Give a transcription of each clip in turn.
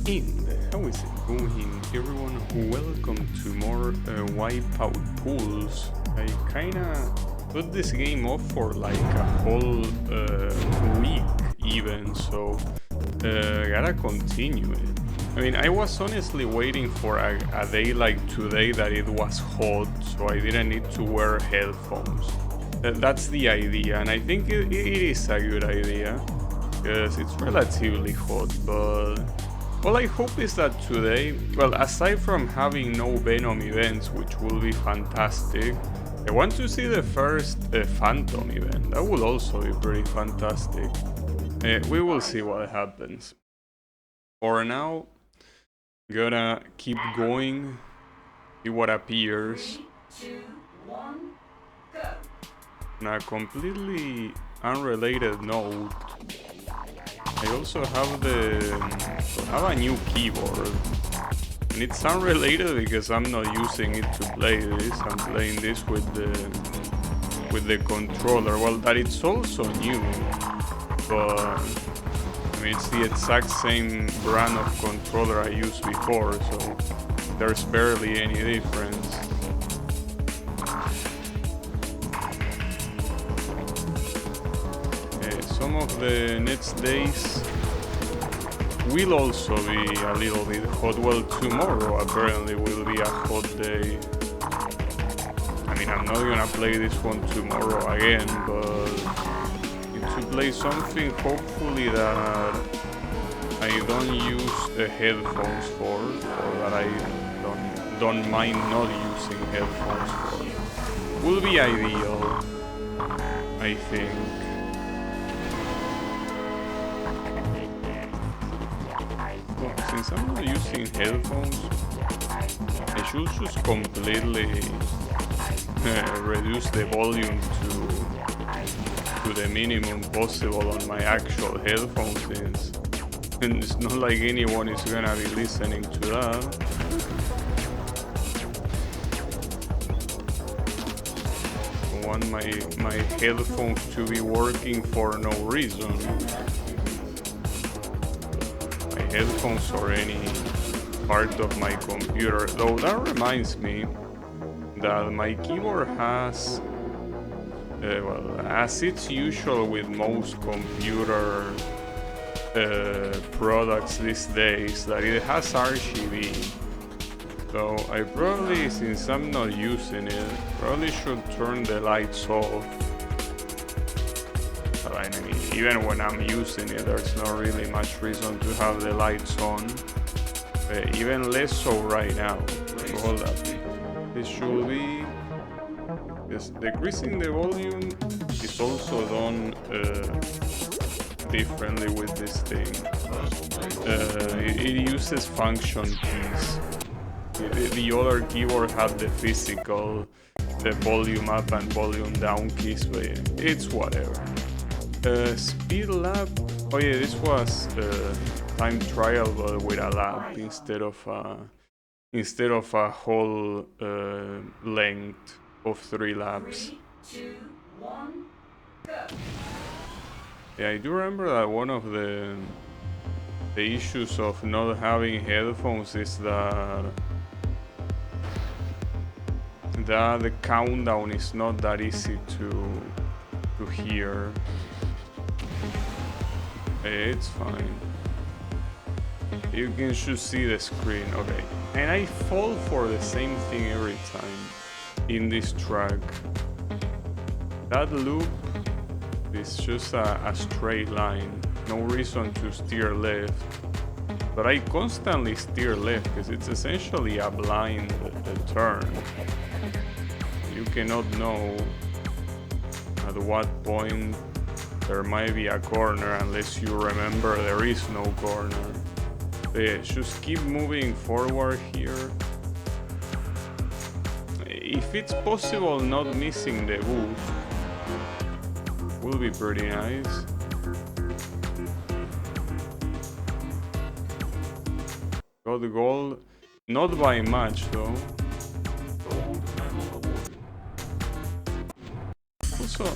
And how is it going, everyone? Welcome to more Wipeout pools. I kinda put this game off for like a whole week even, so gotta continue it. I mean, I was honestly waiting for a day like today that it was hot, so I didn't need to wear headphones. That's the idea, and I think it is a good idea, because it's relatively hot, but all I hope is that today, well, aside from having no Venom events, which will be fantastic, I want to see the first Phantom event. That will also be pretty fantastic. We will see what happens. For now, gotta keep going, see what appears. 3, 2, 1, go. On a completely unrelated note, I also have a new keyboard, and it's unrelated because I'm not using it to play this. I'm playing this with the controller. Well, that it's also new, but I mean it's the exact same brand of controller I used before, so there's barely any difference. Some of the next days will also be a little bit hot. Well, tomorrow apparently will be a hot day. I mean, I'm not gonna play this one tomorrow again, but to play something hopefully that I don't use the headphones for, or that I don't mind not using headphones for, will be ideal, I think. Since I'm not using headphones, I should just completely reduce the volume to the minimum possible on my actual headphones, and it's not like anyone is gonna be listening to that. I want my headphones to be working for no reason. Headphones or any part of my computer. Though that reminds me that my keyboard has, well, as it's usual with most computer products these days, that it has RGB. So I probably, since I'm not using it, probably should turn the lights off. I mean, even when I'm using it, there's not really much reason to have the lights on. Even less so right now. Hold up. This should be... Yes, decreasing the volume is also done differently with this thing. It uses function keys. The other keyboard had the physical, the volume up and volume down keys, but it's whatever. Speed lap. Oh yeah, this was time trial, but with a lap instead of a whole length of 3 laps. 3, 2, 1, go. Yeah, I do remember that one of the issues of not having headphones is that the countdown is not that easy to hear. It's fine. You can just see the screen, okay. And I fall for the same thing every time in this track. That loop is just a straight line, no reason to steer left. But I constantly steer left because it's essentially a blind turn. You cannot know at what point there might be a corner unless you remember there is no corner. But yeah, just keep moving forward here. If it's possible not missing the boost, will be pretty nice. Got the gold, not by much though. Also,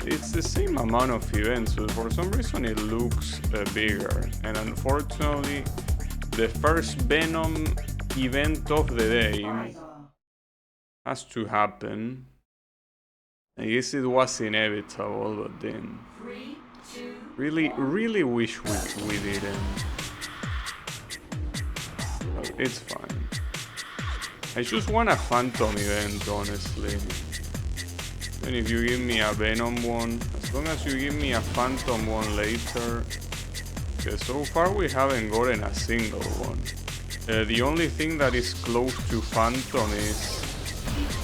it's the same amount of events, but for some reason it looks bigger, and unfortunately the first Venom event of the day has to happen. I guess it was inevitable, but then really wish we didn't. But it's fine. I just want a Phantom event, honestly. And if you give me a Venom one, as long as you give me a Phantom one later. Okay, so far we haven't gotten a single one. The only thing that is close to Phantom is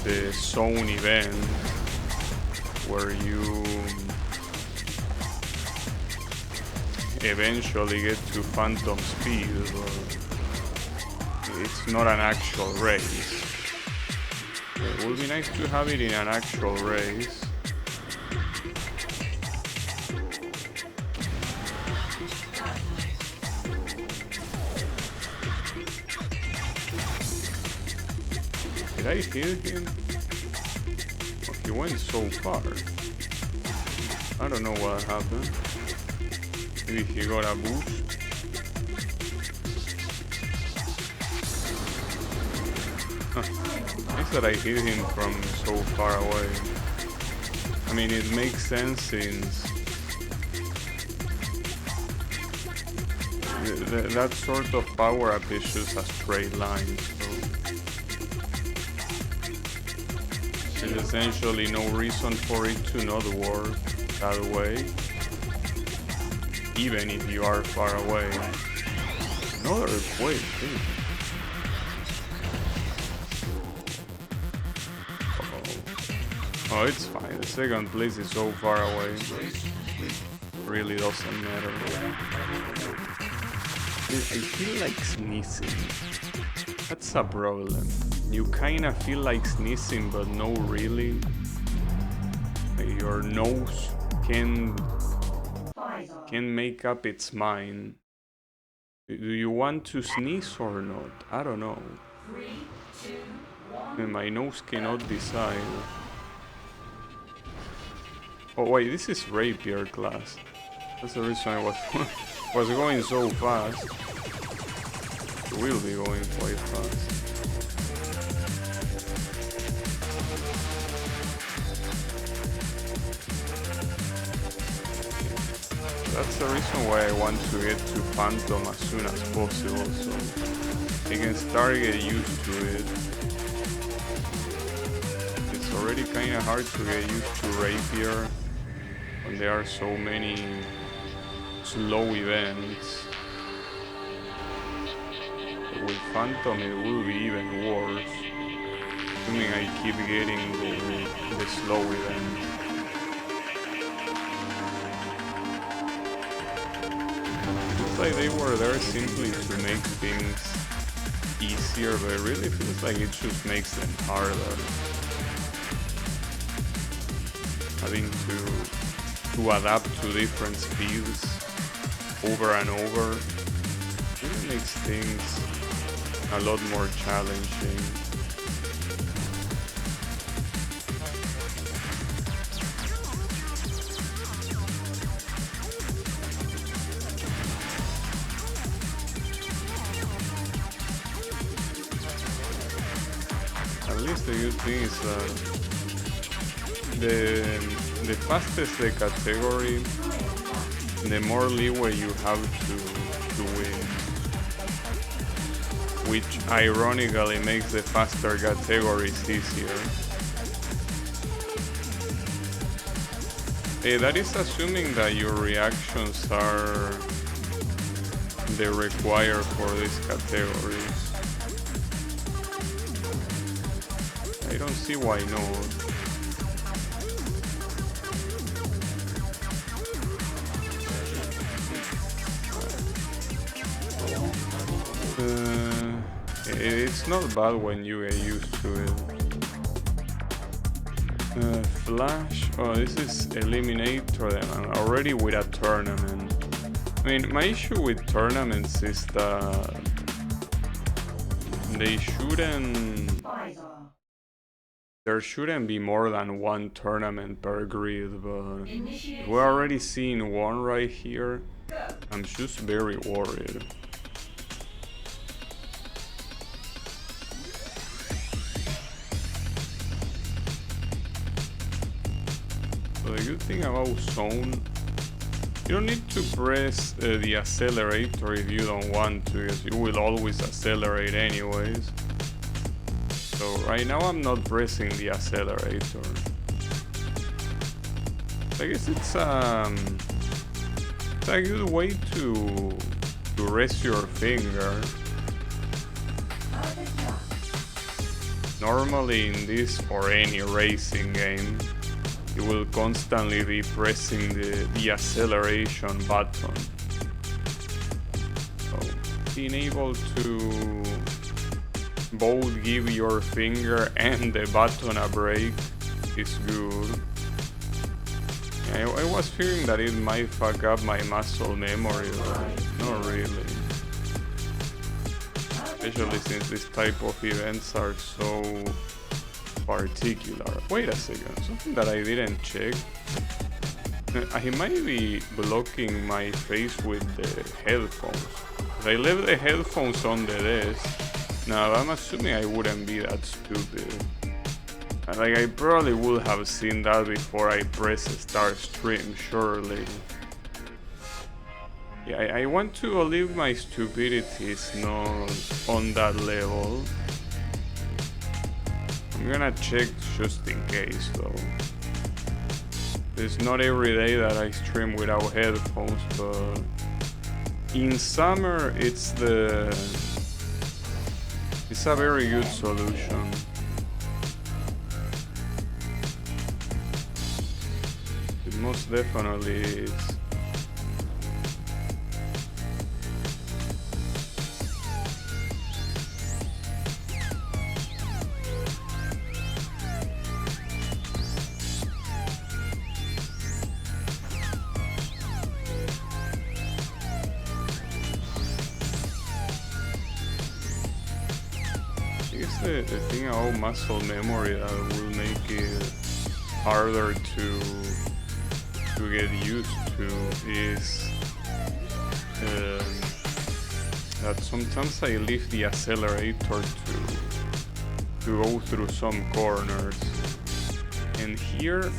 the Zone event, where you eventually get to Phantom speed, but it's not an actual race. It would be nice to have it in an actual race. Did I hit him? Oh, he went so far. I don't know what happened. Maybe he got a boost. Nice that I hit him from so far away. I mean, it makes sense since that sort of power up is just a straight line. So there's essentially no reason for it to not work that way, even if you are far away. Another earthquake, too. Oh, it's fine. The second place is so far away. Really doesn't matter. I feel like sneezing. That's a problem. You kinda feel like sneezing, but no, really. Your nose can make up its mind. Do you want to sneeze or not? I don't know. 3, 2, 1. And my nose cannot decide. Oh wait, this is rapier class. That's the reason I was going so fast. It will be going quite fast. That's the reason why I want to get to Phantom as soon as possible, so I can start get used to it. It's already kinda hard to get used to Rapier when there are so many slow events. But with Phantom it will be even worse, assuming I keep getting the slow event. Like they were there simply to make things easier, but it really feels like it just makes them harder. Having to adapt to different speeds over and over really makes things a lot more challenging. At least the good thing is the fastest the category, the more leeway you have to win. Which ironically makes the faster categories easier. That is assuming that your reactions are the required for these categories. I don't see why not. It's not bad when you get used to it. Flash. Oh, this is Eliminator. I'm already with a tournament. I mean, my issue with tournaments is that they shouldn't. There shouldn't be more than one tournament per grid, but we're already seeing one right here. I'm just very worried. the good thing about zone, you don't need to press the accelerator if you don't want to, because you will always accelerate anyways. So right now I'm not pressing the accelerator. I guess it's a good way to rest your finger. Normally in this or any racing game, you will constantly be pressing the acceleration button. So being able to both give your finger and the button a break is good. I was fearing that it might fuck up my muscle memory, but not really. Especially since this type of events are so particular. Wait a second, something that I didn't check. I might be blocking my face with the headphones. I left the headphones on the desk. Now I'm assuming I wouldn't be that stupid. Like, I probably would have seen that before I press start stream, surely. Yeah, I want to believe my stupidity is not on that level. I'm gonna check just in case though. It's not every day that I stream without headphones, but in summer it's a very good solution. It most definitely is. The thing about muscle memory that will make it harder to get used to is that sometimes I leave the accelerator to go through some corners, and here,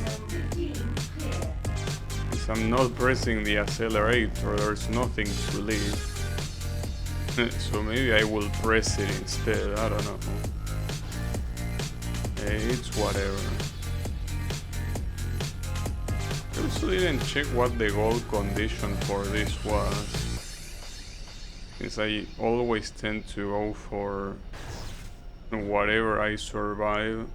since I'm not pressing the accelerator, there's nothing to leave. So maybe I will press it instead, I don't know. It's whatever. I also didn't check what the goal condition for this was, since I always tend to go for whatever I survive.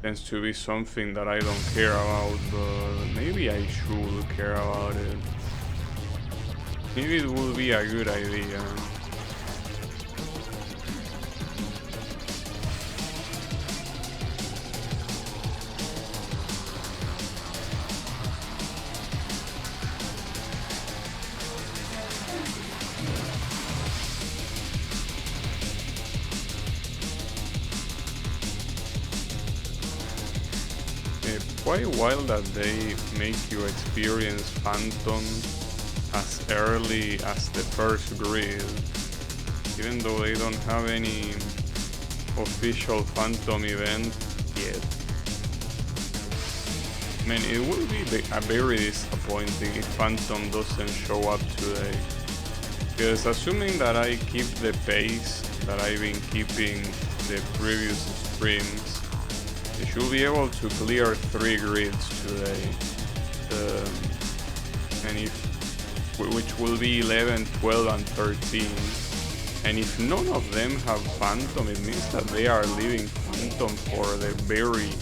Tends to be something that I don't care about, but maybe I should care about it. Maybe it would be a good idea. Quite wild that they make you experience Phantom as early as the first grid, even though they don't have any official Phantom event yet. Man, it would be very disappointing if Phantom doesn't show up today, because assuming that I keep the pace that I've been keeping the previous streams, I should be able to clear 3 grids today, which will be 11, 12 and 13. And if none of them have Phantom, it means that they are leaving Phantom for the very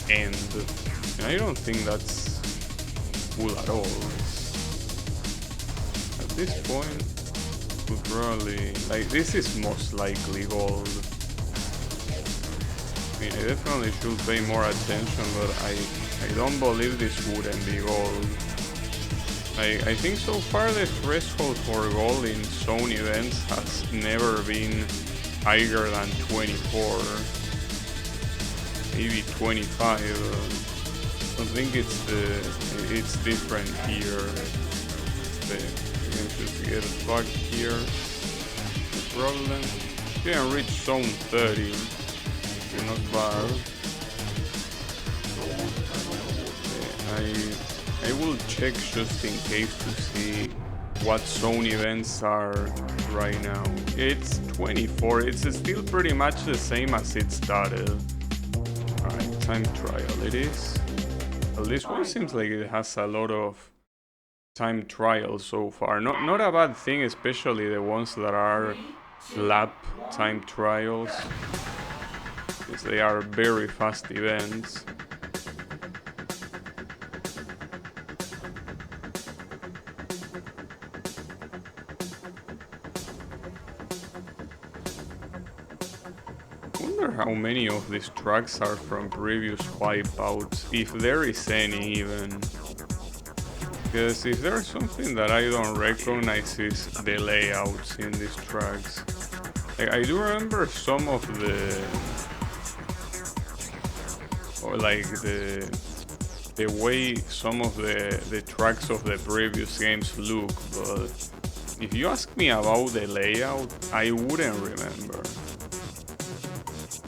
end. And I don't think that's cool at all. At this point, would probably, like, this is most likely gold. I mean, I definitely should pay more attention, but I don't believe this wouldn't be gold. I think so far the threshold for gold in zone events has never been higher than 24, maybe 25. I think it's different here. You can just get fucked here. No problem. You can reach zone 30. You're not bad. I will check just in case to see what zone events are right now. It's 24. It's still pretty much the same as it started. Alright, time trial it is. Well, this one seems like it has a lot of time trials so far. Not a bad thing, especially the ones that are lap time trials, because they are very fast events. I wonder how many of these tracks are from previous Wipeouts, if there is any even. Because if there's something that I don't recognize is the layouts in these tracks. Like, I do remember some of the... or like the way some of the tracks of the previous games look, but if you ask me about the layout, I wouldn't remember.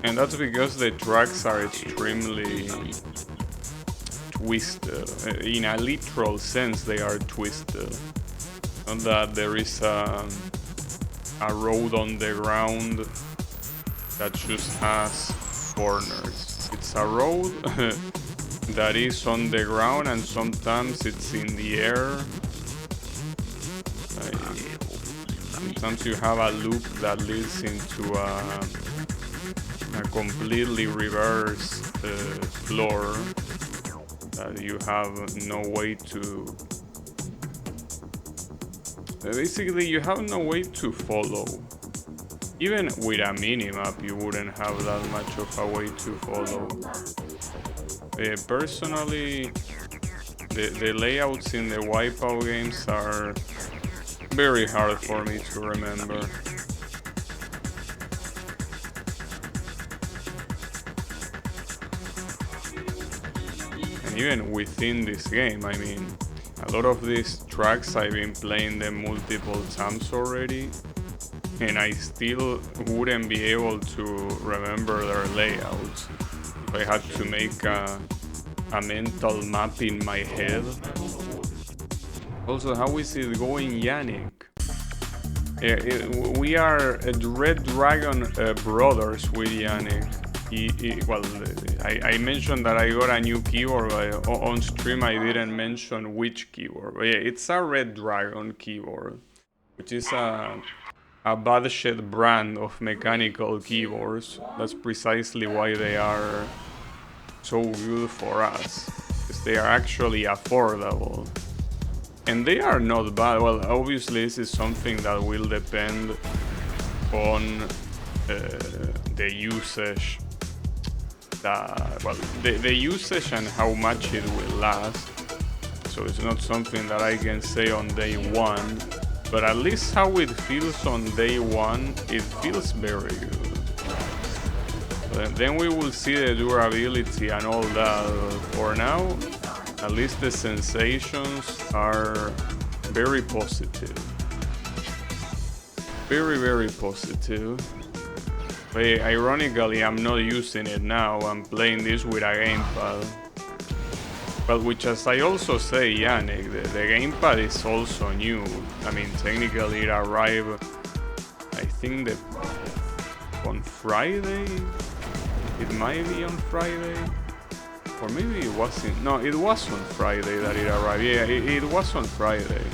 And that's because the tracks are extremely twisted. In a literal sense, they are twisted. Not that there is a road on the ground that just has corners. It's a road that is on the ground and sometimes it's in the air. Sometimes you have a loop that leads into a completely reversed floor that you have no way to... basically, you have no way to follow. Even with a minimap, you wouldn't have that much of a way to follow. Personally, the layouts in the Wipeout games are very hard for me to remember. And even within this game, I mean, a lot of these tracks I've been playing them multiple times already, and I still wouldn't be able to remember their layouts if I had to make a mental map in my head. Also, how is it going, Yannick? We are Red Dragon brothers with Yannick. I mentioned that I got a new keyboard, but on stream I didn't mention which keyboard. But yeah, it's a Red Dragon keyboard, which is a bad shit brand of mechanical keyboards. That's precisely why they are so good for us, because they are actually affordable. And they are not bad. Well, obviously this is something that will depend on the usage. The usage and how much it will last. So it's not something that I can say on day one, but at least how it feels on day one, it feels very good. But then we will see the durability and all that. For now, at least the sensations are very positive. Very, very positive. But ironically, I'm not using it now. I'm playing this with a gamepad. But which, as I also say, Yannick, the gamepad is also new. I mean, technically it arrived, I think that on Friday? It might be on Friday? Or maybe it wasn't. No, it was on Friday that it arrived. Yeah, it was on Friday.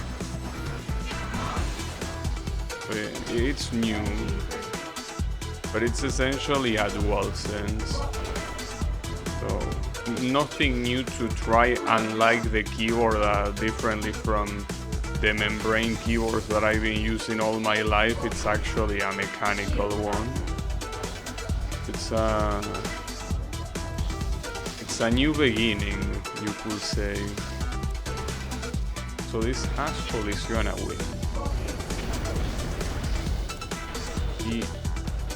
But it's new. But it's essentially a DualSense. So, nothing new to try, unlike the keyboard differently from the membrane keyboards that I've been using all my life. It's actually a mechanical one. It's a new beginning, you could say. So this asshole is gonna win. He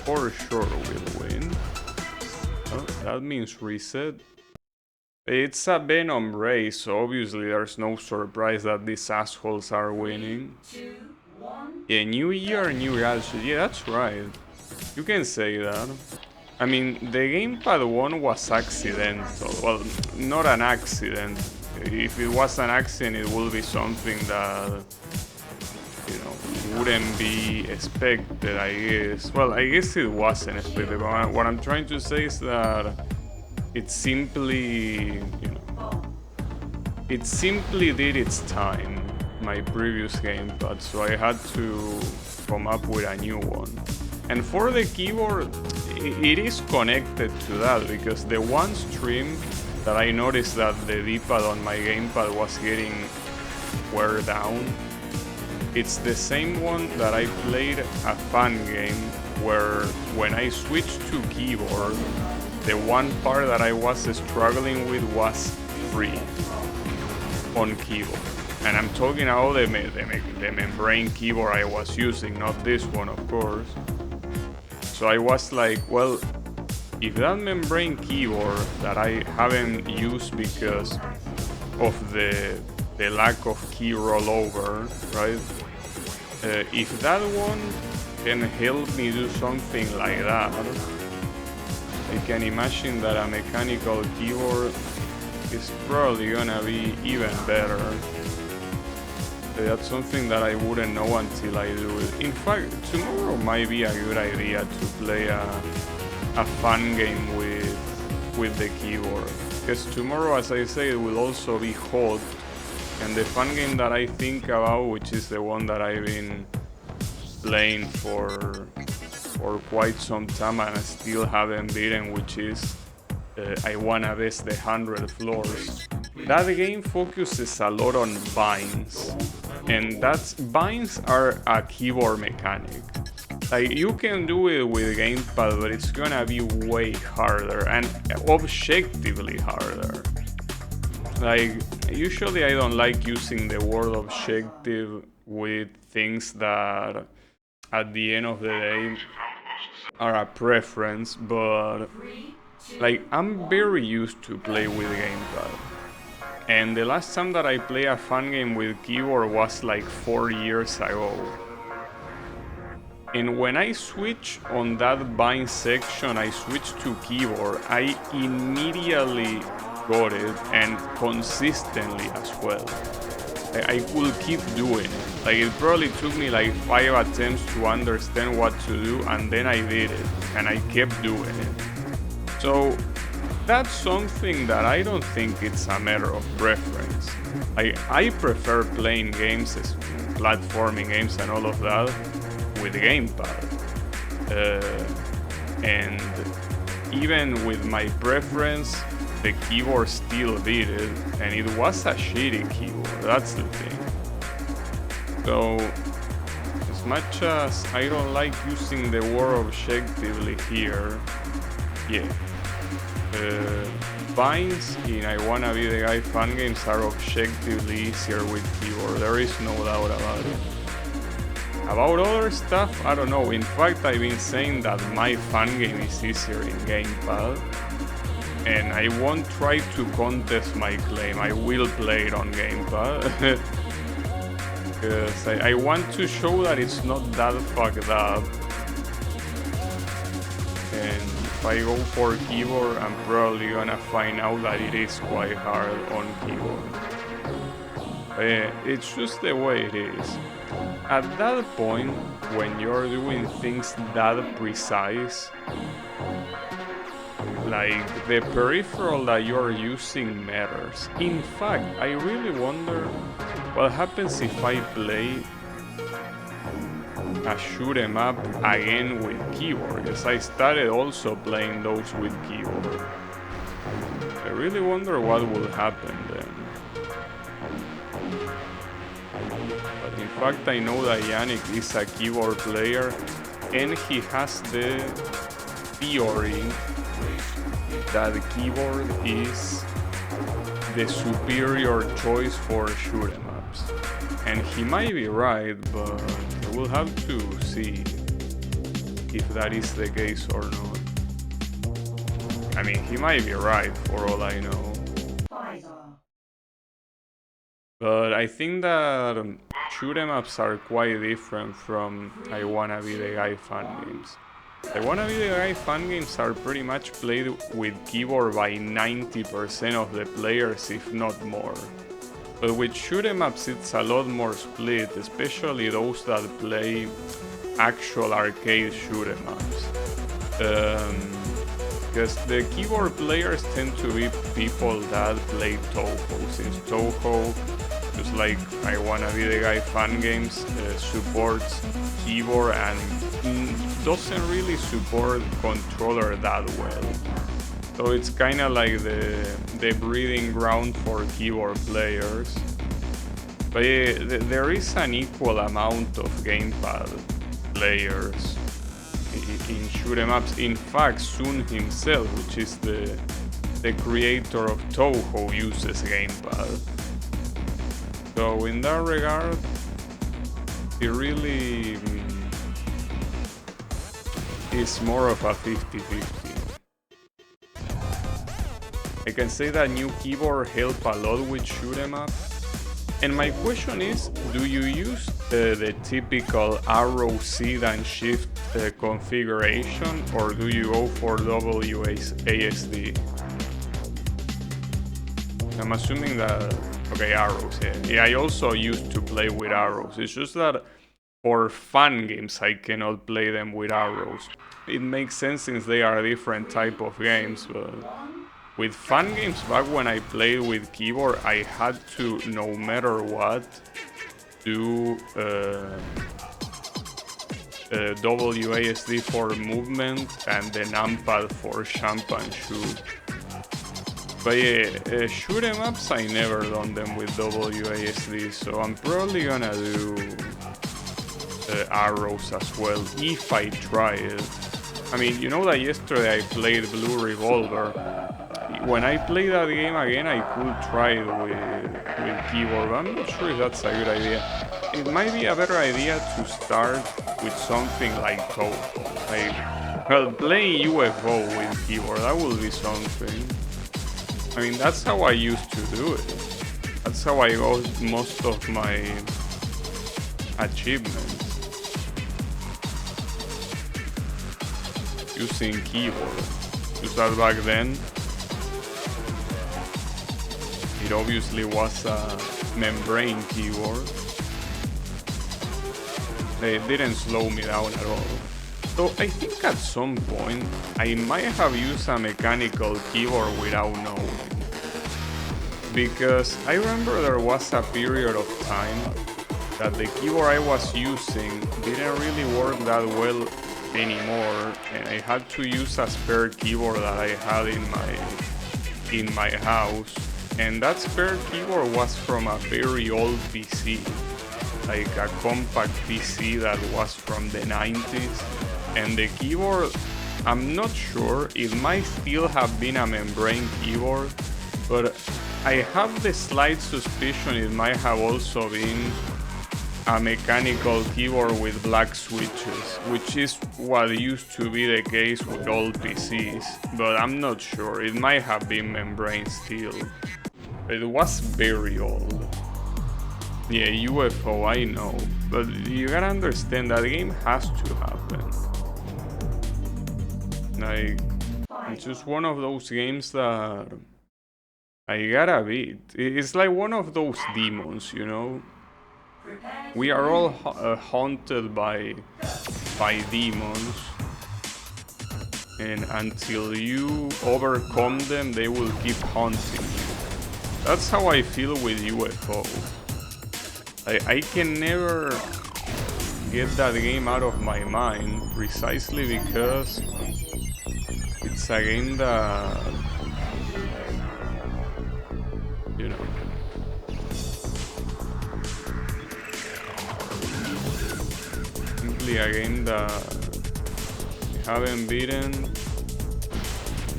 for sure will win. Oh, that means reset. It's a Venom race, so obviously there's no surprise that these assholes are winning. 3, 2, 1. Yeah, new year, new gadget. Yeah, that's right. You can say that. I mean, the gamepad one was accidental. Well, not an accident. if it was an accident, it would be something that, you know, wouldn't be expected, I guess. Well, I guess it wasn't expected, but what I'm trying to say is that it simply, you know, it simply did its time, my previous gamepad, so I had to come up with a new one. And for the keyboard, it is connected to that, because the one stream that I noticed that the D-pad on my gamepad was getting wear down, it's the same one that I played a fun game where when I switched to keyboard, the one part that I was struggling with was free on keyboard. And I'm talking about the membrane keyboard I was using, not this one, of course. So I was like, well, if that membrane keyboard that I haven't used because of the lack of key rollover, right? If that one can help me do something like that, I can imagine that a mechanical keyboard is probably gonna be even better. That's something that I wouldn't know until I do it. In fact, tomorrow might be a good idea to play a fun game with the keyboard. Because tomorrow, as I say, it will also be hot. And the fun game that I think about, which is the one that I've been playing for quite some time and I still haven't beaten, which is I Wanna Best the 100 Floors. That game focuses a lot on binds, and binds are a keyboard mechanic. Like, you can do it with gamepad, but it's gonna be way harder and objectively harder. Like, usually I don't like using the word objective with things that at the end of the day are a preference, but like, I'm very used to play with gamepad. And the last time that I played a fun game with keyboard was like 4 years ago. And when I switched on that bind section, I switched to keyboard, I immediately got it, and consistently as well. I could keep doing it. Like, it probably took me like 5 attempts to understand what to do, and then I did it, and I kept doing it. So that's something that I don't think it's a matter of preference. I prefer playing games, platforming games and all of that, with gamepad. And even with my preference, the keyboard still did it, and it was a shitty keyboard, that's the thing. So, as much as I don't like using the word objectively here, yeah. Binds in I Wanna Be the Guy fun games are objectively easier with keyboard, there is no doubt about it. About other stuff, I don't know. In fact, I've been saying that my fun game is easier in gamepad, and I won't try to contest my claim. I will play it on gamepad because I want to show that it's not that fucked up. And if I go for keyboard, I'm probably gonna find out that it is quite hard on keyboard. It's just the way it is. At that point, when you're doing things that precise, like, the peripheral that you're using matters. In fact, I really wonder what happens if I play a shoot 'em up again with keyboard, because I started also playing those with keyboard. I really wonder what will happen then. But in fact, I know that Yannick is a keyboard player, and he has the theory that the keyboard is the superior choice for shoot 'em ups. And he might be right, but we'll have to see if that is the case or not. I mean, he might be right for all I know. But I think that shoot 'em ups are quite different from I Wanna Be the Guy fan games. I Wanna Be the Guy fan games are pretty much played with keyboard by 90% of the players, if not more. But with shoot 'em ups it's a lot more split, especially those that play actual arcade shoot 'em ups. Because the keyboard players tend to be people that play Toho, since Toho, just like I Wanna Be the Guy fan games, supports keyboard and doesn't really support controller that well. So it's kind of like the breeding ground for keyboard players. But yeah, there is an equal amount of gamepad players in shoot 'em ups. In fact, Sun himself, which is the creator of Toho, uses gamepad. So in that regard, it really is more of a 50-50. I can say that new keyboard help a lot with shoot 'em up. And my question is, do you use the typical arrow, Z and shift configuration, or do you go for WASD? I'm assuming that, okay, arrows, yeah. Yeah, I also used to play with arrows. It's just that for fun games, I cannot play them with arrows. It makes sense since they are different type of games, but with fun games, back when I played with keyboard, I had to, no matter what, do WASD for movement and the numpad for jump and shoot. But yeah, shoot 'em ups, I never done them with WASD, so I'm probably gonna do arrows as well, if I try it. I mean, you know that yesterday I played Blue Revolver. When I play that game again, I could try it with keyboard, but I'm not sure if that's a good idea. It might be a better idea to start with something like Toho. Like, well, playing UFO with keyboard, that will be something. I mean, that's how I used to do it. That's how I got most of my achievements. Using keyboard. Just that back then, it obviously was a membrane keyboard. They didn't slow me down at all. So I think at some point I might have used a mechanical keyboard without knowing. Because I remember there was a period of time that the keyboard I was using didn't really work that well anymore, and I had to use a spare keyboard that I had in my house. And that spare keyboard was from a very old PC, like a compact PC that was from the 90s. And the keyboard, I'm not sure, it might still have been a membrane keyboard, but I have the slight suspicion it might have also been a mechanical keyboard with black switches, which is what used to be the case with old PCs, but I'm not sure. It might have been membrane still. It was very old. Yeah, UFO, I know, but you gotta understand that game has to happen. Like, it's just one of those games that I gotta beat. It's like one of those demons, you know? We are all haunted by demons, and until you overcome them, they will keep haunting you. That's how I feel with UFO. I can never get that game out of my mind, precisely because it's a game that, you know, simply a game that I haven't beaten.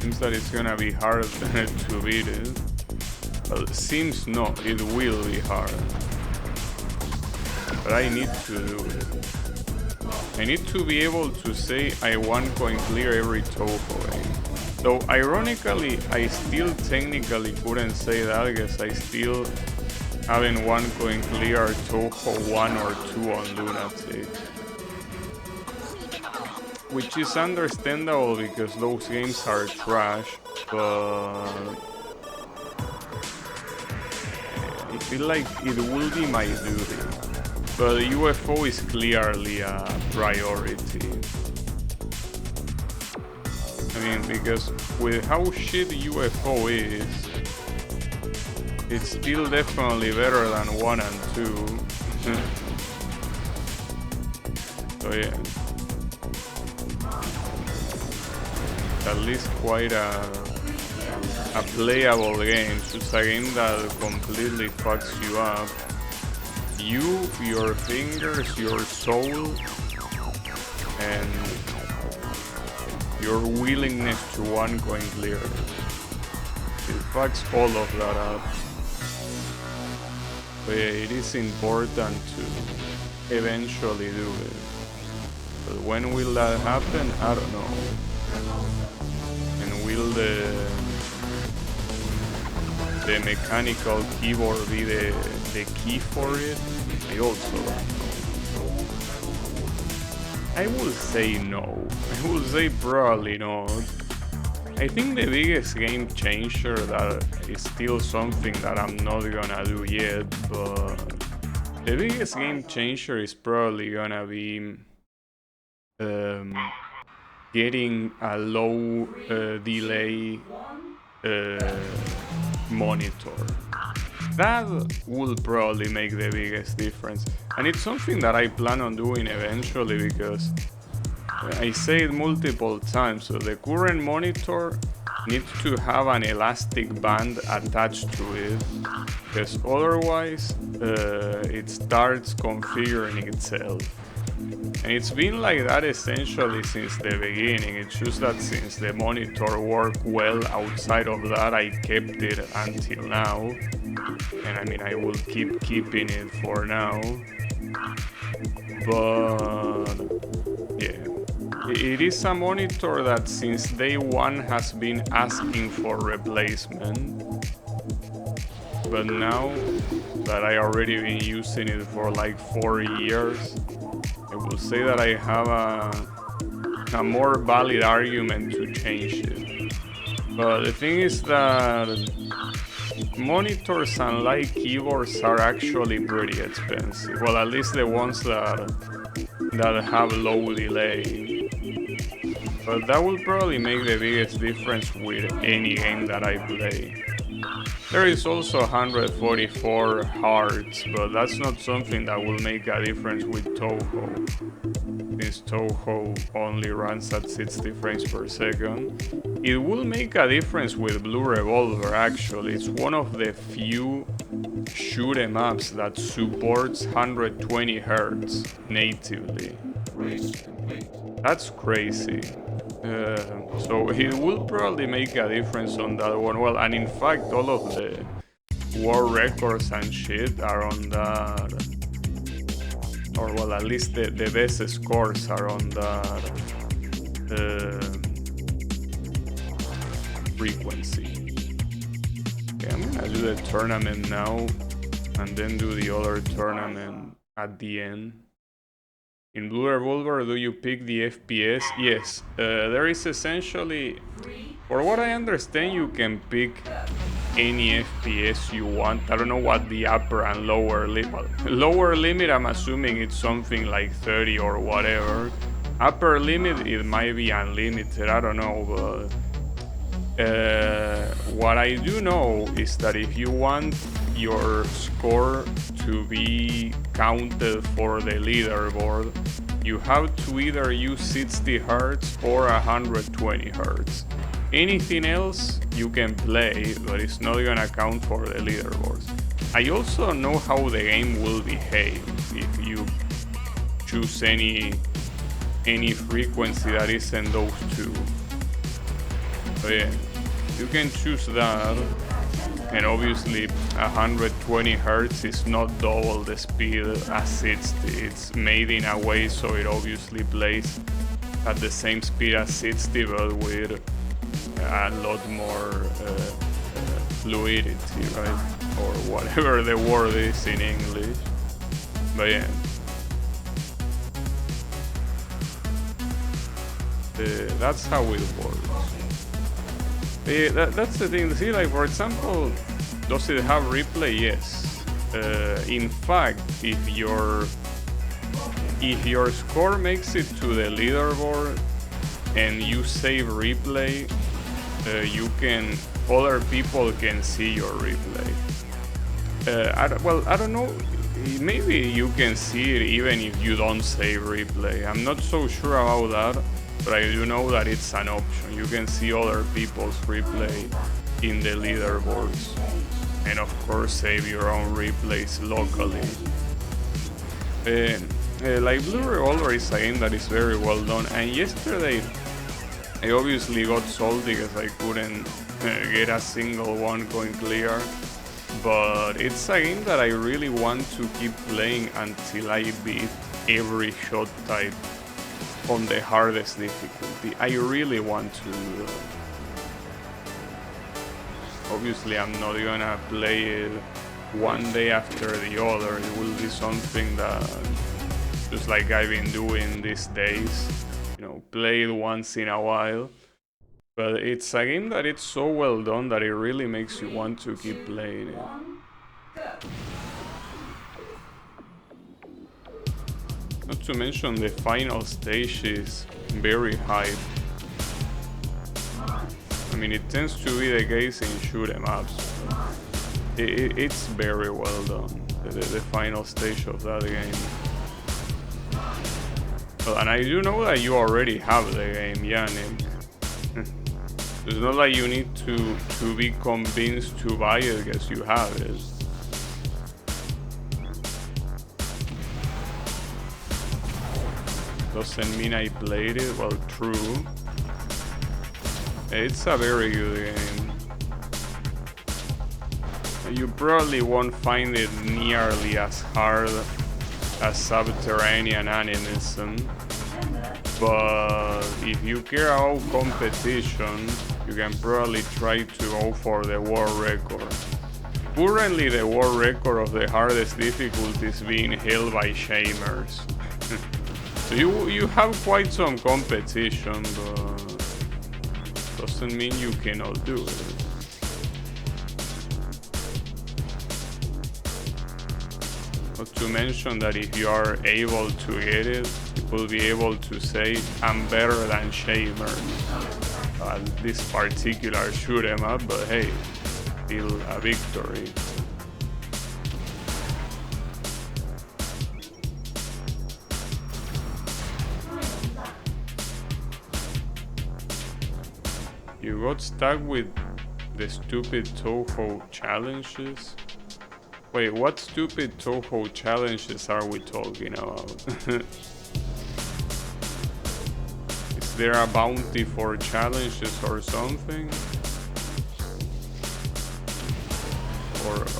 Seems that it's gonna be hard to beat it. Well, it seems not, it will be hard. But I need to do it. I need to be able to say I one coin clear every Toho game. Though ironically, I still technically couldn't say that because I still haven't one coin clear Toho 1 or 2 on Lunatic. which is understandable because those games are trash, but I feel like it will be my duty. But UFO is clearly a priority. I mean, because with how shit UFO is, it's still definitely better than 1 and 2. So yeah. At least quite a playable game. It's a game that completely fucks you up. You, your fingers, your soul, and your willingness to one coin clear. It fucks all of that up. But yeah, it is important to eventually do it. But when will that happen? I don't know. And will the mechanical keyboard be the key for it? I also don't know. I will say no. I will say probably not. I think the biggest game changer that is still something that I'm not gonna do yet, but the biggest game changer is probably gonna be getting a low delay monitor. That will probably make the biggest difference, and it's something that I plan on doing eventually because I say it multiple times, so the current monitor needs to have an elastic band attached to it, because otherwise it starts configuring itself. And it's been like that essentially since the beginning. It's just that since the monitor worked well outside of that, I kept it until now. And I mean, I will keep keeping it for now. But yeah, it is a monitor that since day one has been asking for replacement. But now that I already been using it for like 4 years, I will say that I have a more valid argument to change it. But the thing is that monitors, unlike keyboards, are actually pretty expensive. Well, at least the ones that have low delay. But that will probably make the biggest difference with any game that I play. There is also 144 Hz, but that's not something that will make a difference with Toho. Since Toho only runs at 60 frames per second. It will make a difference with Blue Revolver actually. It's one of the few shoot 'em ups that supports 120 Hz natively. That's crazy. So it will probably make a difference on that one. Well, and in fact, all of the world records and shit are on that. Or well, at least the best scores are on that frequency. Okay, I'm gonna do the tournament now, and then do the other tournament at the end. In Blue Revolver, do you pick the FPS? Yes, there is essentially, for what I understand, you can pick any FPS you want. I don't know what the upper and lower limit. Lower limit, I'm assuming it's something like 30 or whatever. Upper limit, it might be unlimited. I don't know, but what I do know is that if you want your score to be counted for the leaderboard, you have to either use 60 Hz or 120 Hz. Anything else you can play, but it's not gonna count for the leaderboards. I also know how the game will behave if you choose any frequency that isn't those two. So yeah, you can choose that. And obviously 120 Hz is not double the speed as 60. It's made in a way so it obviously plays at the same speed as 60, but with a lot more fluidity, right? Or whatever the word is in English. But yeah. That's how it works. That's the thing. See, like for example, does it have replay? Yes. In fact, if your score makes it to the leaderboard and you save replay, other people can see your replay. I don't know. Maybe you can see it even if you don't save replay. I'm not so sure about that, but I do know that it's an option. You can see other people's replay in the leaderboards, and of course save your own replays locally. Like Blue Revolver is a game that is very well done, and yesterday I obviously got salty because I couldn't get a single one going clear. But it's a game that I really want to keep playing until I beat every shot type on the hardest difficulty. I really want to do that. Obviously, I'm not gonna play it one day after the other. It will be something that, just like I've been doing these days, play it once in a while. But it's a game that it's so well done that it really makes you want to keep playing it. Not to mention the final stage is very hype. I mean, it tends to be the case in shoot 'em ups. It's very well done, the final stage of that game. Well, and I do know that you already have the game, Yannick. It's not like you need to be convinced to buy it because you have it. Doesn't mean I played it. Well, true. It's a very good game. You probably won't find it nearly as hard as Subterranean Animism. But if you care about competition, you can probably try to go for the world record. Currently, the world record of the hardest difficulty is being held by Shamers. So you have quite some competition, but doesn't mean you cannot do it. Not to mention that if you are able to get it, you will be able to say, I'm better than Shamer at this particular shoot 'em up, but hey, still a victory. You got stuck with the stupid Toho challenges? Wait, what stupid Toho challenges are we talking about? Is there a bounty for challenges or something?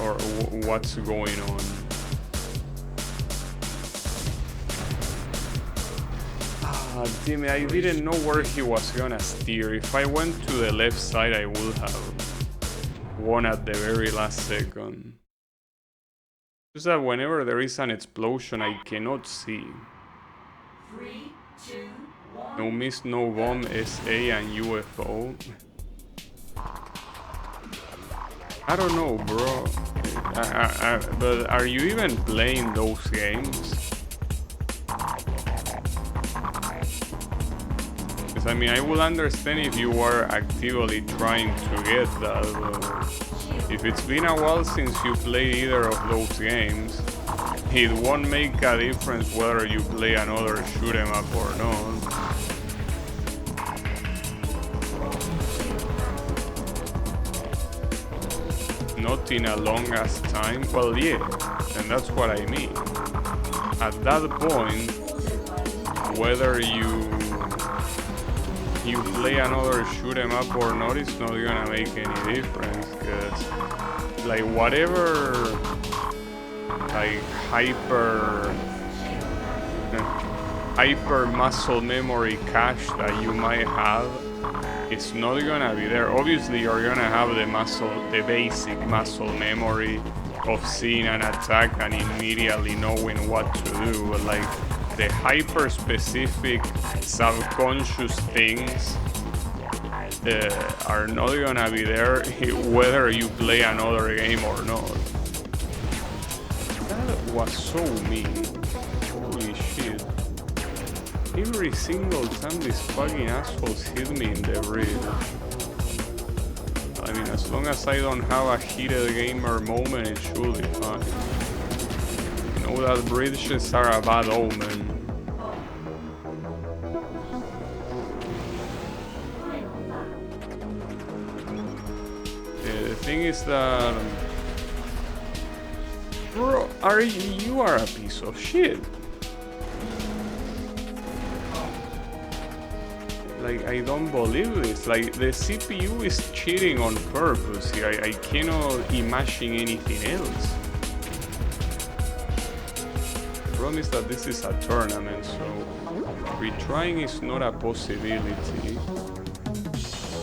Or what's going on? Damn it, I didn't know where he was gonna steer. If I went to the left side, I would have won at the very last second. Just that whenever there is an explosion, I cannot see. 3, 2, 1. No miss, no bomb, SA and UFO. I don't know, bro. But are you even playing those games? Because I mean, I will understand if you were actively trying to get that, but if it's been a while since you played either of those games, it won't make a difference whether you play another shoot 'em up or not. Not in a long ass time. Well, yeah, and that's what I mean. At that point, whether you play another shoot 'em up or not, it's not gonna make any difference, because like whatever like hyper muscle memory cache that you might have, it's not gonna be there. Obviously you're gonna have the basic muscle memory of seeing an attack and immediately knowing what to do, but like the hyper-specific subconscious things are not gonna be there whether you play another game or not. That was so mean. Holy shit. Every single time these fucking assholes hit me in the rib. I mean, as long as I don't have a heated gamer moment, it should be fine. You know that bridges are a bad omen. The thing is that... Bro, you are a piece of shit. Like, I don't believe this. Like, the CPU is cheating on purpose here. I cannot imagine anything else. The problem is that this is a tournament, so retrying is not a possibility.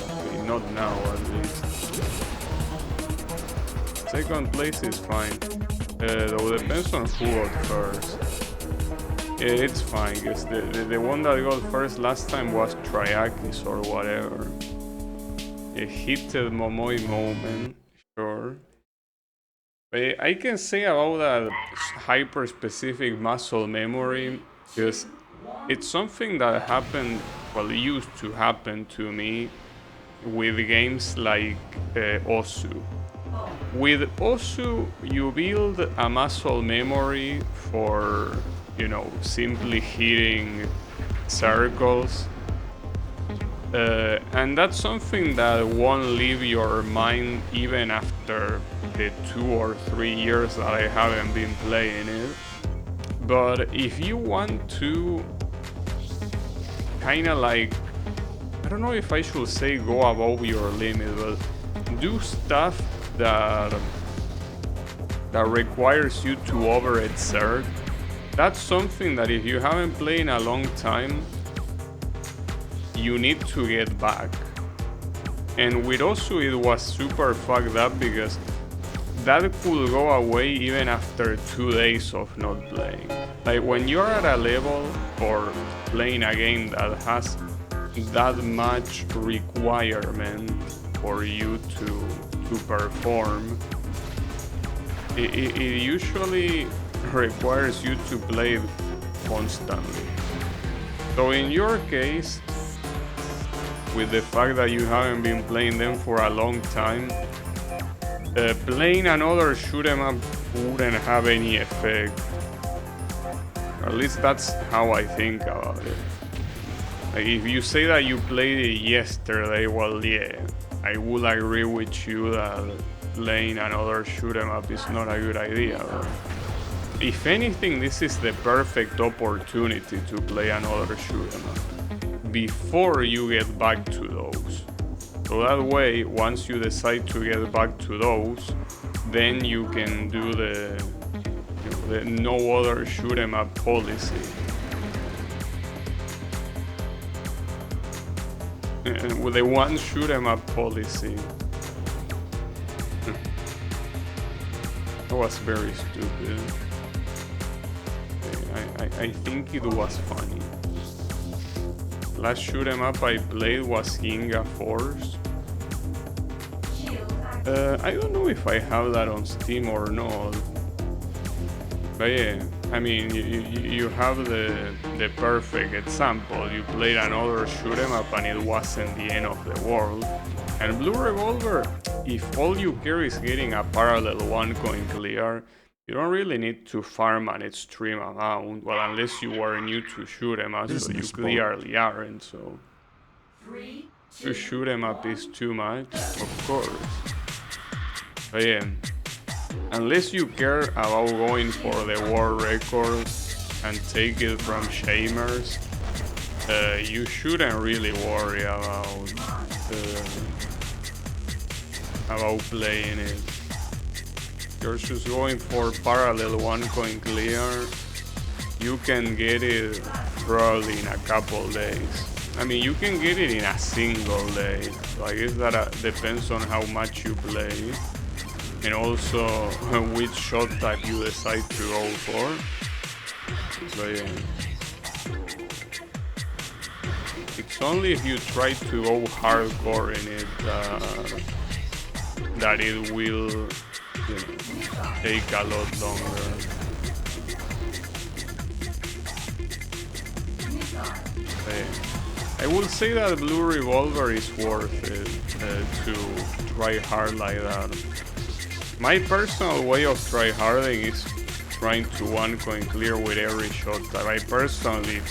Okay, not now, at least. Second place is fine. Though depends on who got first. Yeah, it's fine, because the one that got first last time was Triakis or whatever. A heated Momoi moment, sure. But I can say about that hyper-specific muscle memory, because it's something that happened, well, used to happen to me with games like Osu. With Osu, you build a muscle memory for, you know, simply hitting circles. And that's something that won't leave your mind even after the 2 or 3 years that I haven't been playing it. But if you want to kinda like, I don't know if I should say go above your limit, but do stuff that requires you to overexert. That's something that if you haven't played in a long time, you need to get back. And with Osu it was super fucked up because that could go away even after 2 days of not playing. Like when you're at a level or playing a game that has that much requirement for you to perform, it usually requires you to play constantly. So in your case, with the fact that you haven't been playing them for a long time, playing another shoot 'em up wouldn't have any effect. Or at least that's how I think about it. Like if you say that you played it yesterday, well, yeah, I would agree with you that playing another shoot 'em up is not a good idea. But if anything, this is the perfect opportunity to play another shoot 'em up before you get back to those. So that way, once you decide to get back to those, then you can do the no other shoot 'em up policy. And with the one shoot 'em up policy. That was very stupid. I think it was funny. Last shoot 'em up I played was Ginga Force. I don't know if I have that on Steam or not. But yeah, I mean, you have the perfect example. You played another shoot 'em up and it wasn't the end of the world. And Blue Revolver, if all you care is getting a parallel 1 coin clear, you don't really need to farm an extreme amount. Well, unless you were new to shoot 'em up, so you clearly aren't. So to shoot 'em up is too much, of course. But yeah, unless you care about going for the world record and take it from shamers, you shouldn't really worry about playing it. You're just going for parallel 1 coin clear. You can get it probably in a couple days. I mean, you can get it in a single day. So I guess that depends on how much you play. And also which shot type you decide to go for. So yeah. It's only if you try to go hardcore in it that it will, you know, take a lot longer. I will say that Blue Revolver is worth it to try hard like that. My personal way of tryharding is trying to one coin clear with every shot type. I personally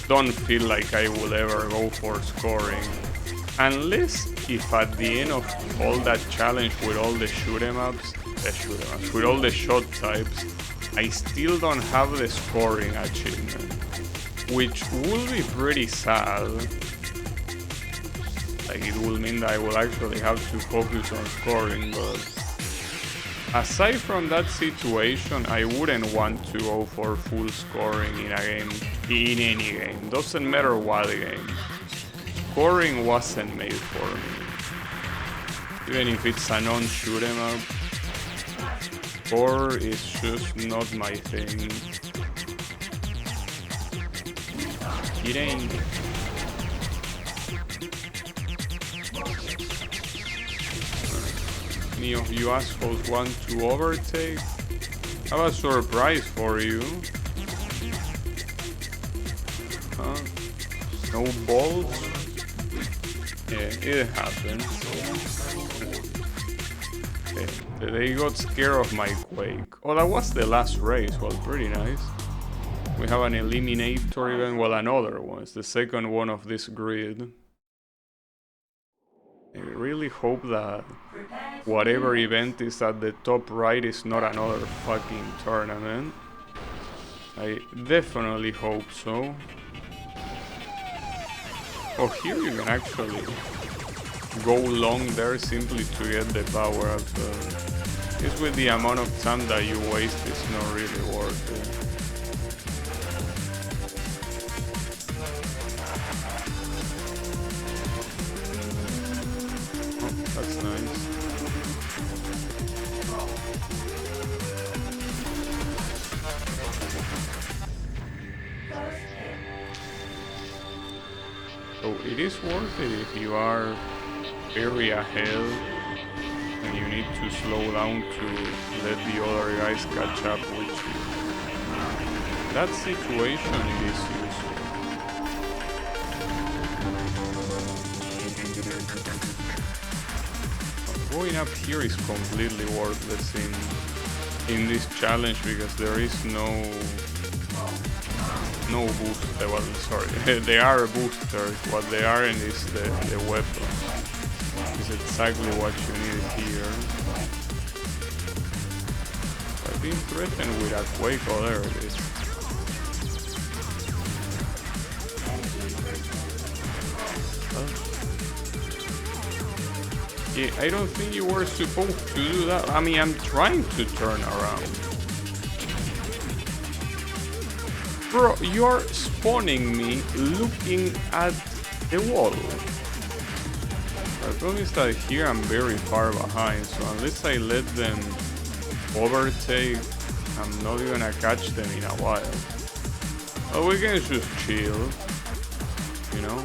don't feel like I will ever go for scoring. Unless if at the end of all that challenge with all the shoot 'em ups, with all the shot types, I still don't have the scoring achievement. Which will be pretty sad. Like, it will mean that I will actually have to focus on scoring, but aside from that situation, I wouldn't want to go for full scoring in a game, in any game. Doesn't matter what game. Scoring wasn't made for me. Even if it's a non-shoot 'em up, score is just not my thing. It ain't. Any of you assholes want to overtake? I have a surprise for you. Huh? No balls? Yeah, it happens. Okay. They got scared of my Quake. Oh, that was the last race. Well, pretty nice. We have an eliminator event, well, another one. It's the second one of this grid. I really hope that whatever event is at the top right is not another fucking tournament. I definitely hope so. Oh, here you can actually go long there simply to get the power up. It's with the amount of time that you waste, it's not really worth it. That's nice. So it is worth it if you are very ahead and you need to slow down to let the other guys catch up with you. In that situation it is useful. Going up here is completely worthless in this challenge because there is no booster. Well, sorry, they are boosters. What they aren't is the weapons. It's exactly what you need here. I've been threatened with a Quake. Oh, there it is. Yeah, I don't think you were supposed to do that. I mean, I'm trying to turn around. Bro, you're spawning me looking at the wall. The problem is that here I'm very far behind, so unless I let them overtake, I'm not gonna catch them in a while. Well, we can just chill, you know?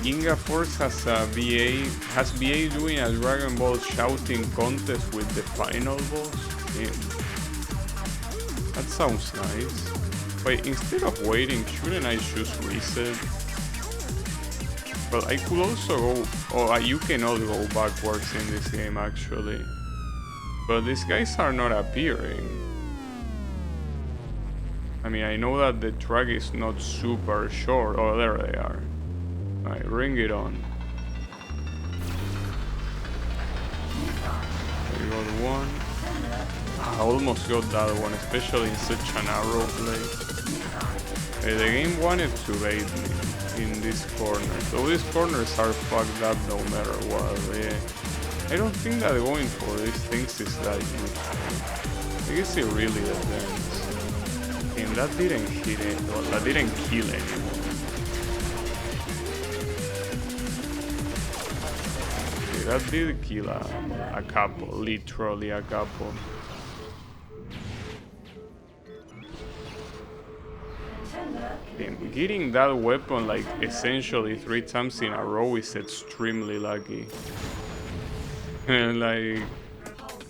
Inga Force has a BA doing a Dragon Ball shouting contest with the final boss. Yeah. That sounds nice. Wait, instead of waiting, shouldn't I just reset? Well, I could also go... Oh, you cannot go backwards in this game actually. But these guys are not appearing. I mean, I know that the track is not super short. Oh, there they are. Alright, ring it on. I got one. I almost got that one, especially in such a narrow place. The game wanted to bait me in this corner. So these corners are fucked up no matter what. I don't think that going for these things is that useful. I guess it really depends. And that didn't hit it, well, that didn't kill anyone. That did kill a couple, literally a couple. getting that weapon like essentially 3 times in a row is extremely lucky. And like,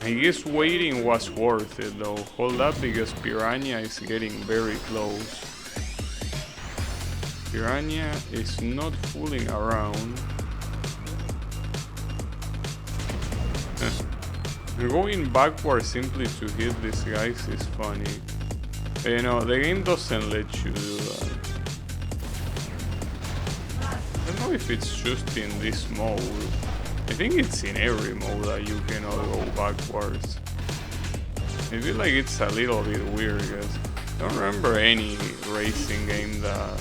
I guess waiting was worth it though. Hold up, because Piranha is getting very close. Piranha is not fooling around. Going backwards simply to hit these guys is funny. You know, the game doesn't let you do that. I don't know if it's just in this mode. I think it's in every mode that you cannot go backwards. I feel like it's a little bit weird because I don't remember any racing game that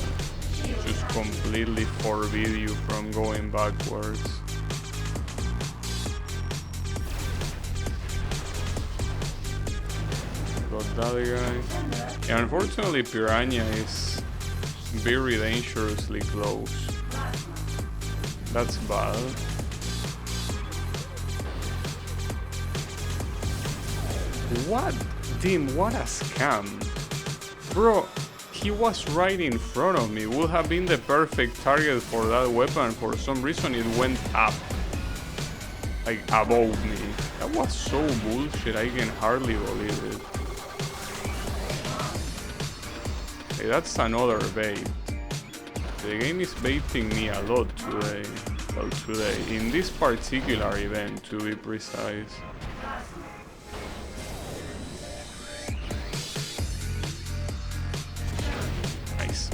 just completely forbid you from going backwards. Got that guy. Yeah, unfortunately Piranha is very dangerously close. That's bad. What? Dim, what a scam. Bro, he was right in front of me. Would have been the perfect target for that weapon. For some reason it went up. Like above me. That was so bullshit, I can hardly believe it. Hey, that's another bait. The game is baiting me a lot today. Well, today. In this particular event, to be precise. Nice.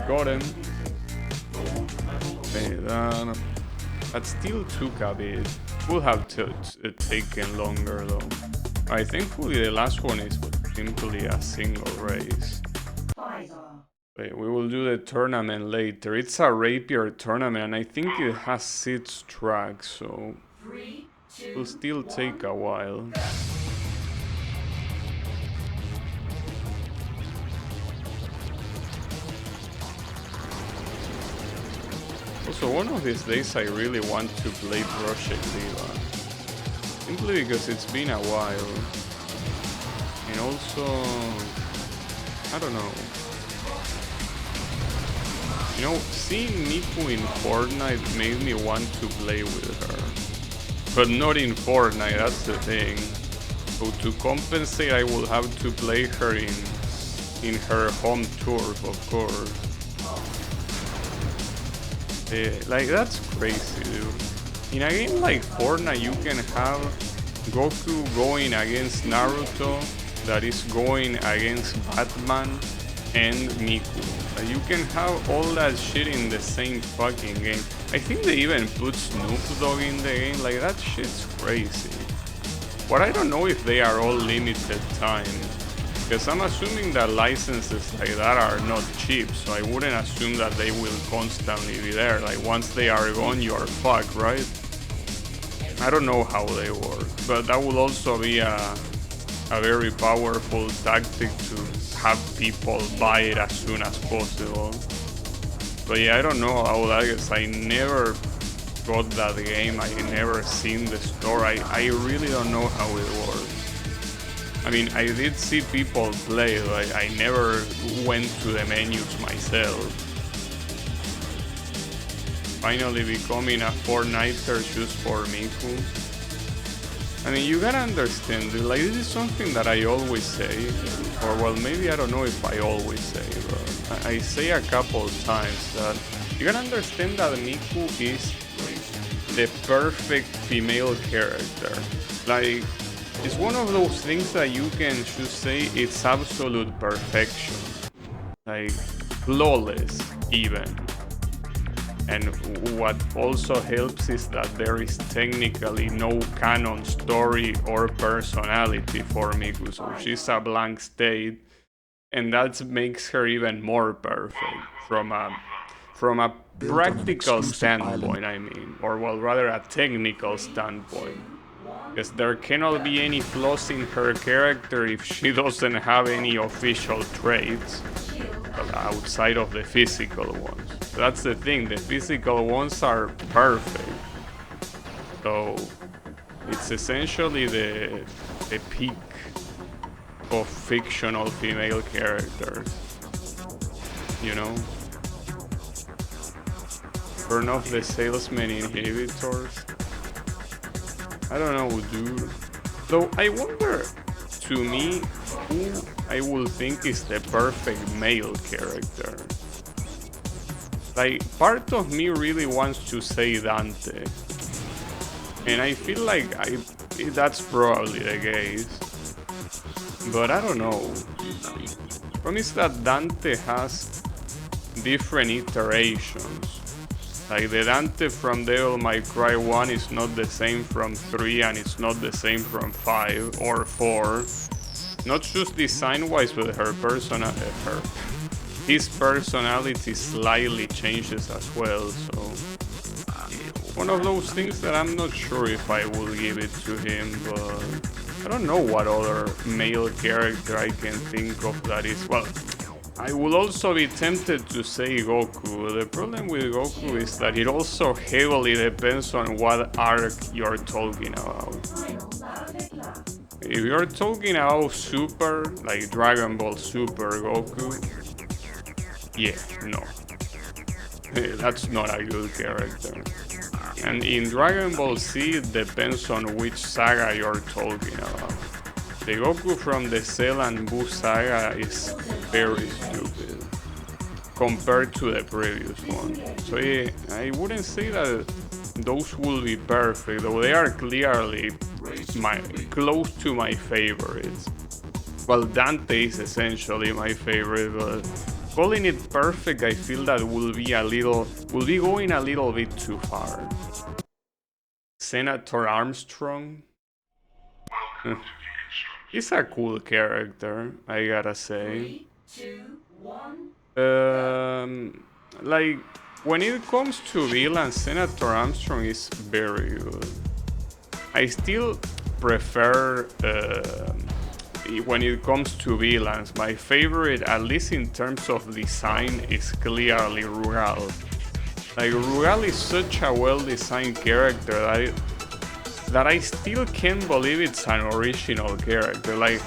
Got him. Okay, that still took a bit. Would have taken longer though. Alright, thankfully the last one is simply a single race. Wait, we will do the tournament later. It's a rapier tournament and I think it has 6 tracks, so it will still take a while. Also, one of these days I really want to play Project Diva. Simply because it's been a while. And also, I don't know. You know, seeing Miku in Fortnite made me want to play with her. But not in Fortnite, that's the thing. So to compensate, I will have to play her in her home turf, of course. Like, that's crazy, dude. In a game like Fortnite, you can have Goku going against Naruto, that is going against Batman and Miku. You can have all that shit in the same fucking game. I think they even put Snoop Dogg in the game. Like, that shit's crazy. But I don't know if they are all limited time. Because I'm assuming that licenses like that are not cheap, so I wouldn't assume that they will constantly be there. Like, once they are gone, you are fucked, right? I don't know how they work, but that will also be a very powerful tactic to have people buy it as soon as possible. But yeah, I don't know how that is. I never got that game, I never seen the store. I really don't know how it works. I mean, I did see people play, but I never went to the menus myself. Finally becoming a Fortniter just for Miku. I mean, you gotta understand, like, this is something that I always say, or well, maybe I don't know if I always say, but I say a couple times that you gotta understand that Miku is the perfect female character. Like, it's one of those things that you can just say it's absolute perfection. Like, flawless, even. And what also helps is that there is technically no canon story or personality for Miku, so she's a blank state, and that makes her even more perfect from a practical standpoint, I mean, or well, rather a technical standpoint. Because there cannot be any flaws in her character if she doesn't have any official traits outside of the physical ones. That's the thing, the physical ones are perfect. So it's essentially the peak of fictional female characters. you know? Burn off the salesman inhibitors. I don't know, dude. Though I wonder, to me, who I would think is the perfect male character. Like, part of me really wants to say Dante. And I feel like that's probably the case. But I don't know. The problem is that Dante has different iterations. Like the Dante from Devil May Cry 1 is not the same from 3 and it's not the same from 5 or 4. Not just design-wise, but his personality slightly changes as well, so... One of those things that I'm not sure if I will give it to him, but... I don't know what other male character I can think of that is... Well, I will also be tempted to say Goku. The problem with Goku is that it also heavily depends on what arc you're talking about. If you're talking about Super, like Dragon Ball Super Goku, yeah, no. That's not a good character. And in Dragon Ball Z, it depends on which saga you're talking about. The Goku from the Cell and Buu saga is very stupid compared to the previous one. So yeah, I wouldn't say that those will be perfect, though they are clearly close to my favorites. Well, Dante is essentially my favorite, but calling it perfect, I feel that will be going a little bit too far. Senator Armstrong. He's a cool character, I gotta say. 3, 2, 1. Like, when it comes to villains, Senator Armstrong is very good. I still prefer, when it comes to villains, my favorite, at least in terms of design, is clearly Rugal. Like, Rugal is such a well-designed character that I still can't believe it's an original character. Like,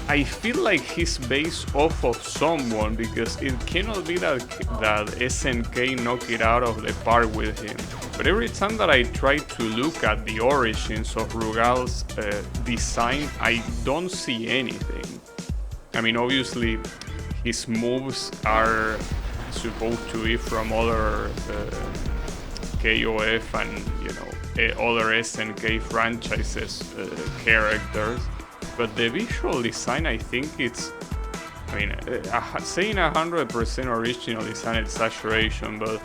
I feel like he's based off of someone, because it cannot be that SNK knocked it out of the park with him. But every time that I try to look at the origins of Rugal's design, I don't see anything. I mean, obviously, his moves are supposed to be from other KOF and, you know, other SNK franchises characters, but the visual design, I think it's, I mean, saying 100% original is an exaggeration, but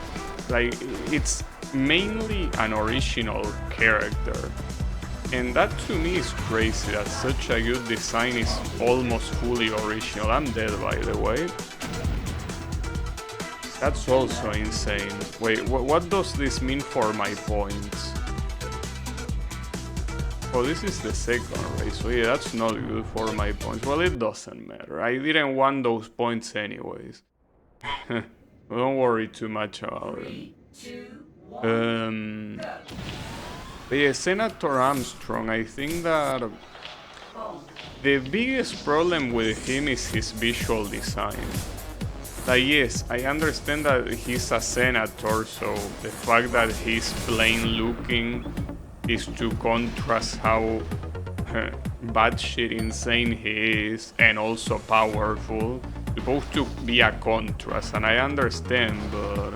like, it's mainly an original character, and that to me is crazy, that such a good design is almost fully original. I'm dead, by the way. That's also insane. Wait, what does this mean for my points? Oh, this is the second race, so yeah, that's not good for my points. Well, it doesn't matter. I didn't want those points anyways. Don't worry too much about them. 3, 2, 1. But yeah, Senator Armstrong, I think that the biggest problem with him is his visual design. Like, yes, I understand that he's a senator, so the fact that he's plain looking is to contrast how batshit insane he is, and also powerful. Supposed to be a contrast, and I understand, but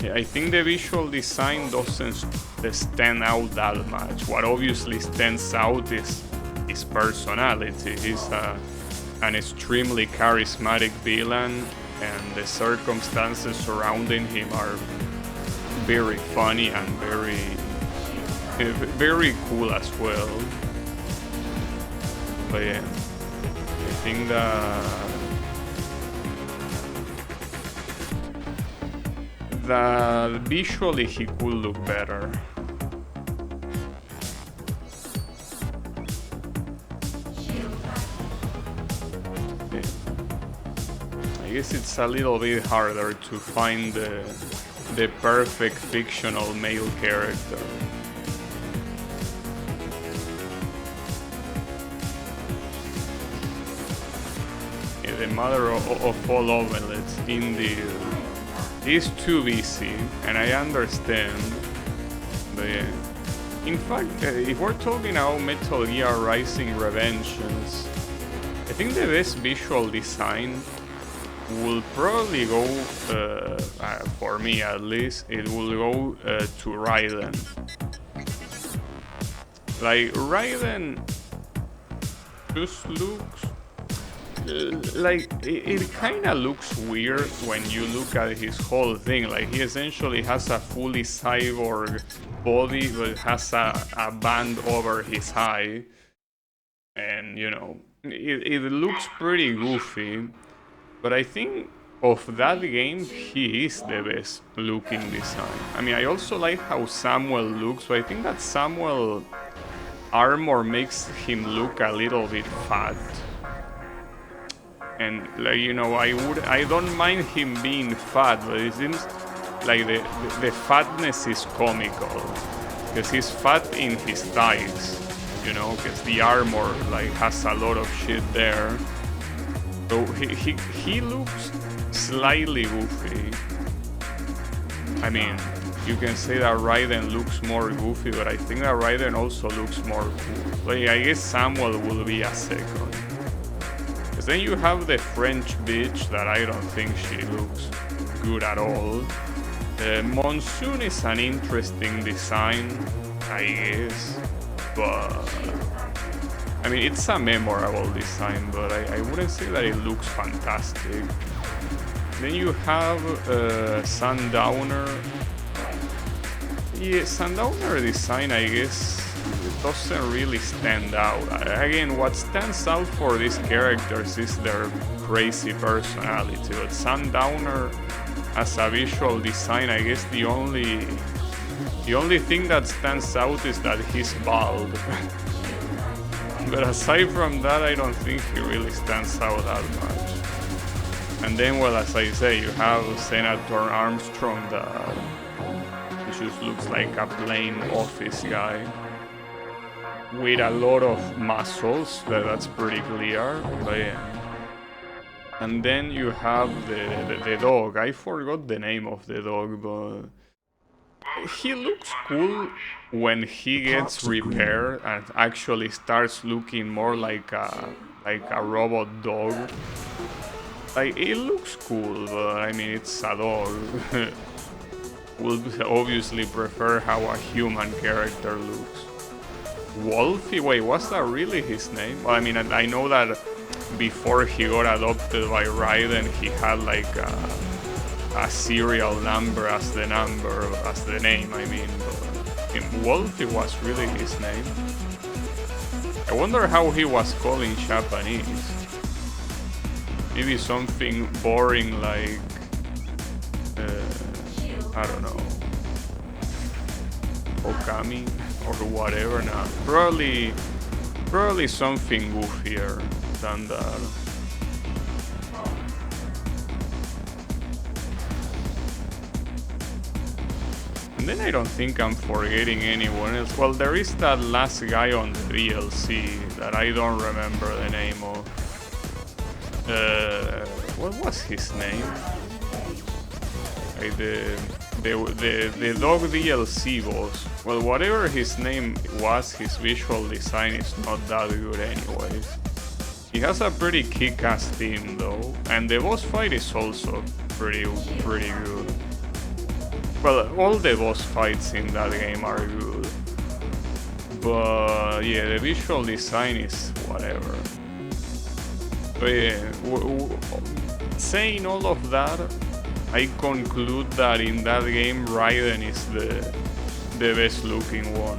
yeah, I think the visual design doesn't stand out that much. What obviously stands out is his personality. He's an extremely charismatic villain, and the circumstances surrounding him are very funny and very cool as well. But yeah, I think that visually he could look better. Yeah. I guess it's a little bit harder to find the perfect fictional male character. The the mother of all omelets, indeed, is too busy, and I understand. But yeah. In fact, if we're talking about Metal Gear Rising Revengeance, I think the best visual design will probably go, for me at least, it will go to Raiden. Like, Raiden just looks like it kind of looks weird when you look at his whole thing. Like, he essentially has a fully cyborg body but has a band over his eye, and you know, it looks pretty goofy. But I think of that game, he is the best looking design. I mean, I also like how Samuel looks, but I think that Samuel armor makes him look a little bit fat. And like, you know, I don't mind him being fat, but it seems like the fatness is comical, because he's fat in his thighs, you know, because the armor like has a lot of shit there. So he looks slightly goofy. I mean, you can say that Raiden looks more goofy, but I think that Raiden also looks more cool. Like, I guess Samuel will be a second. Because then you have the French bitch that I don't think she looks good at all. Monsoon is an interesting design, I guess, but I mean, it's a memorable design, but I wouldn't say that it looks fantastic. Then you have Sundowner. Yeah, Sundowner design, I guess, it doesn't really stand out. Again, what stands out for these characters is their crazy personality, but Sundowner as a visual design, I guess the only thing that stands out is that he's bald. But aside from that, I don't think he really stands out that much. And then, well, as I say, you have Senator Armstrong that just looks like a plain office guy with a lot of muscles, that's pretty clear. But yeah. And then you have the dog. I forgot the name of the dog, but he looks cool when he gets repaired and actually starts looking more like a robot dog. Like, it looks cool, but I mean, it's a dog. We'll obviously prefer how a human character looks. Wolfie? Wait, was that really his name? Well, I mean, I know that before he got adopted by Raiden, he had like a serial number as the name, I mean. But Wolfie was really his name. I wonder how he was called in Japanese. Maybe something boring like, I don't know, Okami or whatever. Nah, probably something goofier than that. And then I don't think I'm forgetting anyone else. Well, there is that last guy on the DLC that I don't remember the name of. What was his name? Like the dog DLC boss. Well, whatever his name was, his visual design is not that good anyways. He has a pretty kick-ass theme though, and the boss fight is also pretty good. Well, all the boss fights in that game are good, but yeah, the visual design is whatever. But yeah, saying all of that, I conclude that in that game Raiden is the best looking one.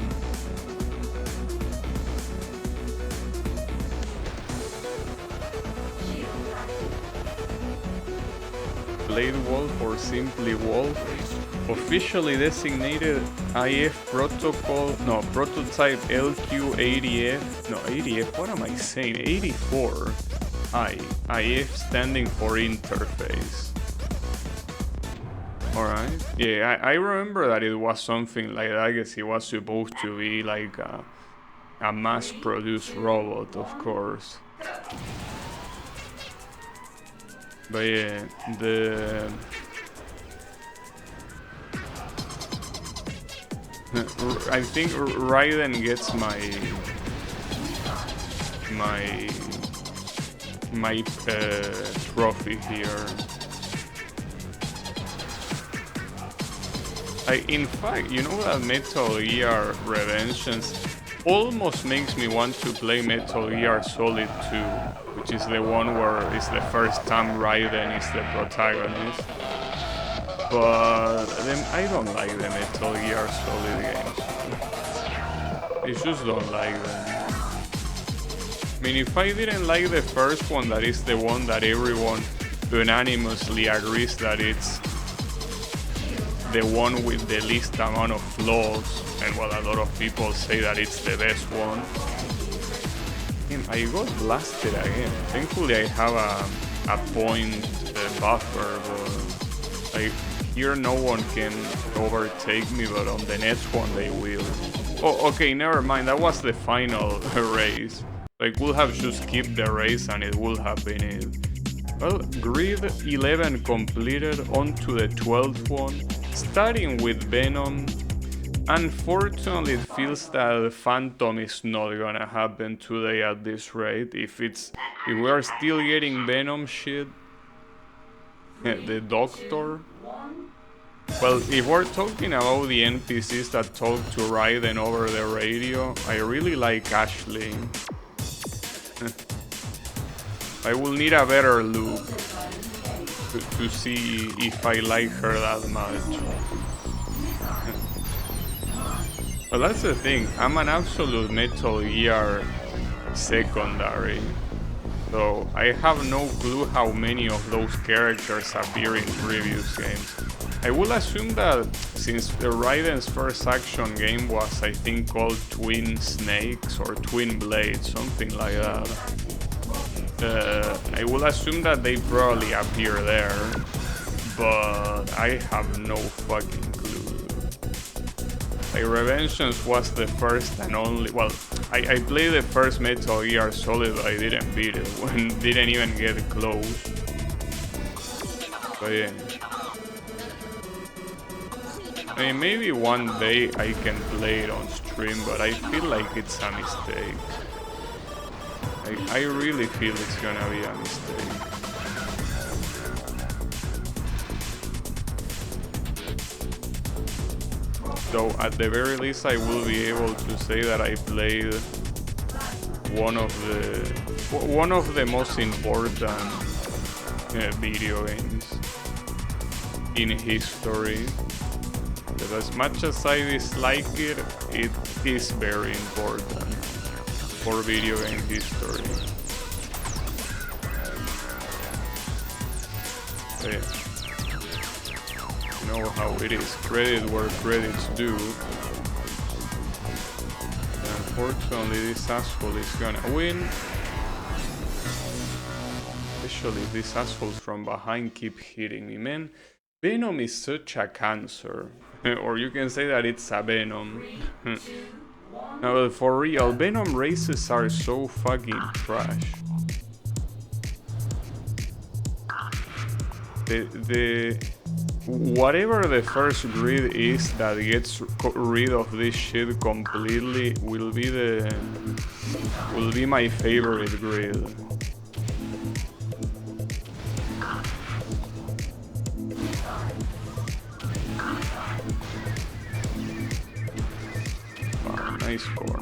Blade Wolf, or simply Wolf, officially designated IF prototype LQ80F, no 80F, what am I saying, 84 IF standing for interface. Alright, yeah, I remember that it was something like that. I guess it was supposed to be like a mass-produced robot, of course. But yeah, I think Raiden gets my trophy here. In fact, you know that Metal Gear Revengeance almost makes me want to play Metal Gear Solid 2, which is the one where it's the first time Raiden is the protagonist. But then I don't like the Metal Gear Solid games. I just don't like them. I mean, if I didn't like the first one, that is the one that everyone unanimously agrees that it's the one with the least amount of flaws, and well, a lot of people say that it's the best one. I got blasted again. Thankfully I have a point buffer, but here no one can overtake me, but on the next one they will. Oh, okay, never mind, that was the final race. I could have just skipped the race and it would have been it. Well, grid 11 completed, on to the 12th one. Starting with Venom, unfortunately it feels that Phantom is not gonna happen today at this rate. If we are still getting Venom shit, the Doctor. Well, if we're talking about the NPCs that talk to Raiden over the radio, I really like Ashley. I will need a better look to see if I like her that much. Well, that's the thing, I'm an absolute Metal Gear secondary, so I have no clue how many of those characters appear in previous games. I will assume that since the Raiden's first action game was, I think, called Twin Snakes or Twin Blades, something like that, I will assume that they probably appear there, but I have no fucking clue. Like, Revengeance was the first and only, well, I played the first Metal Gear Solid, but I didn't beat it, didn't even get close. But yeah. I mean, maybe one day I can play it on stream, but I feel like it's a mistake. I really feel it's gonna be a mistake. So at the very least I will be able to say that I played one of the most important video games in history. But as much as I dislike it, it is very important for video game history. Yeah. You know how it is, credit where credit's due. Unfortunately, this asshole is gonna win. Especially if these assholes from behind keep hitting me, man. Venom is such a cancer. Or you can say that it's a Venom. No, for real, Venom races are so fucking trash. Whatever the first grid is that gets rid of this shit completely will be my favorite grid. Nice score.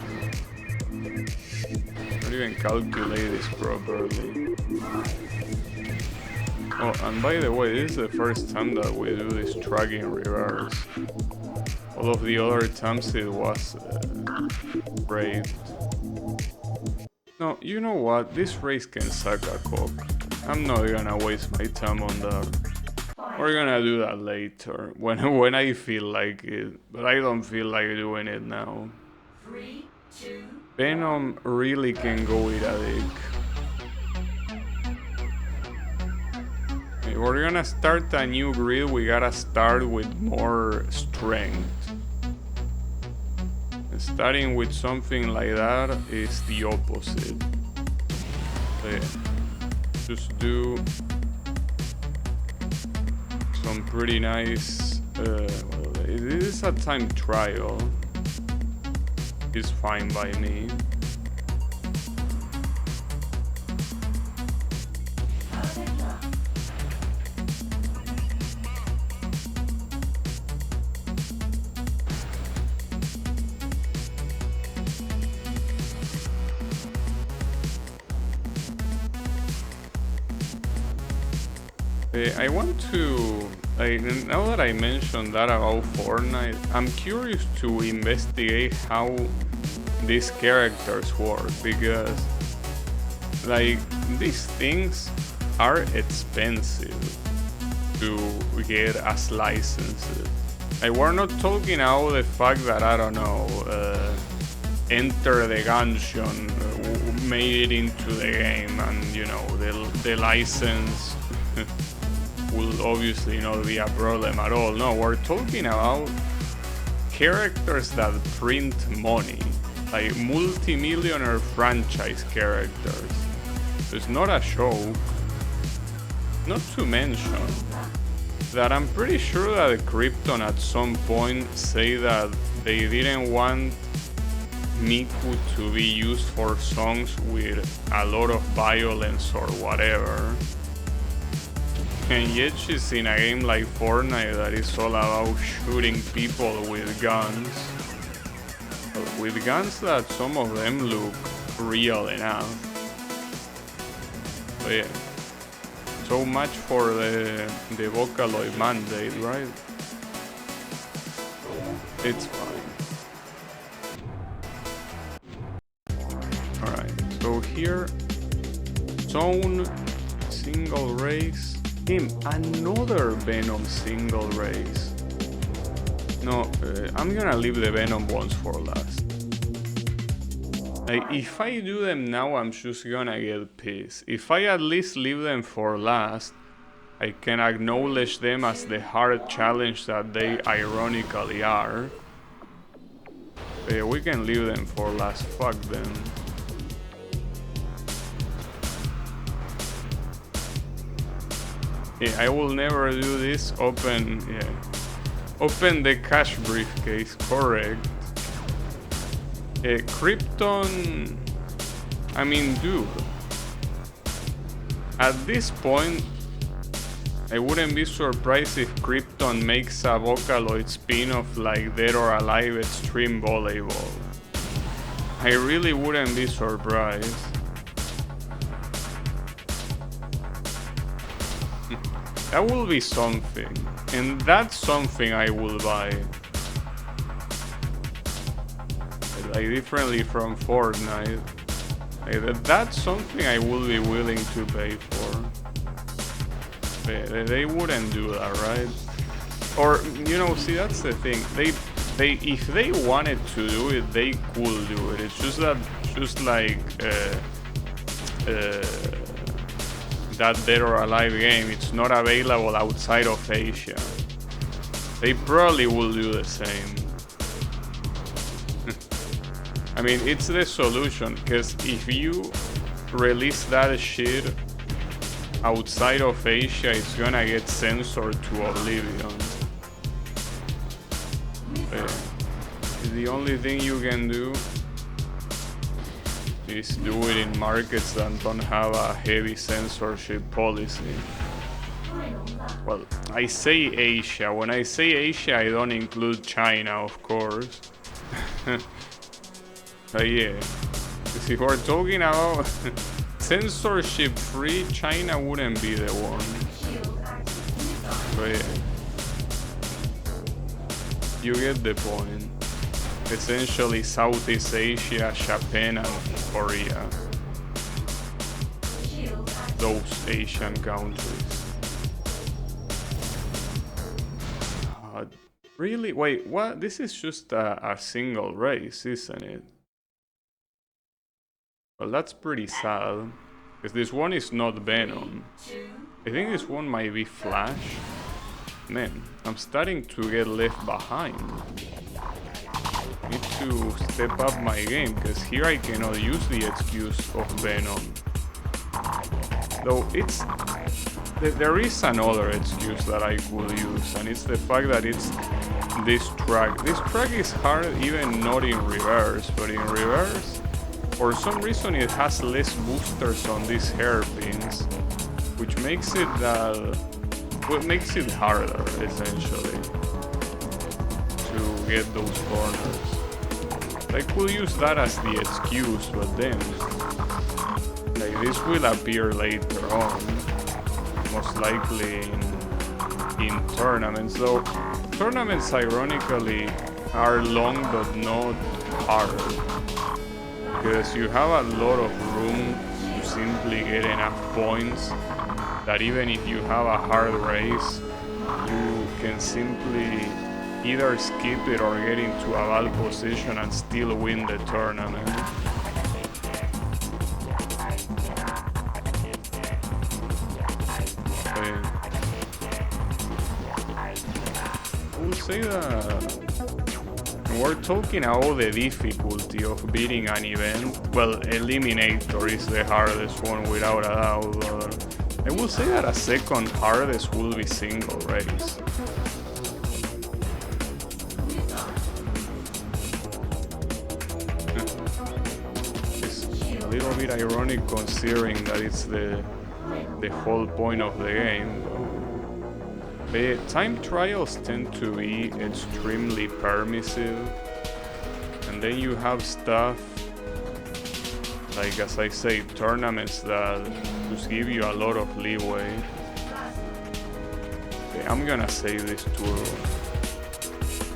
Not even calculate this properly. Oh, and by the way, this is the first time that we do this track in reverse. All of the other times it was great. No, you know what? This race can suck a cock. I'm not gonna waste my time on that. We're gonna do that later, when I feel like it, but I don't feel like doing it now. 3, 2, Venom really can go with a dick. If we're gonna start a new grid, we gotta start with more strength. Starting with something like that is the opposite. So yeah, just do some pretty nice. Well, it is a time trial. It's fine by me. I want to, now that I mentioned that about Fortnite, I'm curious to investigate how these characters work, because like these things are expensive to get as licenses. Like, we're not talking about the fact that, I don't know, Enter the Gungeon made it into the game, and you know the license will obviously not be a problem at all. No, we're talking about characters that print money, like multi-millionaire franchise characters. It's not a joke. Not to mention that I'm pretty sure that Krypton at some point say that they didn't want Miku to be used for songs with a lot of violence or whatever. And yet she's in a game like Fortnite that is all about shooting people with guns. With guns that some of them look real enough. But yeah. So much for the Vocaloid mandate, right? It's fine. Alright, so here, zone, single race. Another Venom single race. No, I'm gonna leave the Venom ones for last. Like, if I do them now, I'm just gonna get pissed. If I at least leave them for last, I can acknowledge them as the hard challenge that they ironically are. We can leave them for last, fuck them. Yeah, I will never do this. Open the cash briefcase, correct. Krypton, I mean, dude, at this point, I wouldn't be surprised if Krypton makes a Vocaloid spin-off like Dead or Alive Extreme Volleyball. I really wouldn't be surprised. That will be something, and that's something I will buy. Like, differently from Fortnite. Like, that's something I will be willing to pay for. They wouldn't do that, right? Or, you know, see, that's the thing. They if they wanted to do it, they could do it. It's just that, just like that Dead or Alive game, it's not available outside of Asia. They probably will do the same. I mean, it's the solution, because if you release that shit outside of Asia, it's gonna get censored to oblivion. The only thing you can do is do it in markets that don't have a heavy censorship policy. Well, I say Asia. When I say Asia, I don't include China, of course. But yeah, if we're talking about censorship-free, China wouldn't be the one. But yeah, you get the point. Essentially Southeast Asia, Japan and Korea. Those Asian countries. Really? Wait, what? This is just a single race, isn't it? Well, that's pretty sad. Because this one is not Venom. I think this one might be Flash. Man, I'm starting to get left behind. Need to step up my game, because here I cannot use the excuse of Venom. Though it's There is another excuse that I could use, and it's the fact that it's this track. This track is hard even not in reverse, but in reverse, for some reason it has less boosters on these hairpins, which makes it harder essentially to get those corners. I could use that as the excuse, but then like this will appear later on, most likely in tournaments. Though tournaments ironically are long but not hard, because you have a lot of room to simply get enough points that even if you have a hard race, you can simply either skip it or get into a bad position and still win the tournament. I will say that we're talking about the difficulty of beating an event. Well, Eliminator is the hardest one without a doubt, but I will say that a second hardest will be single race. It's a little bit ironic considering that it's the whole point of the game. The time trials tend to be extremely permissive, and then you have stuff like, as I say, tournaments that just give you a lot of leeway. Okay, I'm gonna save this turbo.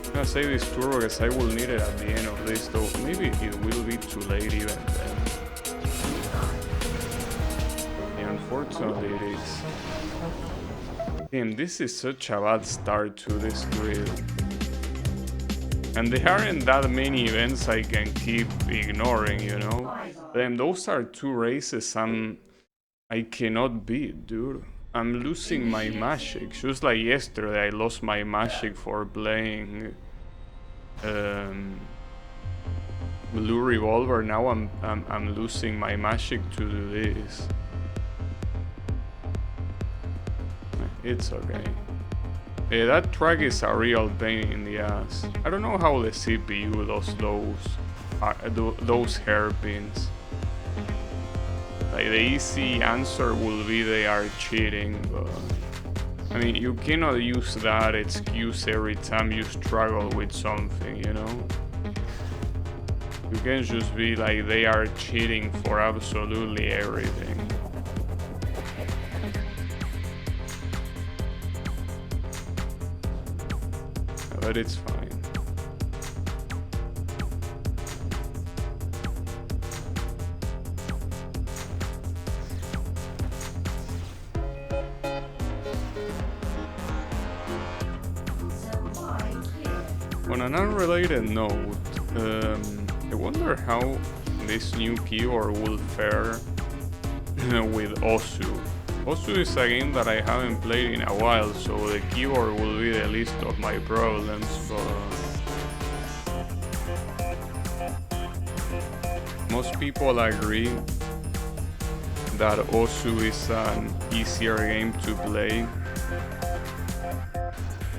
I'm gonna save this turbo because I will need it at the end of this, though maybe it will be too late even then. Yeah, unfortunately it is. Damn, this is such a bad start to this grid. And there aren't that many events I can keep ignoring, you know? Damn, those are two races I cannot beat, dude. I'm losing my magic. Just like yesterday, I lost my magic for playing Blue Revolver. Now I'm losing my magic to do this. It's okay. Yeah, that track is a real pain in the ass. I don't know how the CPU does those hairpins. Like, the easy answer will be they are cheating, but I mean, you cannot use that excuse every time you struggle with something, you know? You can't just be like they are cheating for absolutely everything. But it's fine. On an unrelated note, I wonder how this new keyboard will fare with Osu. Osu is a game that I haven't played in a while, so the keyboard will be the least of my problems, but most people agree that Osu is an easier game to play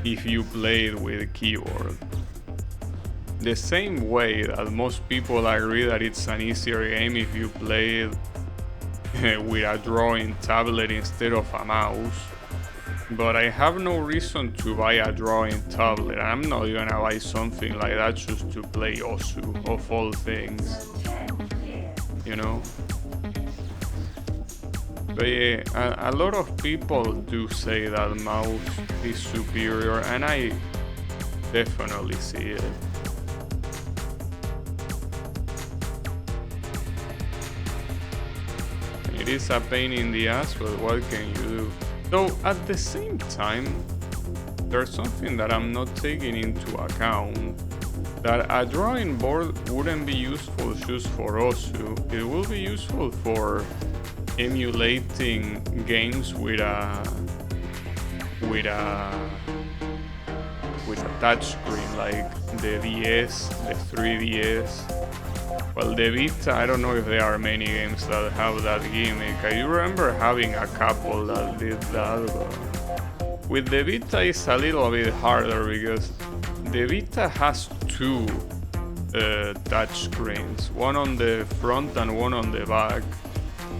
if you play it with a keyboard. The same way that most people agree that it's an easier game if you play it with a drawing tablet instead of a mouse. But I have no reason to buy a drawing tablet. I'm not gonna buy something like that just to play Osu, of all things. You know? But yeah, a lot of people do say that mouse is superior, and I definitely see it. It is a pain in the ass, but what can you do? Though at the same time, there's something that I'm not taking into account. That a drawing board wouldn't be useful just for Osu. It will be useful for emulating games with a touch screen, like the DS, the 3DS. Well, the Vita, I don't know if there are many games that have that gimmick. I remember having a couple that did that, but with the Vita it's a little bit harder because the Vita has two touch screens, one on the front and one on the back.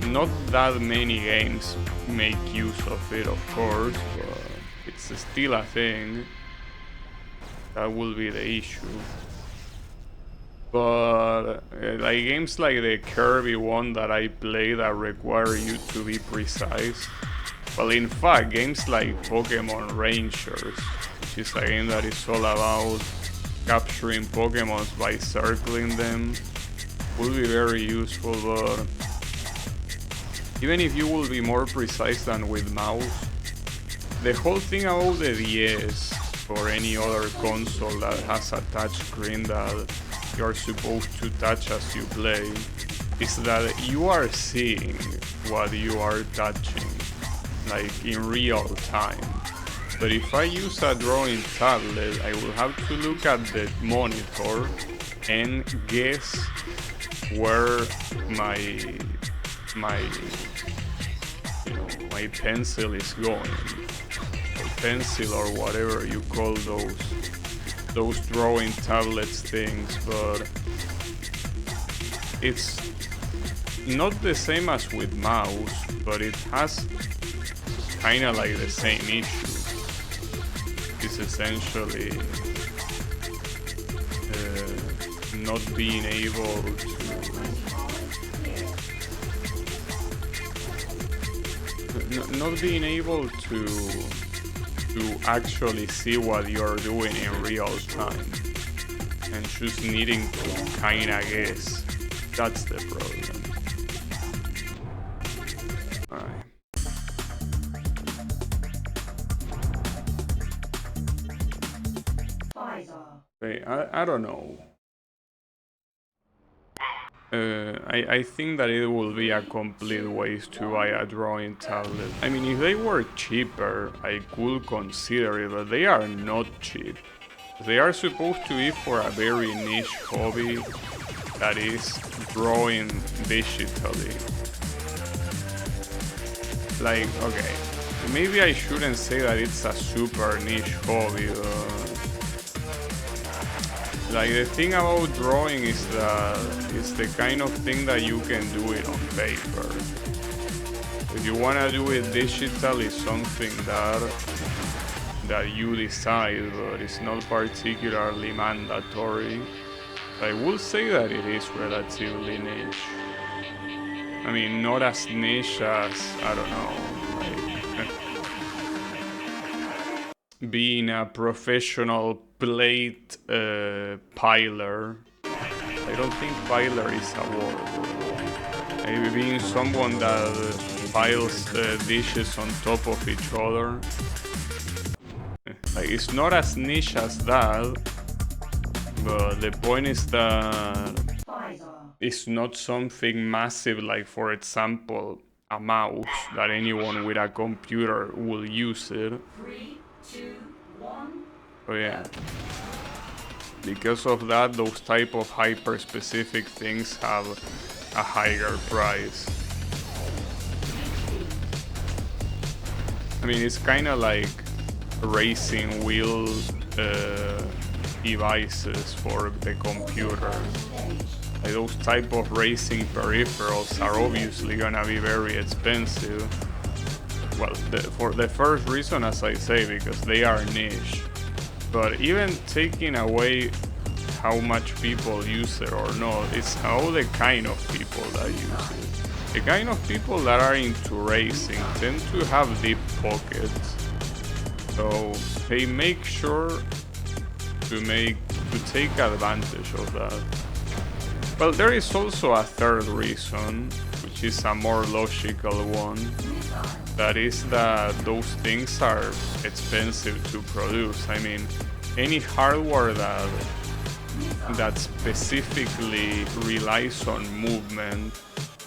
Not that many games make use of it, of course, but it's still a thing. That will be the issue. But like games like the Kirby one that I play that require you to be precise. Well, in fact, games like Pokemon Rangers, which is a game that is all about capturing Pokemons by circling them, will be very useful. But even if you will be more precise than with mouse, the whole thing about the DS or any other console that has a touch screen that you're supposed to touch as you play is that you are seeing what you are touching, like in real time. But if I use a drawing tablet, I will have to look at the monitor and guess where my pencil is going, or pencil or whatever you call those drawing tablets things. But it's not the same as with mouse, but it has kind of like the same issue. It's essentially not being able to actually see what you're doing in real time, and just needing to kinda guess. That's the problem. Alright. Okay, I don't know. I think that it will be a complete waste to buy a drawing tablet. I mean, if they were cheaper, I could consider it, but they are not cheap. They are supposed to be for a very niche hobby that is drawing digitally. Like, okay, maybe I shouldn't say that it's a super niche hobby. Like, the thing about drawing is that it's the kind of thing that you can do it on paper. If you want to do it digital, it's something that you decide, but it's not particularly mandatory. I will say that it is relatively niche. I mean, not as niche as, I don't know, like being a professional plate piler. I don't think piler is a word. Maybe being someone that piles dishes on top of each other. Like, it's not as niche as that, but the point is that it's not something massive, like, for example, a mouse that anyone with a computer will use it. 3, 2, 1. Oh yeah. Because of that, those type of hyper-specific things have a higher price. I mean, it's kind of like racing wheel devices for the computer. Like, those type of racing peripherals are obviously gonna be very expensive. Well, for the first reason, as I say, because they are niche. But even taking away how much people use it or not, it's how the kind of people that use it. The kind of people that are into racing tend to have deep pockets, so they make sure to take advantage of that. Well, there is also a third reason, which is a more logical one. That is that those things are expensive to produce. I mean, any hardware that specifically relies on movement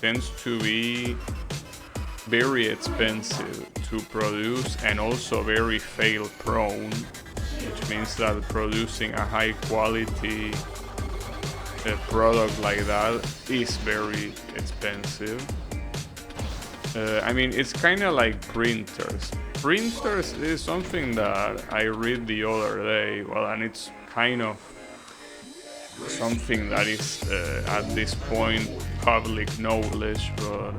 tends to be very expensive to produce and also very fail prone, which means that producing a high quality a product like that is very expensive. I mean, it's kind of like printers. Printers is something that I read the other day, well, and it's kind of something that is at this point public knowledge, but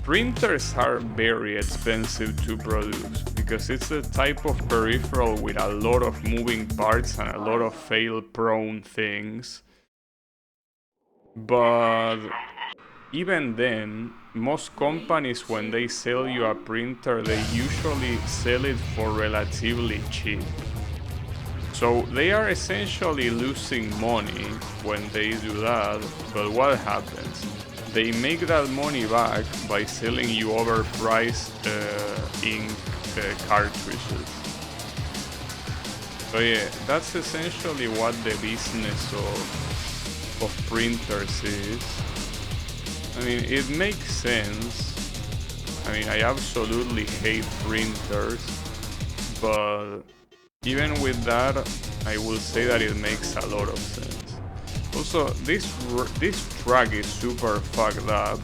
printers are very expensive to produce because it's a type of peripheral with a lot of moving parts and a lot of fail-prone things. But even then, most companies, when they sell you a printer, they usually sell it for relatively cheap. So they are essentially losing money when they do that, but what happens? They make that money back by selling you overpriced ink cartridges. So yeah, that's essentially what the business of printers is. I mean, it makes sense. I mean, I absolutely hate printers, but even with that, I will say that it makes a lot of sense. Also, this track is super fucked up,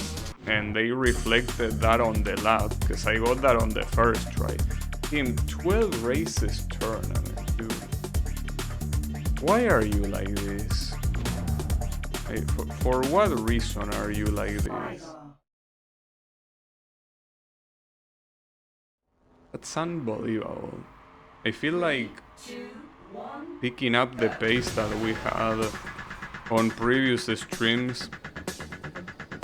and they reflected that on the lap, because I got that on the first try. In 12 races tournament, dude. Why are you like this? For what reason are you like this? That's unbelievable. I feel like picking up the pace that we had on previous streams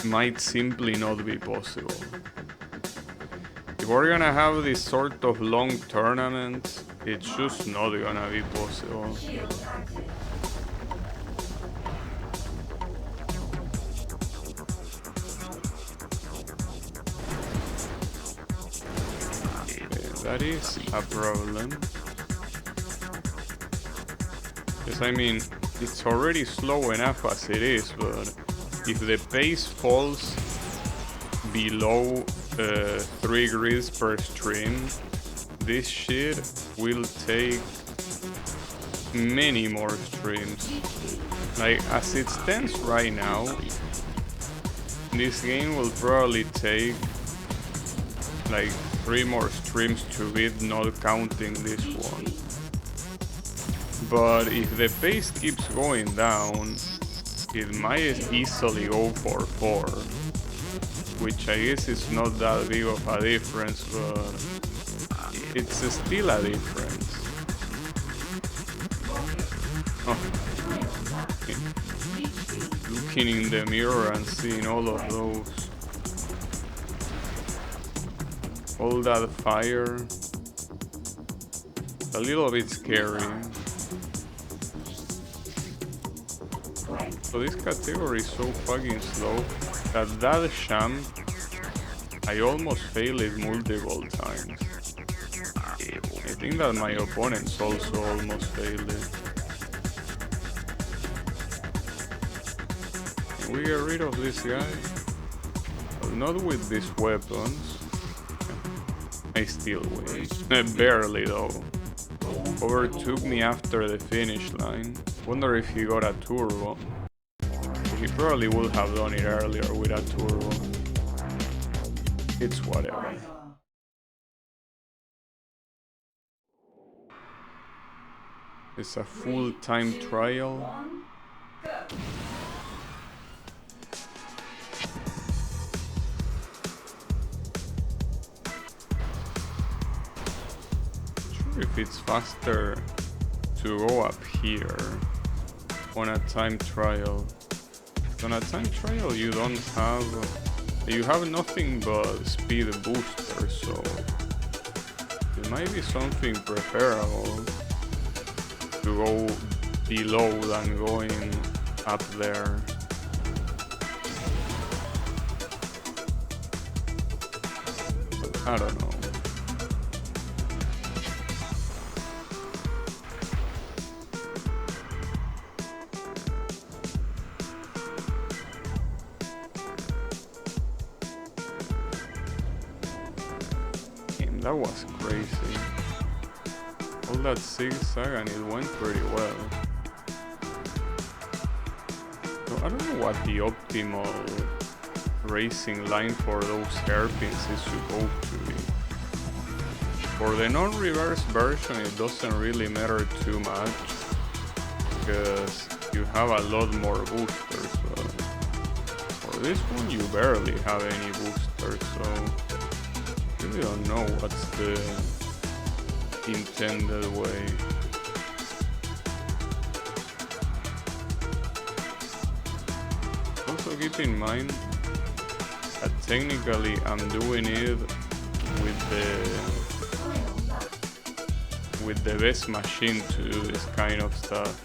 might simply not be possible. If we're gonna have this sort of long tournaments, it's just not gonna be possible. That is a problem. Because I mean, it's already slow enough as it is, but if the pace falls below 3 grids per stream, this shit will take many more streams. Like, as it stands right now, this game will probably take like 3 more streams to beat, not counting this one. But if the pace keeps going down, it might easily go for 4, which I guess is not that big of a difference, but it's still a difference. Oh. Looking in the mirror and seeing all of those. All that fire. A little bit scary. So this category is so fucking slow that sham, I almost failed it multiple times. I think that my opponents also almost failed it. Can we get rid of this guy? Well, not with these weapons. I still win. Barely though. Overtook me after the finish line. Wonder if he got a turbo. He probably would have done it earlier with a turbo. It's whatever. It's a full-time trial. If it's faster to go up here on a time trial. On a time trial you don't have, you have nothing but speed booster, so it might be something preferable to go below than going up there. But I don't know. That was crazy. All that zigzag and it went pretty well. I don't know what the optimal racing line for those hairpins is supposed to be. For the non-reverse version, it doesn't really matter too much because you have a lot more boosters. But for this one, you barely have any boosters, so I really don't know what's the intended way. Also keep in mind that technically I'm doing it with the best machine to do this kind of stuff.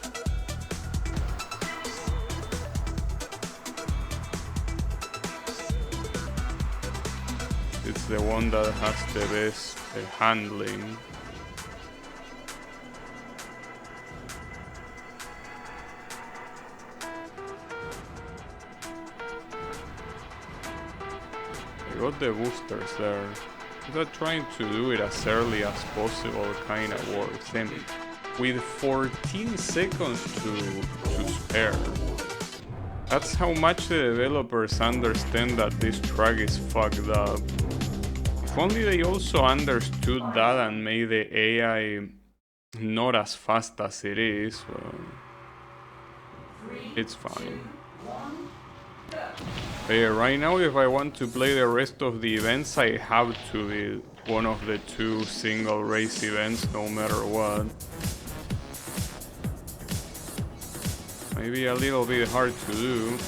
It's the one that has the best handling. I got the boosters there. But trying to do it as early as possible kinda works. And with 14 seconds to spare. That's how much the developers understand that this track is fucked up. If only they also understood that and made the AI not as fast as it is, it's fine. Right now, if I want to play the rest of the events, I have to be one of the 2 single race events, no matter what. Maybe a little bit hard to do,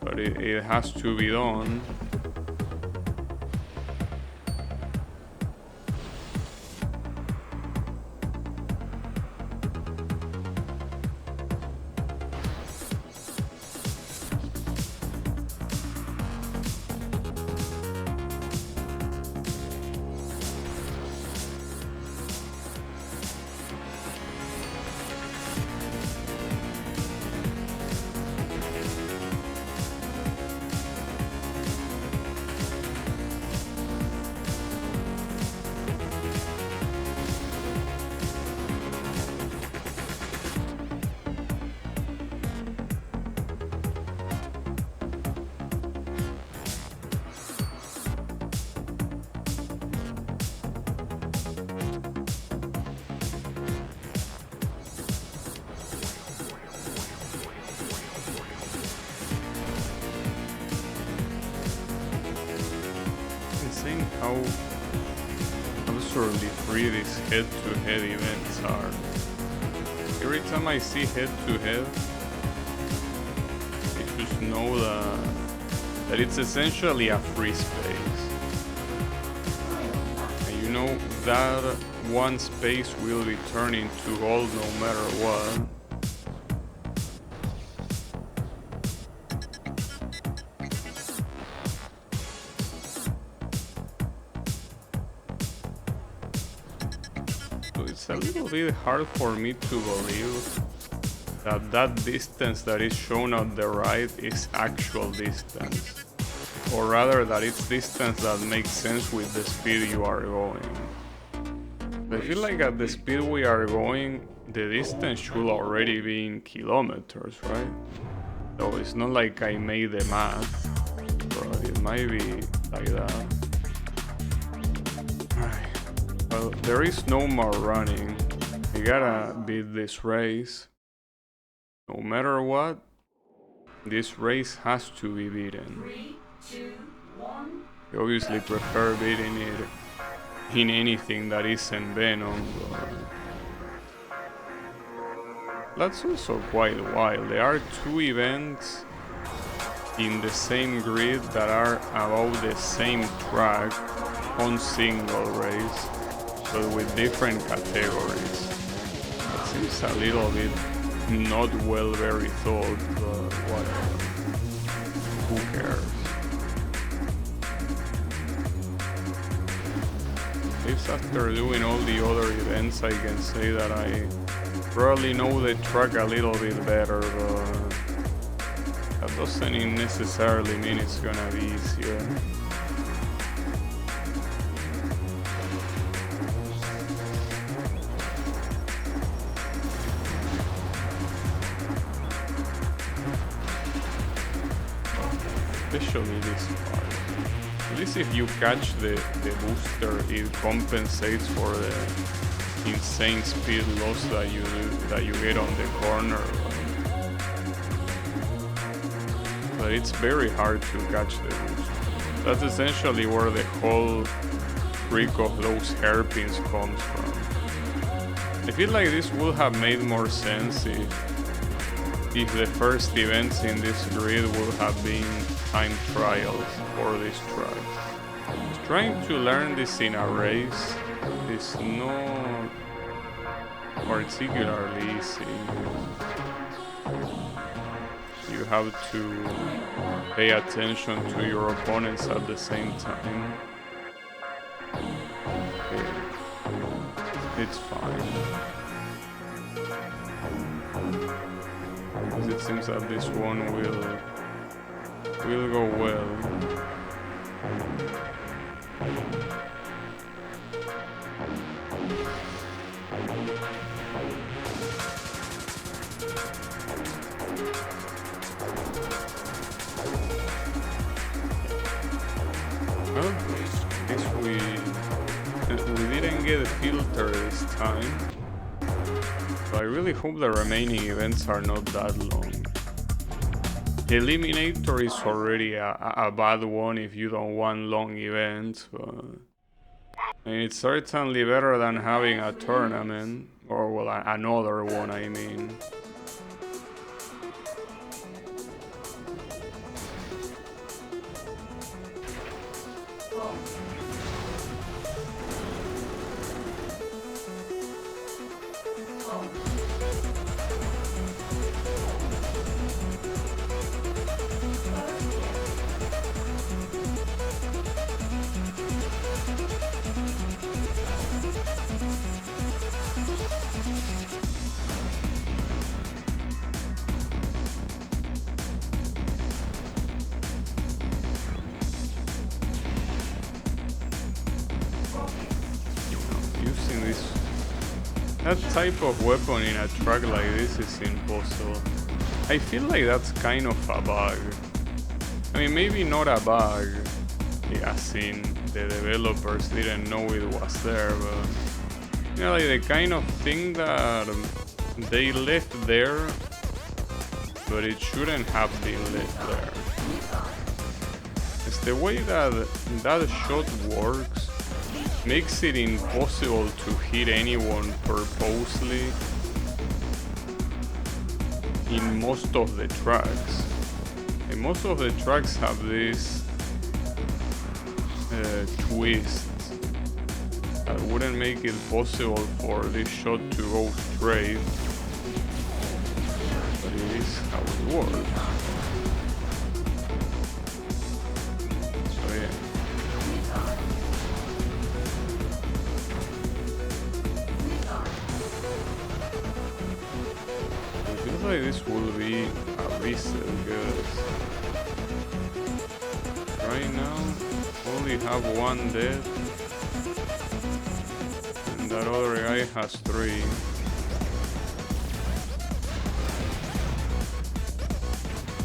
but it has to be done. How absurdly free these head-to-head events are. Every time I see head-to-head, I just know that it's essentially a free space. And you know that one space will be turned into gold no matter what. It's a little bit hard for me to believe that distance that is shown on the right is actual distance, or rather that it's distance that makes sense with the speed you are going. I feel like at the speed we are going, the distance should already be in kilometers, right? So it's not like I made the math, but it might be like that. Well, there is no more running. I gotta beat this race. No matter what, this race has to be beaten. 3, 2, 1. I obviously prefer beating it in anything that isn't Venom, but that's also quite wild. There are 2 events in the same grid that are about the same track on single race, but with different categories. That seems a little bit not well very thought, but whatever. Who cares? At least after doing all the other events, I can say that I probably know the track a little bit better, but that doesn't necessarily mean it's gonna be easier. especially this part. At least if you catch the booster, it compensates for the insane speed loss that you get on the corner. But it's very hard to catch the boost. That's essentially where the whole trick of those hairpins comes from. I feel like this would have made more sense if the first events in this grid would have been time trials for this track. Trying to learn this in a race is not particularly easy. You have to pay attention to your opponents at the same time. Okay. It's fine. It seems that this one will go well. Well, I guess we didn't get a filter this time. So I really hope the remaining events are not that long. Eliminator is already a bad one if you don't want long events, but I mean, it's certainly better than having a tournament, or well, another one, I mean. That type of weapon in a track like this is impossible. I feel like that's kind of a bug. I mean, maybe not a bug, as in the developers didn't know it was there, but you know, like the kind of thing that they left there, but it shouldn't have been left there. It's the way that shot works. Makes it impossible to hit anyone purposely in most of the tracks. And most of the tracks have this twist that wouldn't make it possible for this shot to go straight, but it is how it works. So yeah. Like this will be a reset, because right now only have one dead and that other guy has 3.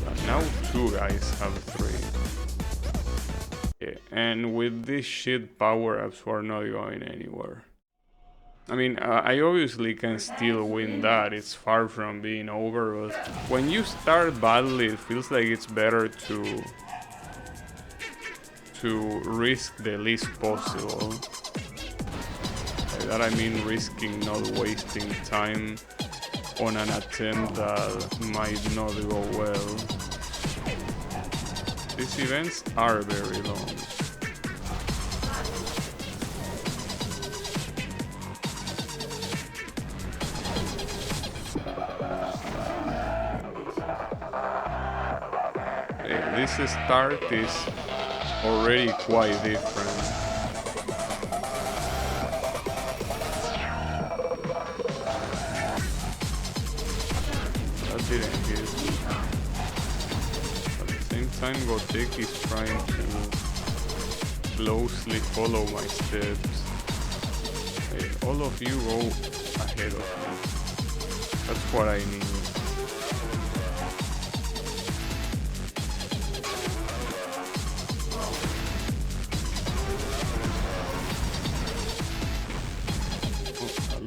But now 2 guys have 3. Yeah, and with this shit power-ups we're not going anywhere. I mean, I obviously can still win that, it's far from being over, but when you start badly, it feels like it's better to risk the least possible. By that I mean risking not wasting time on an attempt that might not go well. These events are very long. This start is already quite different. That didn't hit. At the same time, Gotek is trying to closely follow my steps. Hey, all of you go ahead of me. That's what I need.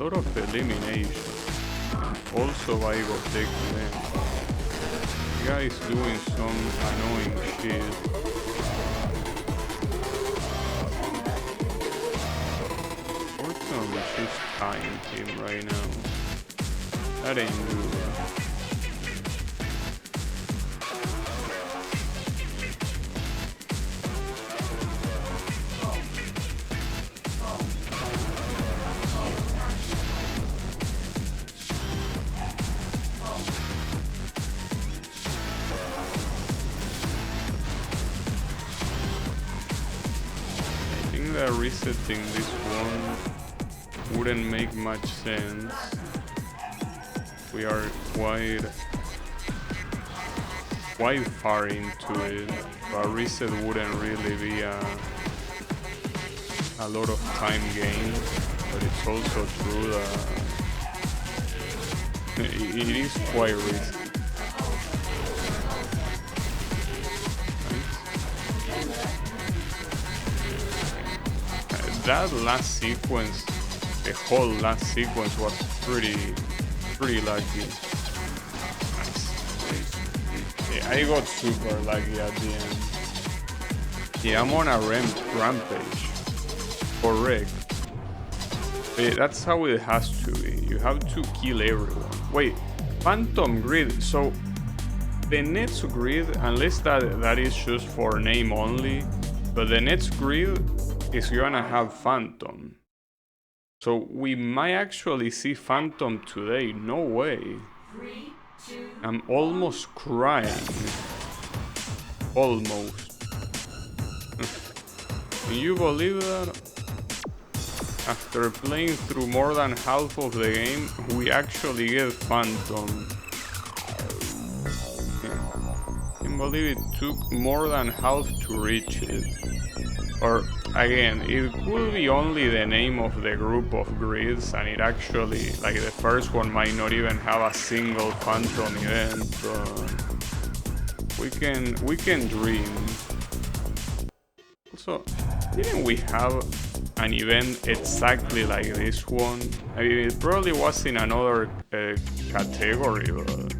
lot of elimination. Also I got taken in. The guy is doing some annoying shit. Fortunately, she's tying him right now. That ain't good. Resetting this one wouldn't make much sense. We are quite far into it, but reset wouldn't really be a lot of time gained. But it's also true that it is quite risky. That last sequence, the whole last sequence was pretty lucky. Nice. Yeah, I got super lucky at the end. Yeah, I'm on a rampage. Correct. Yeah, that's how it has to be. You have to kill everyone. Wait, Phantom Grid. So the next grid, unless that is just for name only, but the next grid is gonna have Phantom. So we might actually see Phantom today. No way. 3, 2, I'm almost crying. Almost. Can you believe that? After playing through more than half of the game, we actually get Phantom. I can't believe it took more than half to reach it. Or again, it could be only the name of the group of grids, and it actually, like the first one might not even have a single Phantom event, but we can dream. Also, didn't we have an event exactly like this one? I mean, it probably was in another category,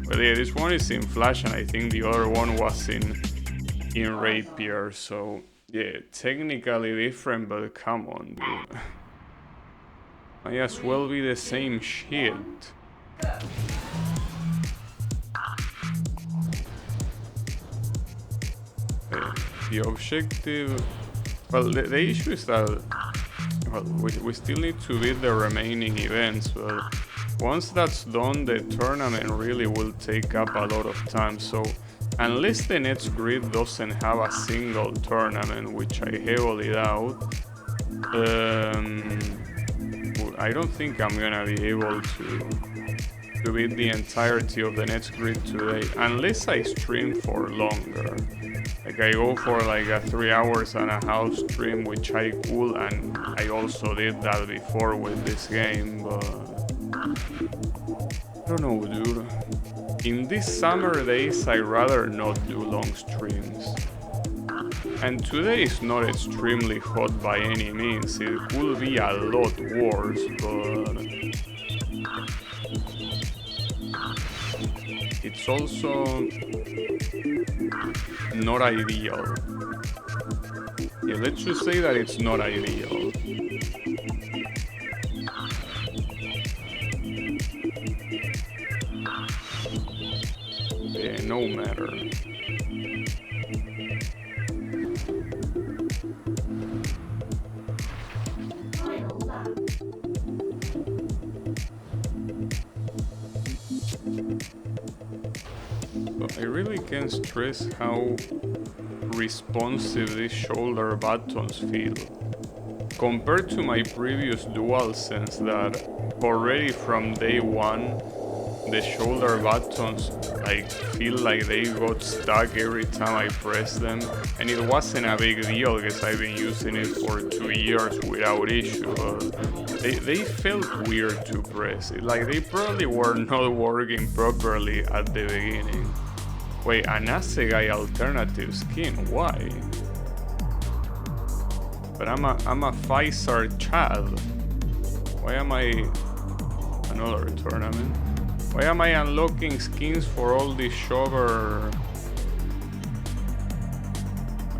but yeah, this one is in Flash, and I think the other one was in Rapier, so yeah, technically different, but come on, dude. Might as well be the same shit. The objective... Well, the issue is that... Well, we still need to beat the remaining events, but once that's done, the tournament really will take up a lot of time, so... Unless the next grid doesn't have a single tournament, which I heavily doubt, I don't think I'm gonna be able to beat the entirety of the next grid today, unless I stream for longer. Like I go for like a 3 hours and a half stream, which I could, and I also did that before with this game, but I don't know, dude. In these summer days, I'd rather not do long streams. And today is not extremely hot by any means. It could be a lot worse, but it's also not ideal. Yeah, let's just say that it's not ideal. Yeah, no matter. But I really can't stress how responsive these shoulder buttons feel. Compared to my previous DualSense that already from day one the shoulder buttons like feel like they got stuck every time I press them, and it wasn't a big deal because I've been using it for 2 years without issue, but they felt weird to press. Like they probably were not working properly at the beginning. Wait, an Asegai alternative skin, why? But I'm a 5-star child. Why am I Another tournament. Why am I unlocking skins for all these shover?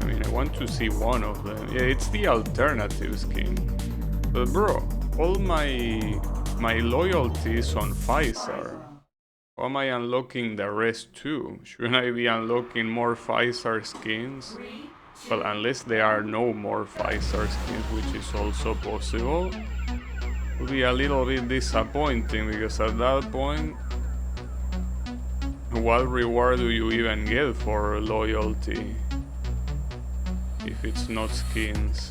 I mean, I want to see one of them. Yeah, it's the alternative skin. But bro, all my loyalty is on 5-star. How am I unlocking the rest too? Shouldn't I be unlocking more 5-star skins? Well, unless there are no more 5-star skins, which is also possible. It will be a little bit disappointing, because at that point, what reward do you even get for loyalty if it's not skins?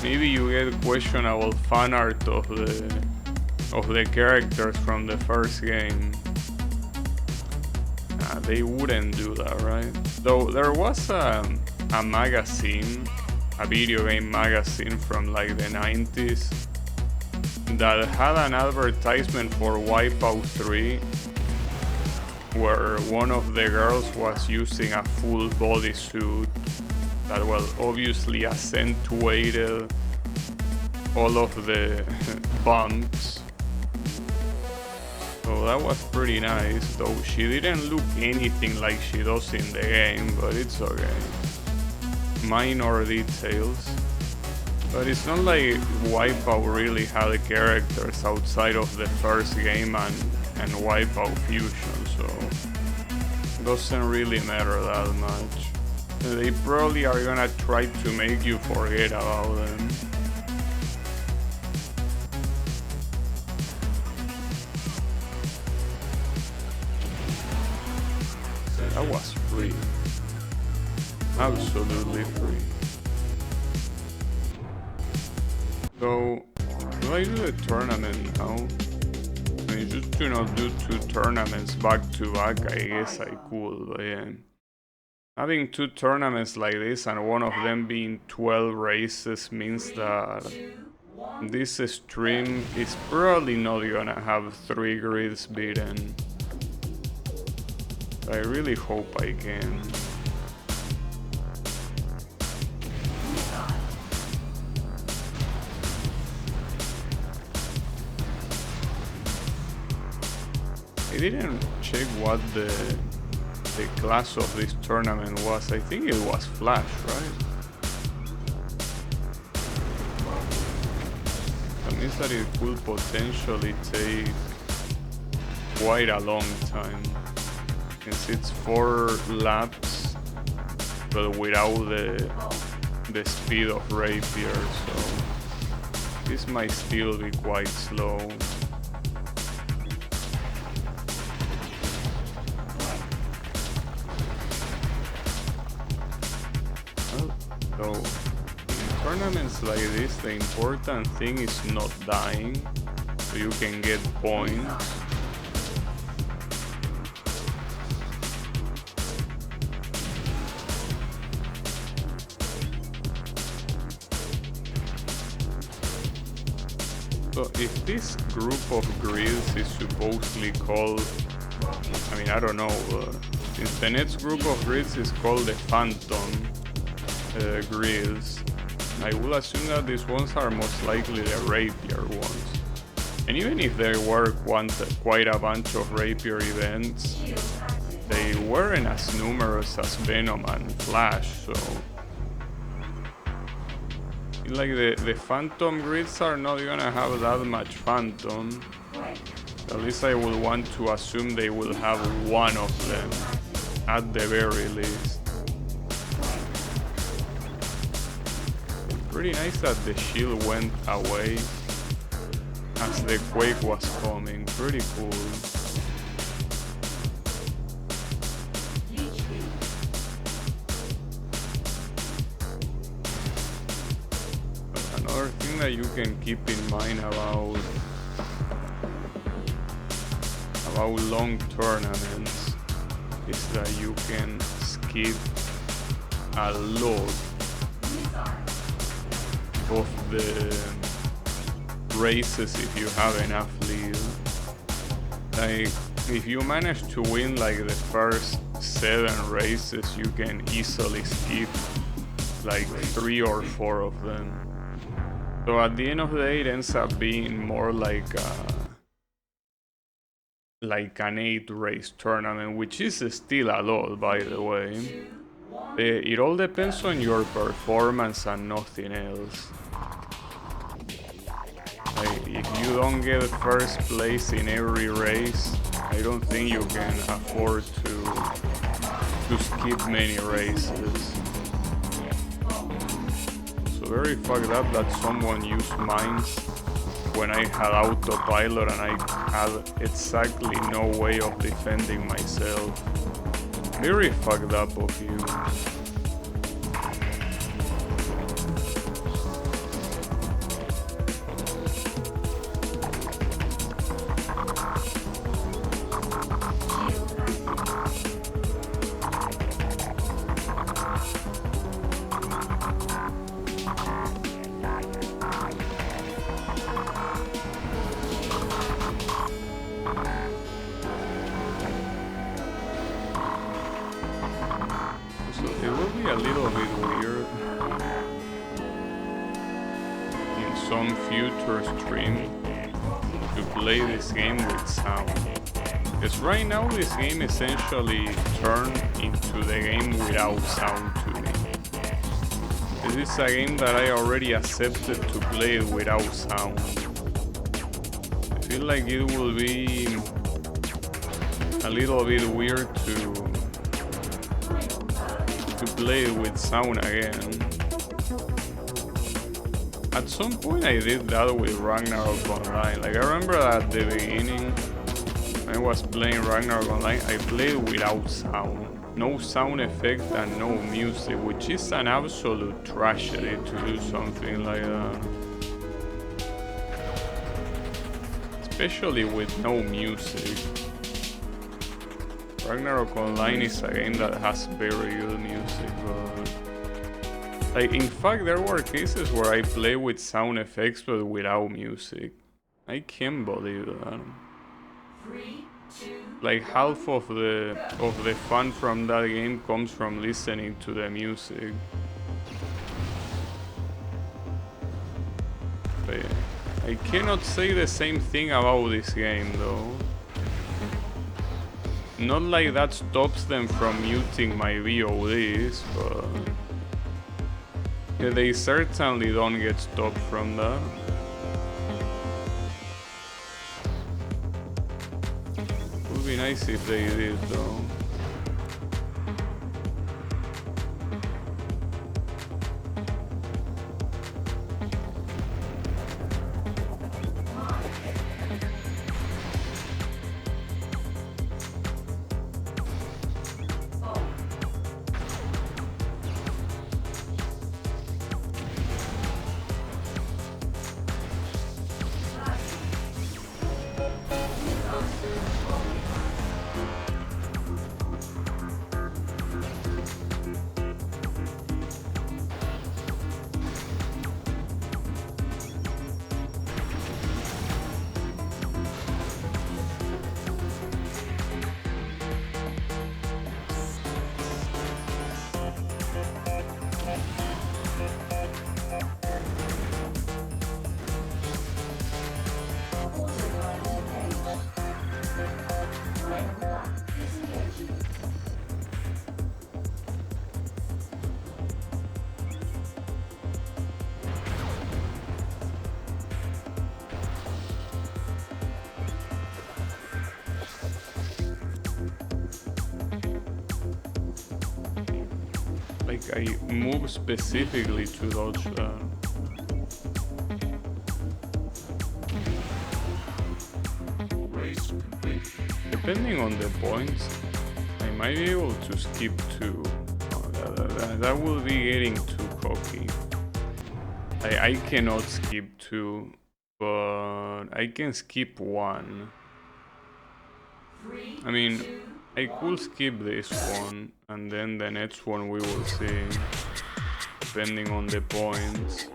Maybe you get questionable fan art of the characters from the first game. They wouldn't do that, right? Though there was a magazine, a video game magazine from like the 90s that had an advertisement for Wipeout 3 where one of the girls was using a full bodysuit that was obviously accentuated all of the bumps. So that was pretty nice, though she didn't look anything like she does in the game, but it's okay. Minor details. But it's not like Wipeout really had characters outside of the first game and Wipeout Fusion, so it doesn't really matter that much. They probably are gonna try to make you forget about them. That was free. Absolutely free. So, do I do the tournament now? I mean, just to not do 2 tournaments back to back, I guess I could, but yeah. Having 2 tournaments like this and one of them being 12 races means that this stream is probably not gonna have 3 grids beaten. I really hope I can. I didn't check what the class of this tournament was. I think it was Flash, right? That means that it could potentially take quite a long time, since it's 4 laps but without the speed of Rapier, so this might still be quite slow. So in tournaments like this, the important thing is not dying, so you can get points. So if this group of grids is supposedly called, I mean, I don't know, since the next group of grids is called the Phantom grids, I will assume that these ones are most likely the Rapier ones. And even if there were quite a bunch of Rapier events, they weren't as numerous as Venom and Flash, so like the Phantom grids are not gonna have that much Phantom. At least I would want to assume they will have one of them at the very least. Pretty nice that the shield went away as the Quake was coming. Pretty cool. But another thing that you can keep in mind about long tournaments is that you can skip a lot of the races if you have enough lead. Like, if you manage to win like the first 7 races, you can easily skip like 3 or 4 of them. So at the end of the day, it ends up being more like an 8 race tournament, which is still a lot, by the way. It all depends on your performance and nothing else. Like, if you don't get first place in every race, I don't think you can afford to skip many races. So very fucked up that someone used mines when I had autopilot and I had exactly no way of defending myself. Very fucked up of you. It will be a little bit weird in some future stream to play this game with sound. Because right now this game essentially turned into the game without sound to me. This is a game that I already accepted to play it without sound. I feel like it will be a little bit weird to play with sound again. At some point I did that with Ragnarok Online. Like, I remember at the beginning when I was playing Ragnarok Online, I played without sound. No sound effect and no music, which is an absolute tragedy to do something like that. Especially with no music. Ragnarok Online is a game that has very good music, but like, in fact, there were cases where I play with sound effects but without music. I can't believe that. 3, 2, Like, half of the fun from that game comes from listening to the music. But I cannot say the same thing about this game though. Not like that stops them from muting my VODs, but yeah, they certainly don't get stopped from that. Would be nice if they did though. Like, I move specifically to dodge that. Depending on the points, I might be able to skip 2. Oh, that will be getting too cocky. I cannot skip 2, but I can skip 1. I mean, I could skip this one, and then the next one we will see, depending on the points.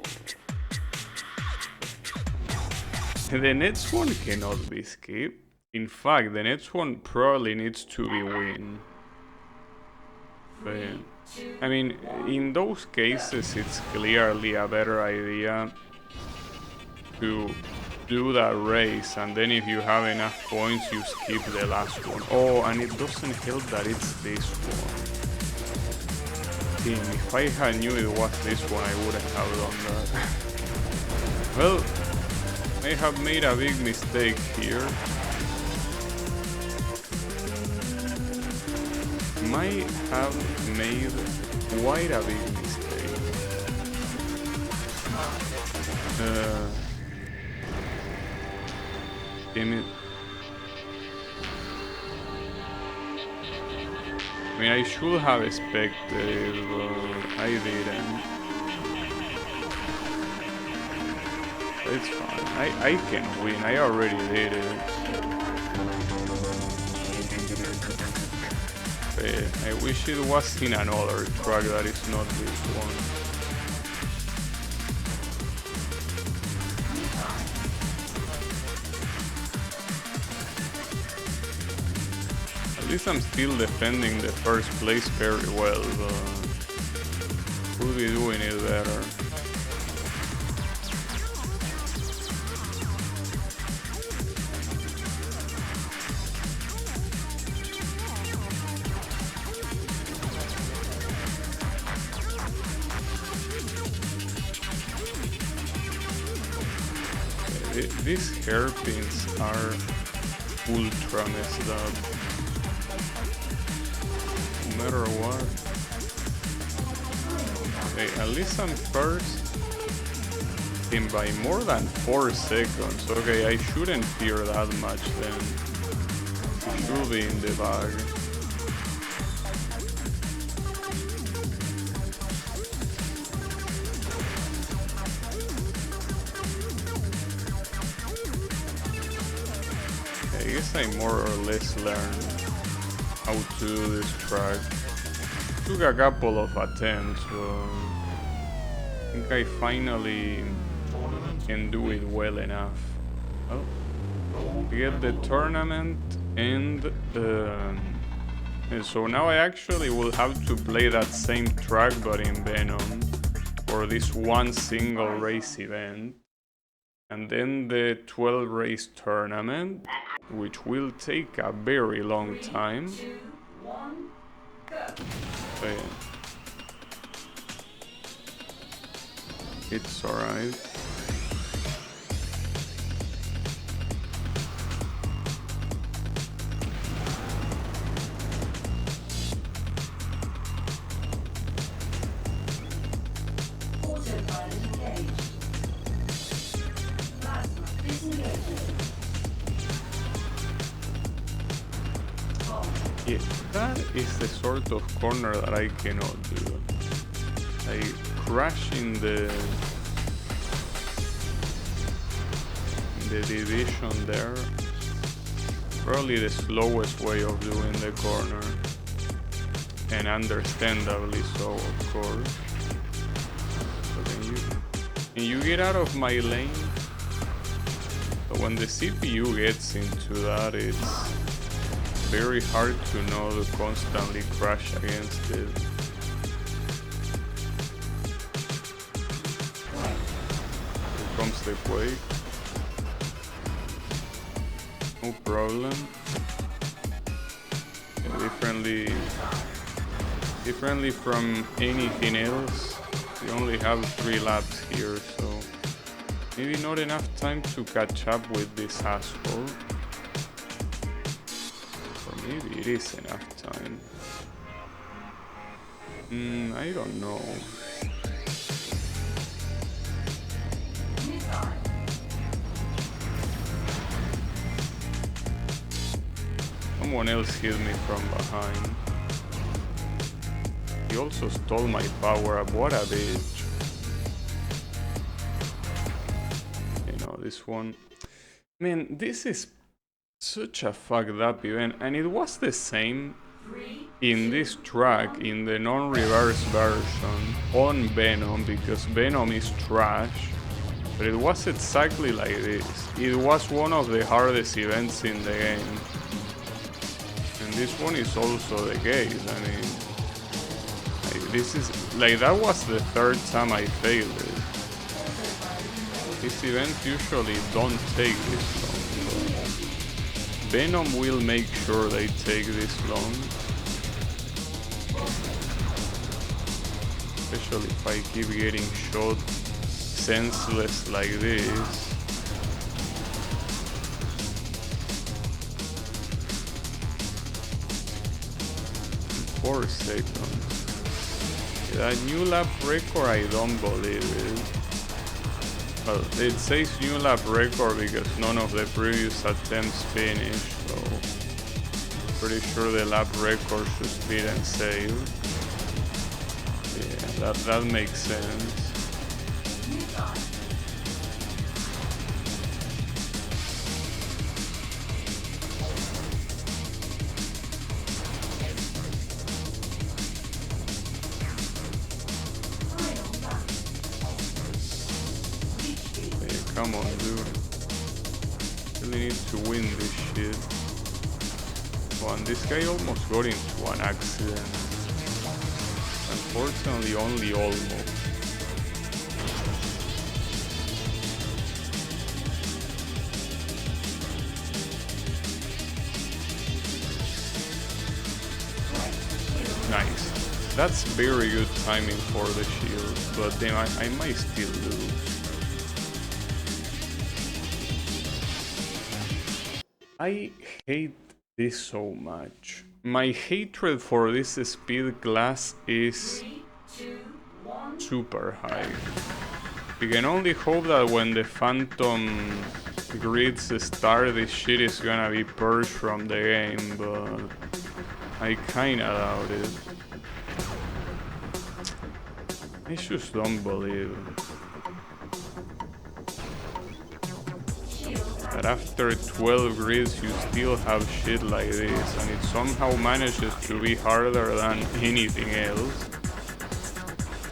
The next one cannot be skipped. In fact, the next one probably needs to be win. But, I mean, in those cases, it's clearly a better idea to do that race, and then if you have enough points, you skip the last one. Oh, and it doesn't help that it's this one. Damn, if I had knew it was this one, I wouldn't have done that. Well, I have made a big mistake here. Might have made quite a big mistake. Damn it. I mean, I should have expected, but I didn't. It's fine. I can win. I already did it. But I wish it was in another track that is not this one. At least I'm still defending the first place very well. Could be doing it better. These hairpins are ultra messed up. No matter what. Okay, at least I'm first. And by more than 4 seconds. Okay, I shouldn't fear that much then. It should be in the bag. I guess I more or less learned how to do this track. Took a couple of attempts, but I think I finally can do it well enough. Well, get the tournament and so now I actually will have to play that same track but in Venom for this one single race event. And then the 12 race tournament, which will take a very long time. 3, 2, 1, go. So yeah. It's alright. Autopilot engaged. Plasma disengaged. Yeah, that is the sort of corner that I cannot do. I crash in the division there. Probably the slowest way of doing the corner. And understandably so, of course. But then you get out of my lane. But when the CPU gets into that, it's very hard to know to constantly crash against it. Here comes the quake. No problem. Yeah, differently from anything else, we only have 3 laps here, so maybe not enough time to catch up with this asshole. Maybe it is enough time. I don't know. Someone else hit me from behind. He also stole my power up. What a bitch. You know, this one. Man, this is such a fucked up event, and it was the same in this track in the non-reverse version on Venom, because Venom is trash, but it was exactly like this. It was one of the hardest events in the game, and this one is also the case. I mean, This is like, that was the third time I failed it. These events usually don't take this long, but Venom will make sure they take this long. Especially if I keep getting shot senseless like this. 4 seconds. That new lap record, I don't believe it. Well, it says new lap record because none of the previous attempts finished, so pretty sure the lap record should be and save. Yeah, that makes sense. Come on, dude. Really need to win this shit. Oh, and this guy almost got into an accident. Unfortunately, only almost. Nice. That's very good timing for the shield, but then I might still lose. I hate this so much. My hatred for this speed class is 3, 2, 1. super high. We can only hope that when the Phantom grids start, this shit is gonna be purged from the game, but I kinda doubt it. I just don't believe that after 12 grids you still have shit like this, and it somehow manages to be harder than anything else.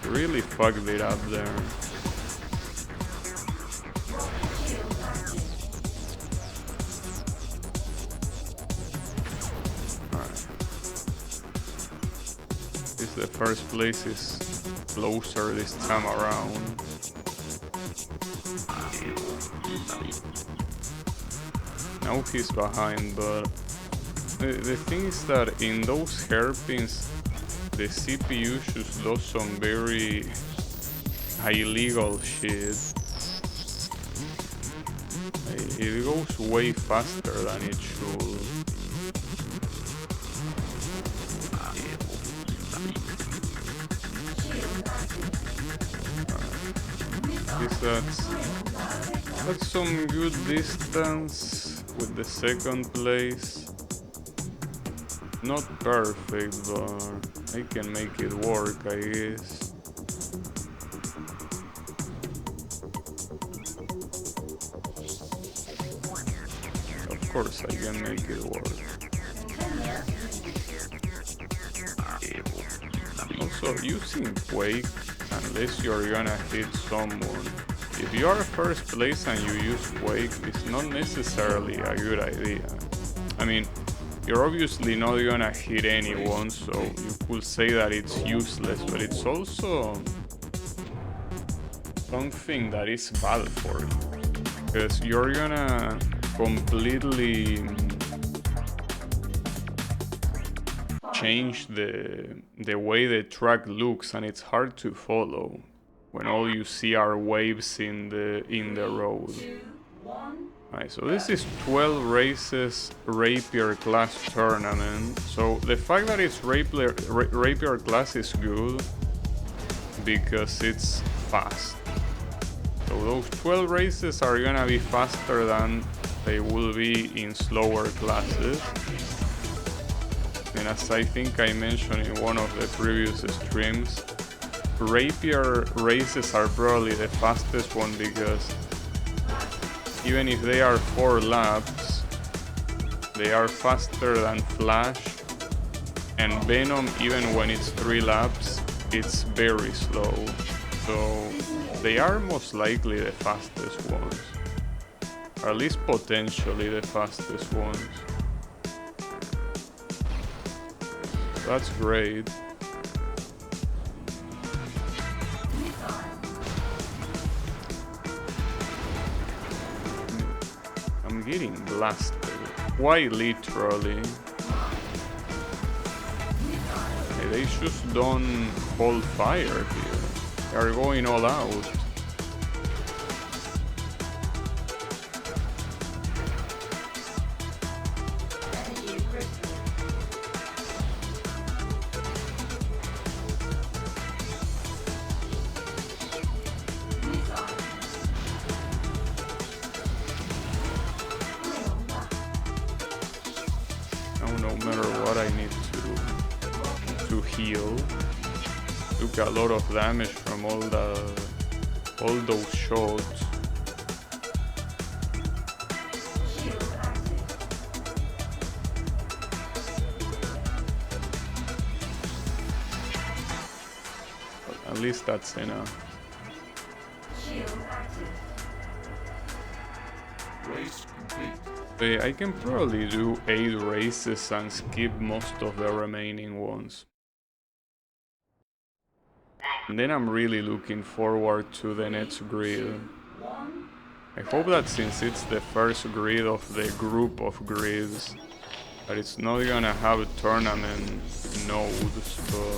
Really fucked it up there. Alright. The first place is closer this time around. Now he's behind, but the thing is that in those hairpins, the CPU just does some very illegal shit. It goes way faster than it should. That's some good distance with the second place. Not perfect, but I can make it work, I guess. Of course I can make it work. Also, using Quake, unless you're gonna hit someone, if you are first place and you use Quake, it's not necessarily a good idea. I mean, you're obviously not gonna hit anyone, so you could say that it's useless, but it's also something that is bad for you, because you're gonna completely change the way the track looks, and it's hard to follow when all you see are waves in the road. Alright, so this is 12 races Rapier class tournament. So the fact that it's Rapier class is good because it's fast. So those 12 races are gonna be faster than they will be in slower classes. And as I think I mentioned in one of the previous streams, Rapier races are probably the fastest one because even if they are 4 laps, they are faster than Flash, and Venom, even when it's 3 laps, it's very slow. So they are most likely the fastest ones, or at least potentially the fastest ones. That's great. getting blasted. Quite literally. Hey, they just don't hold fire here. They are going all out. No matter what, I need to heal. Took a lot of damage from all those shots. But at least that's enough. Race complete. I can probably do 8 races and skip most of the remaining ones. And then I'm really looking forward to the next grid. I hope that since it's the first grid of the group of grids, that it's not gonna have tournament nodes, but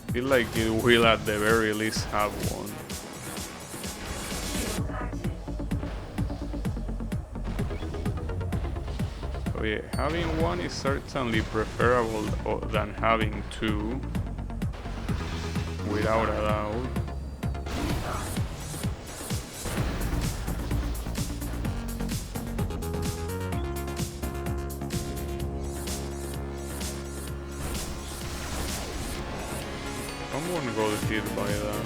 I feel like it will at the very least have one. Yeah, having one is certainly preferable than having two, without a doubt. Someone got hit by that.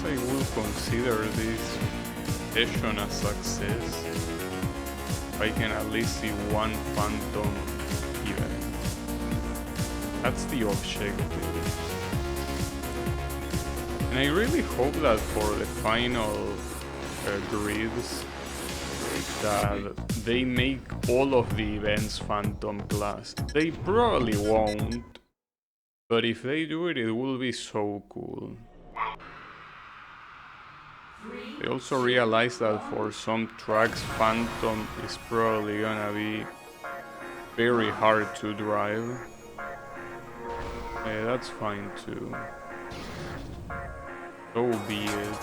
I will consider this session a success if I can at least see one phantom event. That's the objective. And I really hope that for the final grids that they make all of the events Phantom class. They probably won't, but if they do it, it will be so cool. I also realized that for some tracks, Phantom is probably gonna be very hard to drive. That's fine too. So be it.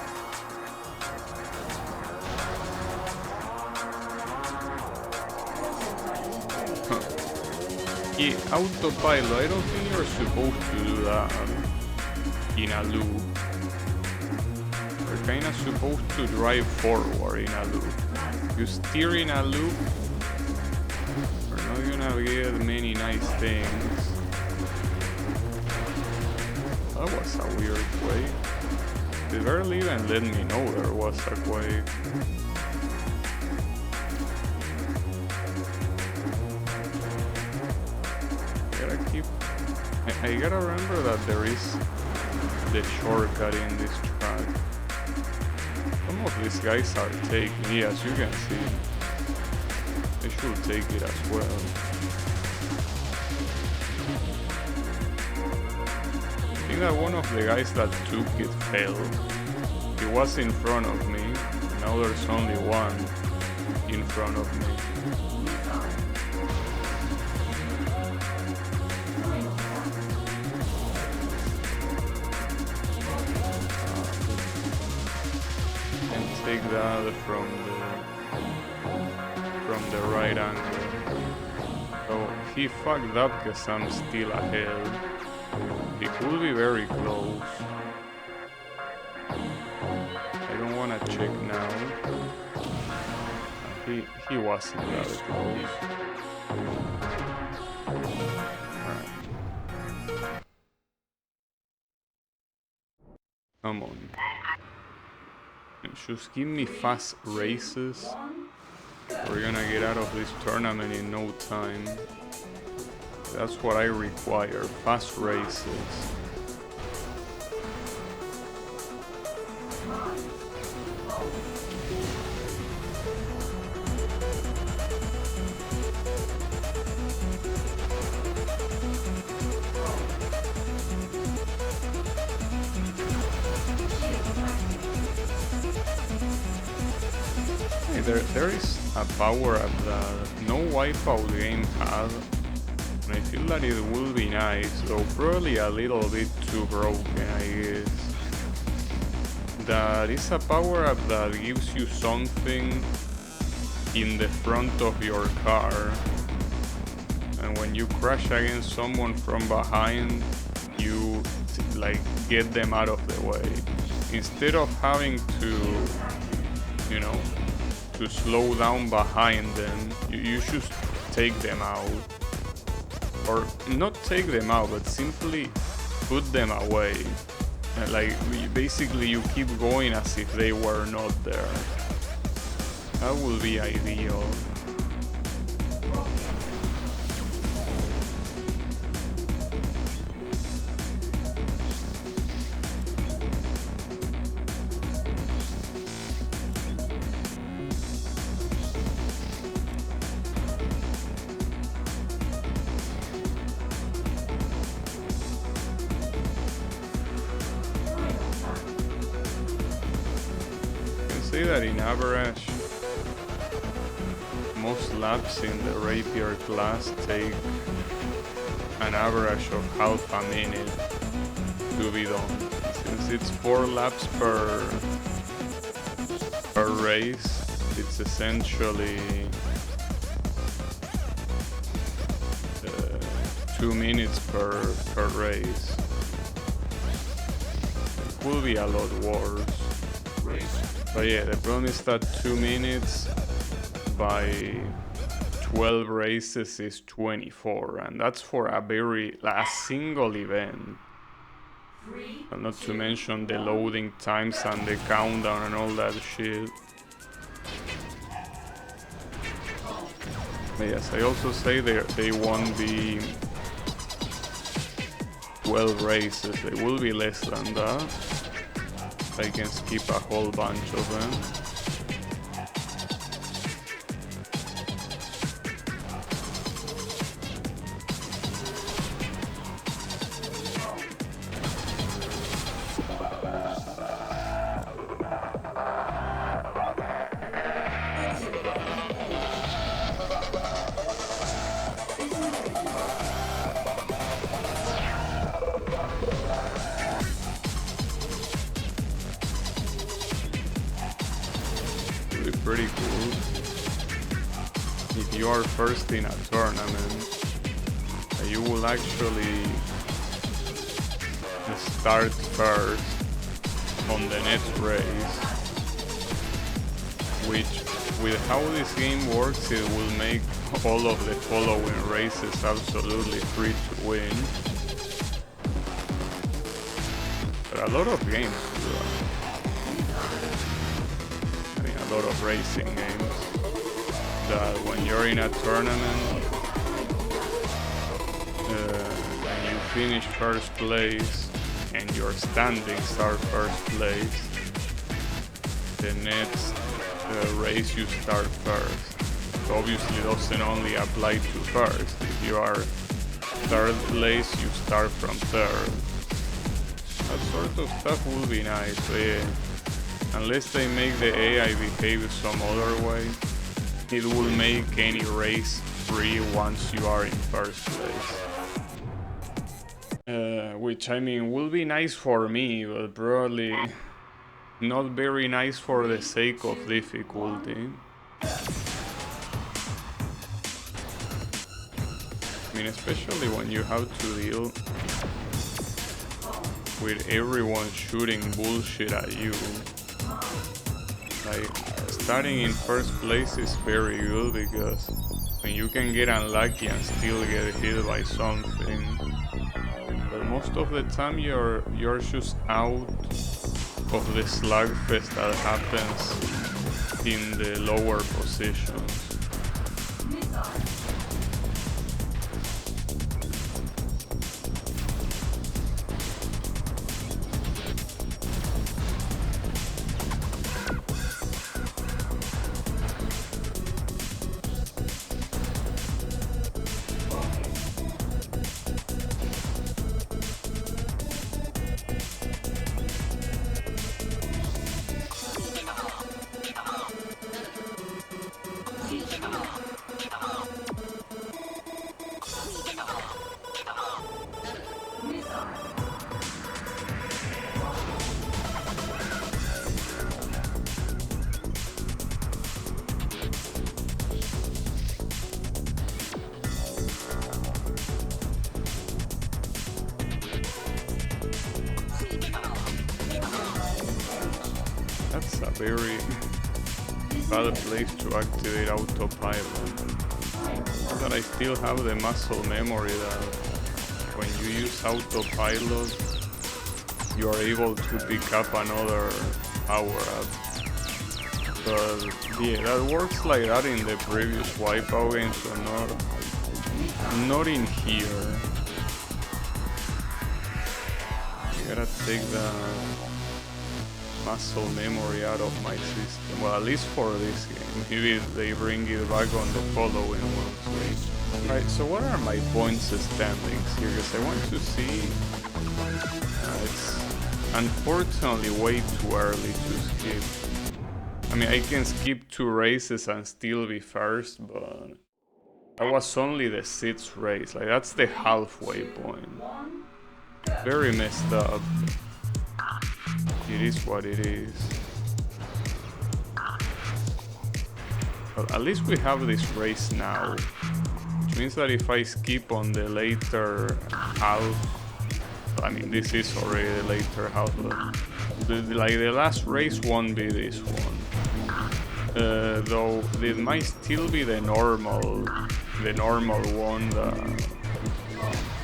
Autopilot, I don't think you're supposed to do that in a loop. You're kinda supposed to drive forward in a loop. You steer in a loop, you're not gonna get many nice things. That was a weird quake. They barely even let me know there was a quake. I gotta remember that there is the shortcut in this track. Some of these guys are taking it, as you can see. They should take it as well. I think that one of the guys that took it failed. He was in front of me, now there's only one in front of me. Take that from the right angle. So he fucked up because I'm still ahead. It could be very close. I don't wanna check now. He wasn't that close. Alright. Come on. Just give me fast races. We're gonna get out of this tournament in no time. That's what I require, fast races. There is a power up that no Wipeout game has, and I feel that it will be nice, though probably a little bit too broken, I guess. That is a power up that gives you something in the front of your car, and when you crash against someone from behind, you like get them out of the way instead of having to, you know, to slow down behind them. You should take them out, or not take them out, but simply put them away. Like basically you keep going as if they were not there. That would be ideal. Say that in average, most laps in the rapier class take an average of half a minute to be done. Since it's 4 laps per race, it's essentially 2 minutes per race. It could be a lot worse. But yeah, the problem is that 2 minutes by 12 races is 24, and that's for a single event. And not to mention the loading times and the countdown and all that shit. But yes, I also say they won't be 12 races, they will be less than that. I can skip a whole bunch of them. Pretty cool. If you are first in a tournament, you will actually start first on the next race, which with how this game works, it will make all of the following races absolutely free to win. But a lot of games do that. A lot of racing games that when you're in a tournament and you finish first place and your standings are first place, the next race you start first. So obviously it doesn't only apply to first. If you are third place, you start from third. That sort of stuff will be nice, but yeah. Unless they make the AI behave some other way, it will make any race free once you are in first place. Which, I mean, will be nice for me, but probably not very nice for the sake of difficulty. I mean, especially when you have to deal with everyone shooting bullshit at you. Like, starting in first place is very good because I mean, you can get unlucky and still get hit by something. but most of the time you're just out of the slugfest that happens in the lower positions. That's a very bad place to activate autopilot. But I still have the muscle memory that when you use autopilot, you are able to pick up another power-up. But yeah, that works like that in the previous Wipeout game, so not in here. I gotta take the muscle memory out of my system. Well, at least for this game. Maybe they bring it back on the following ones. Right, so what are my points standings here? Because I want to see. It's unfortunately way too early to skip. I mean, I can skip 2 races and still be first, but that was only the 6th race. Like, that's the halfway point. Very messed up. It is what it is. But at least we have this race now, which means that if I skip on the later half, I mean this is already the later half, but the last race won't be this one. Though it might still be the normal one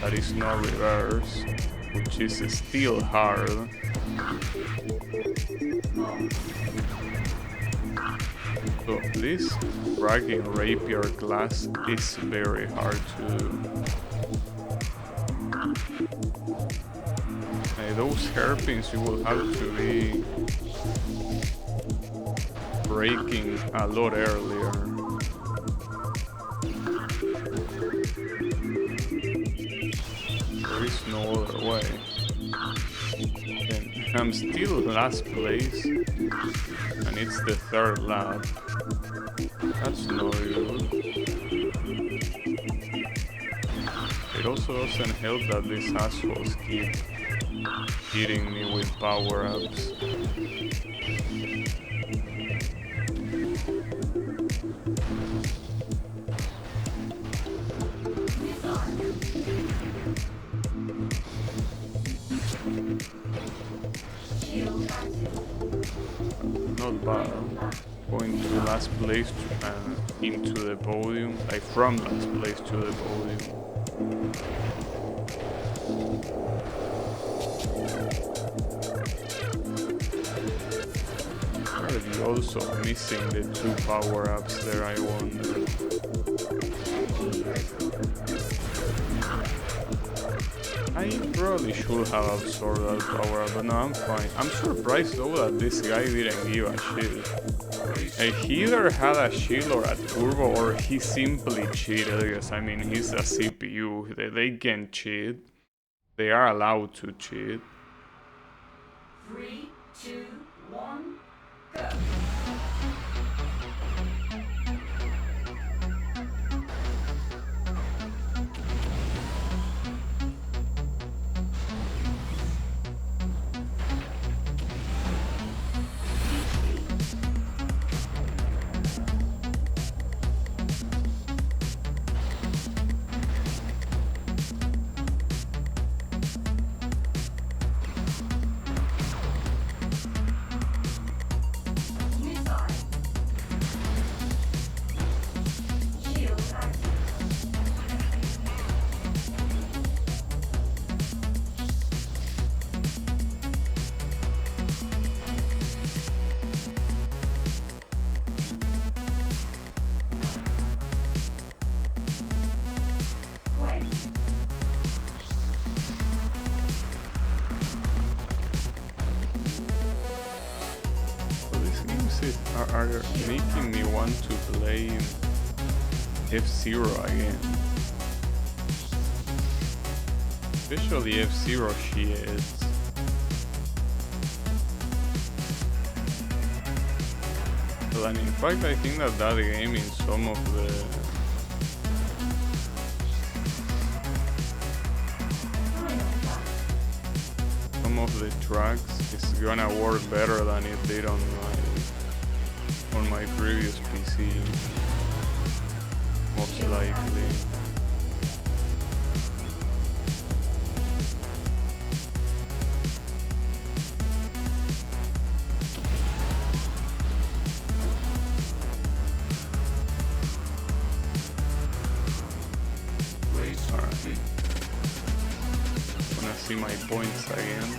that is not reverse, which is still hard. So this dragging rapier class is very hard to do. Those hairpins you will have to be breaking a lot earlier. There is no other way. And I'm still last place, and it's the 3rd lap. That's no good. It also doesn't help that these assholes keep hitting me with power-ups. Not bad. Going to last place into the podium, like from last place to the podium. Are you also missing the 2 power-ups there, I wonder? I probably should have absorbed that power up, but no, I'm fine. I'm surprised though that this guy didn't give a shit. He either had a shield or a turbo, or he simply cheated, because I mean, he's a CPU. They can cheat. They are allowed to cheat. 3, 2, 1, go. are making me want to play F-Zero again. Especially F-Zero shields. And in fact, I think that game in some of the tracks is gonna work better than it did on my previous PC, most likely. See my points again.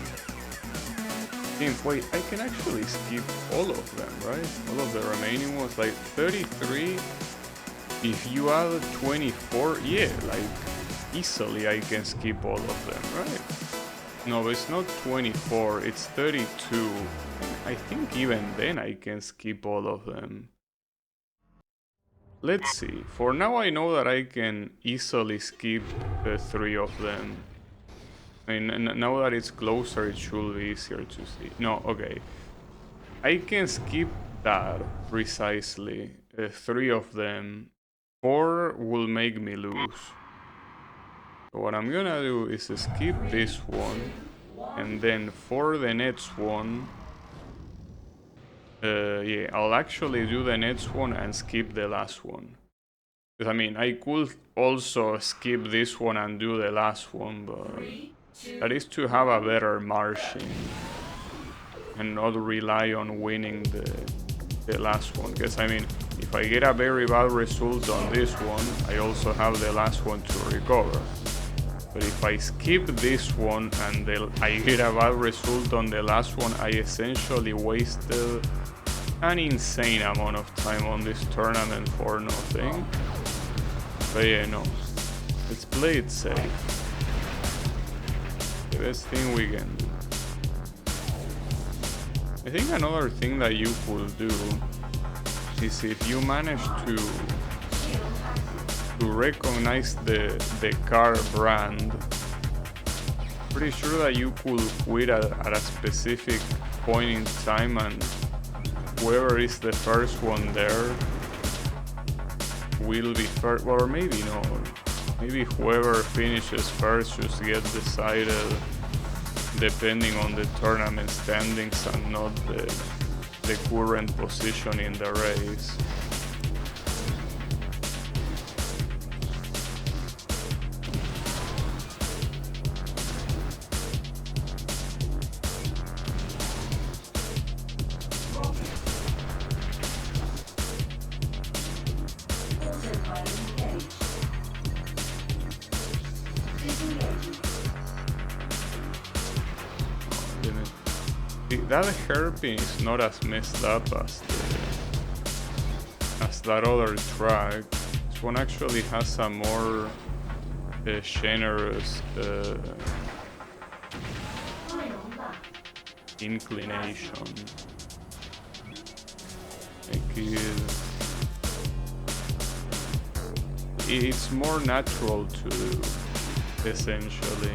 Wait, I can actually skip all of them, right? All of the remaining ones, like 33. If you add 24, yeah, like easily I can skip all of them, right? No, it's not 24, it's 32. I think even then I can skip all of them. Let's see. For now I know that I can easily skip the 3 of them. I mean, now that it's closer, it should be easier to see. No, okay. I can skip that precisely. 3 of them. 4 will make me lose. So what I'm gonna do is skip this one, and then for the next one, yeah, I'll actually do the next one and skip the last one. Because I mean, I could also skip this one and do the last one, but that is to have a better margin and not rely on winning the last one. Because I mean, if I get a very bad result on this one, I also have the last one to recover. But if I skip this one and I get a bad result on the last one, I essentially wasted an insane amount of time on this tournament for nothing. But yeah, no. Let's play it safe. The best thing we can do. I think another thing that you could do is if you manage to recognize the car brand, pretty sure that you could quit at a specific point in time, and whoever is the first one there will be first, or maybe no. Maybe whoever finishes first just gets decided depending on the tournament standings and not the current position in the race. That hairpin is not as messed up as that other track. This one actually has a more generous inclination. Like it's more natural to do, essentially.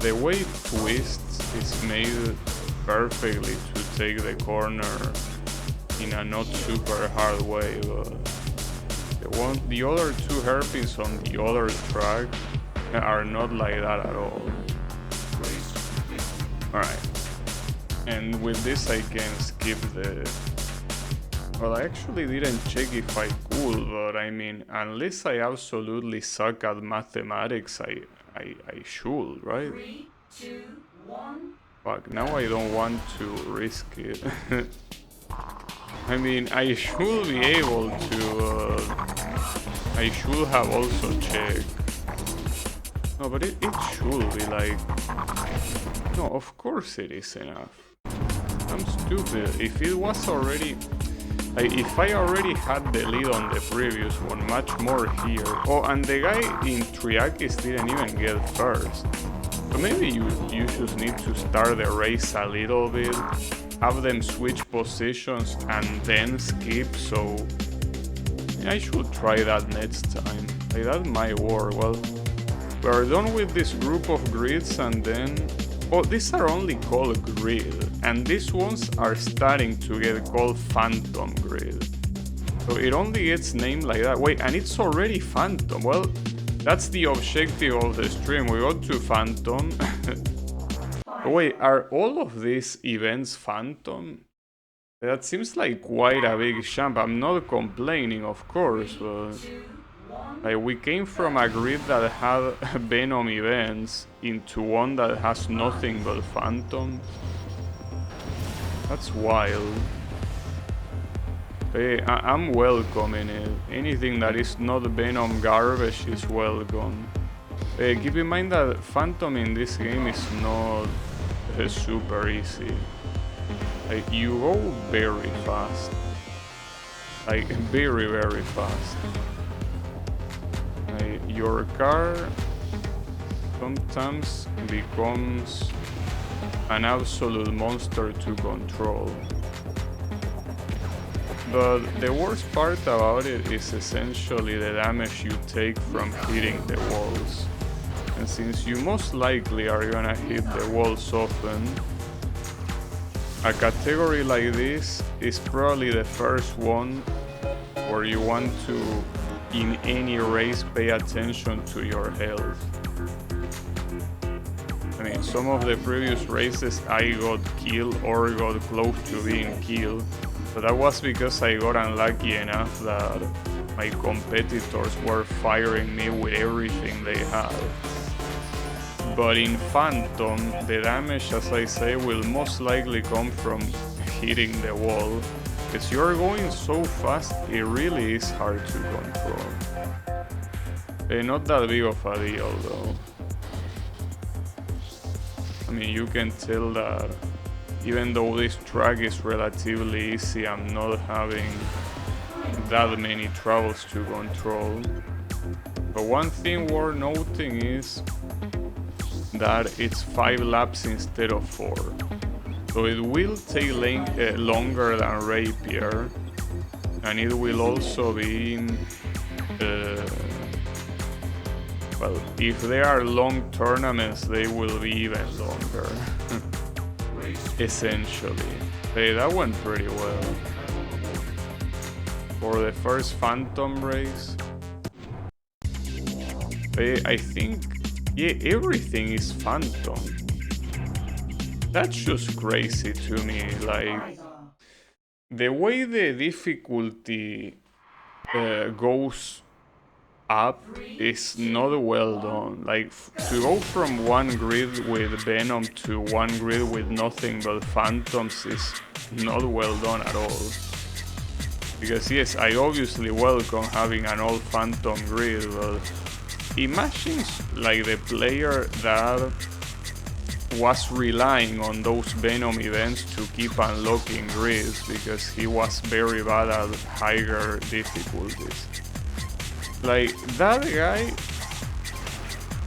The way it twists is made perfectly to take the corner in a not super hard way, but the other two hairpins on the other track are not like that at all. Alright, and with this I can skip the... Well, I actually didn't check if I could, but I mean, unless I absolutely suck at mathematics, I should, right? 3, 2, 1. Fuck, now I don't want to risk it. I mean, I should be able to... I should have also checked. No, but it should be like... No, of course it is enough. I'm stupid. If it was already... if I already had the lead on the previous one, much more here. Oh, and the guy in Triakis didn't even get first. So maybe you just need to start the race a little bit, have them switch positions and then skip, so I should try that next time. Like, that might work. Well, we're done with this group of grids, and then... Oh, these are only called grid, and these ones are starting to get called phantom grid. So it only gets named like that. Wait, and it's already phantom. Well, that's the objective of the stream. We got to phantom. Wait, are all of these events phantom? That seems like quite a big jump. I'm not complaining, of course, but... Like, we came from a grid that had Venom events into one that has nothing but phantom. That's wild. Hey, I'm welcoming it. Anything that is not Venom garbage is welcome. Keep in mind that phantom in this game is not super easy. Like, you go very fast. Like, very, very fast. Like, your car sometimes becomes an absolute monster to control. But the worst part about it is essentially the damage you take from hitting the walls. And since you most likely are gonna hit the walls often, a category like this is probably the first one where you want to, in any race, pay attention to your health. I mean, some of the previous races I got killed or got close to being killed, but that was because I got unlucky enough that my competitors were firing me with everything they had. But in Phantom, the damage, as I say, will most likely come from hitting the wall, because you're going so fast, it really is hard to control. Not that big of a deal though. I mean, you can tell that even though this track is relatively easy, I'm not having that many troubles to control. But one thing worth noting is that it's 5 laps instead of 4. So it will take longer than Rapier, and it will also be, well, if there are long tournaments, they will be even longer. Essentially. Hey, that went pretty well. For the first Phantom race, hey, I think, yeah, everything is Phantom. That's just crazy to me. Like, the way the difficulty goes up is not well done. Like, to go from one grid with Venom to one grid with nothing but Phantoms is not well done at all. Because yes, I obviously welcome having an all Phantom grid, but imagine like the player that was relying on those Venom events to keep unlocking grids because he was very bad at higher difficulties. Like, that guy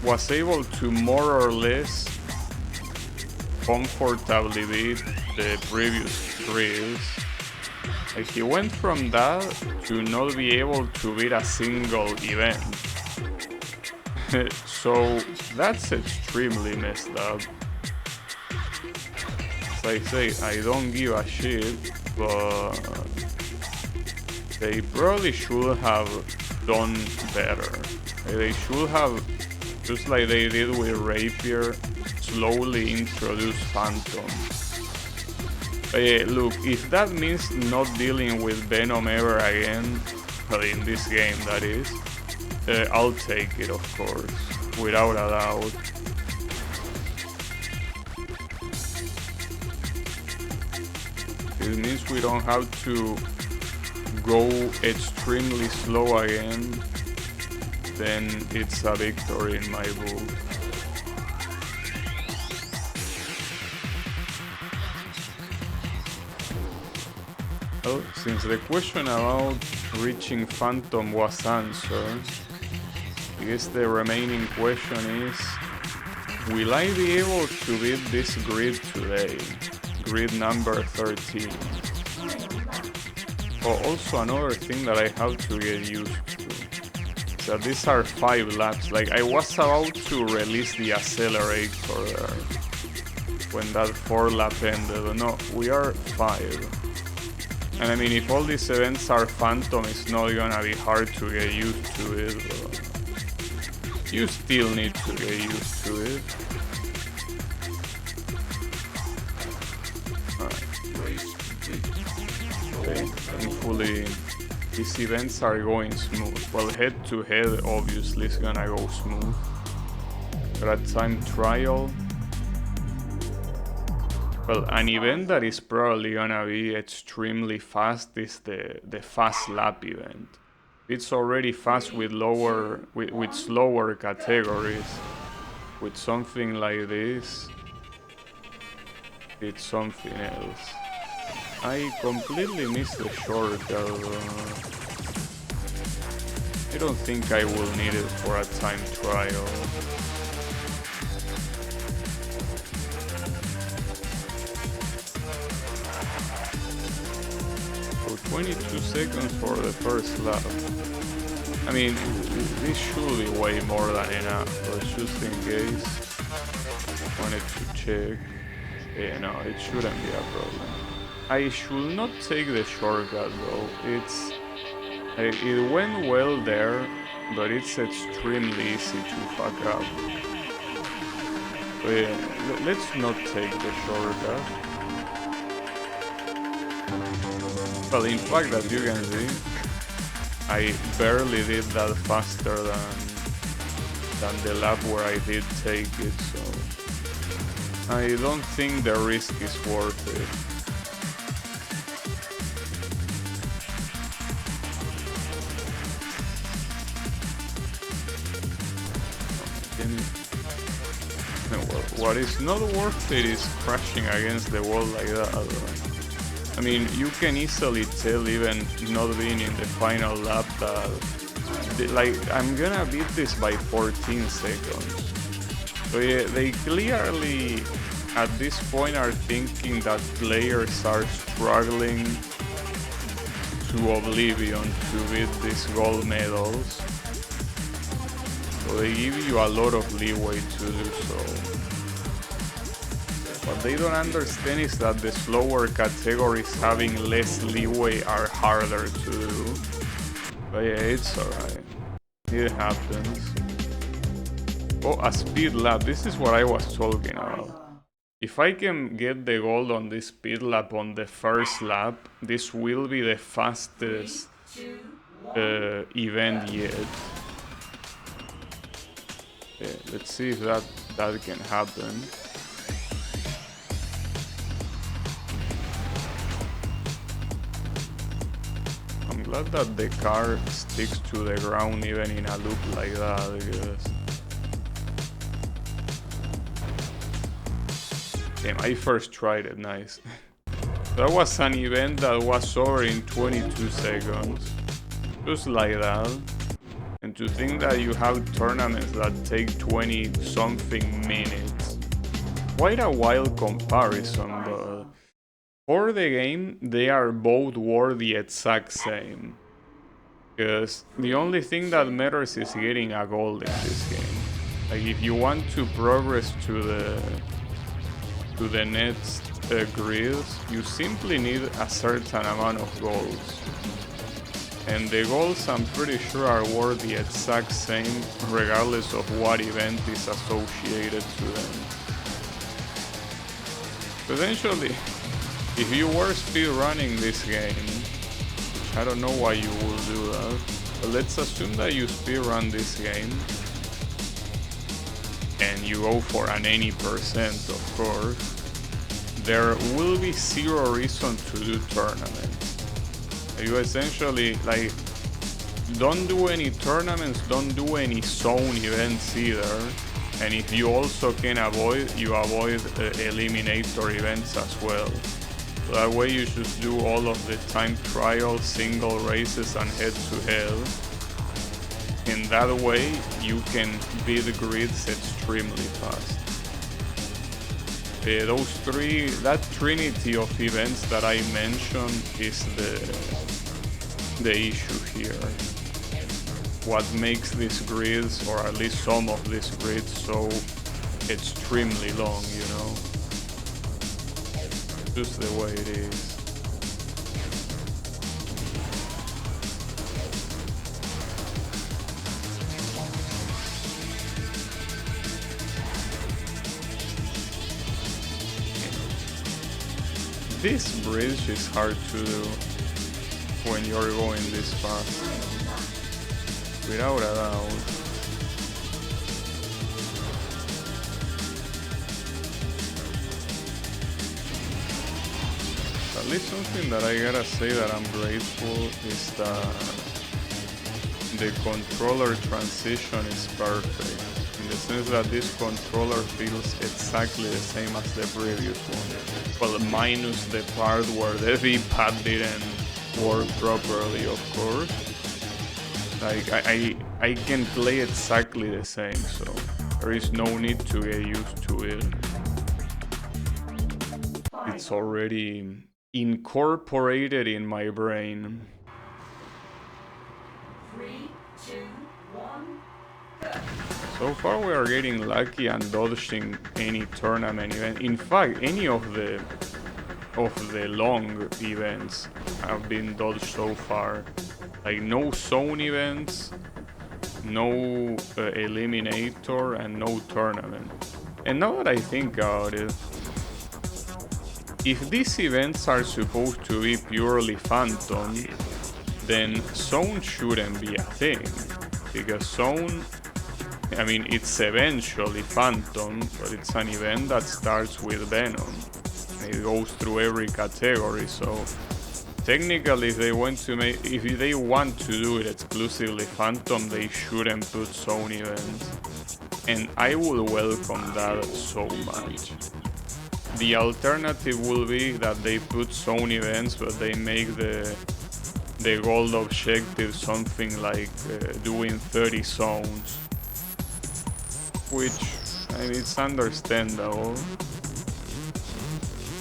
was able to more or less comfortably beat the previous grids. Like, he went from that to not be able to beat a single event. So that's extremely messed up. As I say, I don't give a shit, but they probably should have done better. They should have, just like they did with Rapier, slowly introduce Phantom. Look, if that means not dealing with Venom ever again, well, in this game that is, I'll take it, of course, without a doubt. It means we don't have to go extremely slow again, then it's a victory in my book. Well, since the question about reaching Phantom was answered, I guess the remaining question is, Will I be able to beat this grid today? Grid number 13. Oh, also another thing that I have to get used to. So these are 5 laps. Like, I was about to release the accelerator there when that 4 lap ended. No, we are 5. And I mean, if all these events are phantom, it's not gonna be hard to get used to it. But you still need to get used to it. Okay, thankfully these events are going smooth. Well, head to head obviously is gonna go smooth. But at time trial, well, an event that is probably gonna be extremely fast is the fast lap event. It's already fast with slower categories. With something like this, it's something else. I completely missed the shortcut. I don't think I will need it for a time trial. So 22 seconds for the first lap. I mean, this should be way more than enough, but just in case, wanted to check. Yeah, no, it shouldn't be a problem. I should not take the shortcut though. It went well there, but it's extremely easy to fuck up. So yeah, let's not take the shortcut. Well, in fact, as you can see, I barely did that faster than the lap where I did take it, so I don't think the risk is worth it. Well, what is not worth it is crashing against the wall like that. I mean, you can easily tell, even not being in the final lap, that like I'm gonna beat this by 14 seconds. So yeah, they clearly at this point are thinking that players are struggling to oblivion to beat these gold medals. So they give you a lot of leeway to do so. What they don't understand is that the slower categories having less leeway are harder to do. But yeah, it's alright. It happens. Oh, a speed lap. This is what I was talking about. If I can get the gold on this speed lap on the first lap, this will be the fastest event yet. Yeah, let's see if that can happen. I'm glad that the car sticks to the ground even in a loop like that, because damn, I first tried it, nice. That was an event that was over in 22 seconds. Just like that. And to think that you have tournaments that take 20 something minutes. Quite a wild comparison, but for the game, they are both worth the exact same. Because the only thing that matters is getting a gold in this game. Like, if you want to progress to the next grids, you simply need a certain amount of golds. And the goals, I'm pretty sure, are worth the exact same regardless of what event is associated to them. Potentially, if you were speedrunning this game, which I don't know why you will do that, but let's assume that you speedrun this game and you go for an 80%, of course, there will be zero reason to do tournaments. You essentially, like, don't do any tournaments, don't do any zone events either. And if you also can avoid, you avoid eliminator events as well. So that way you just do all of the time trial, single races and head to head. In that way you can beat grids extremely fast. those three, that trinity of events that I mentioned is the issue here. What makes these grids, or at least some of these grids, so extremely long, you know? Just the way it is. This bridge is hard to do when you're going this fast, without a doubt. At least something that I gotta say that I'm grateful is that the controller transition is perfect, in the sense that this controller feels exactly the same as the previous one. Well, minus the part where the V-pad didn't work properly, of course. Like, I can play exactly the same, so there is no need to get used to it. It's already incorporated in my brain. 3, 2, 1, go. So far we are getting lucky and dodging any tournament event. In fact, any of the long events have been dodged so far. Like no zone events, no eliminator, and no tournament. And now that I think about it, if these events are supposed to be purely phantom, then zone shouldn't be a thing, because zone, I mean, it's eventually phantom, but it's an event that starts with Venom. It goes through every category, so technically if they want to do it exclusively phantom, they shouldn't put zone events. And I would welcome that so much. The alternative will be that they put zone events, but they make the gold objective something like doing 30 zones, which, I mean, it's understandable.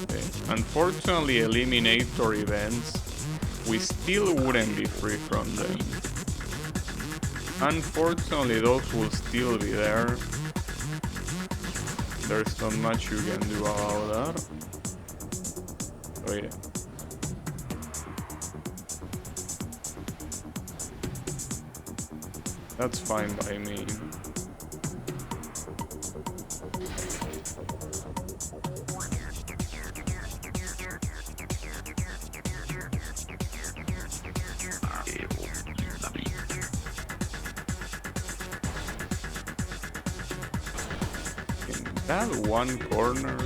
Okay. Unfortunately, eliminator events, we still wouldn't be free from them. Unfortunately, those will still be there. There's not much you can do about that. So yeah. That's fine by me. That one corner,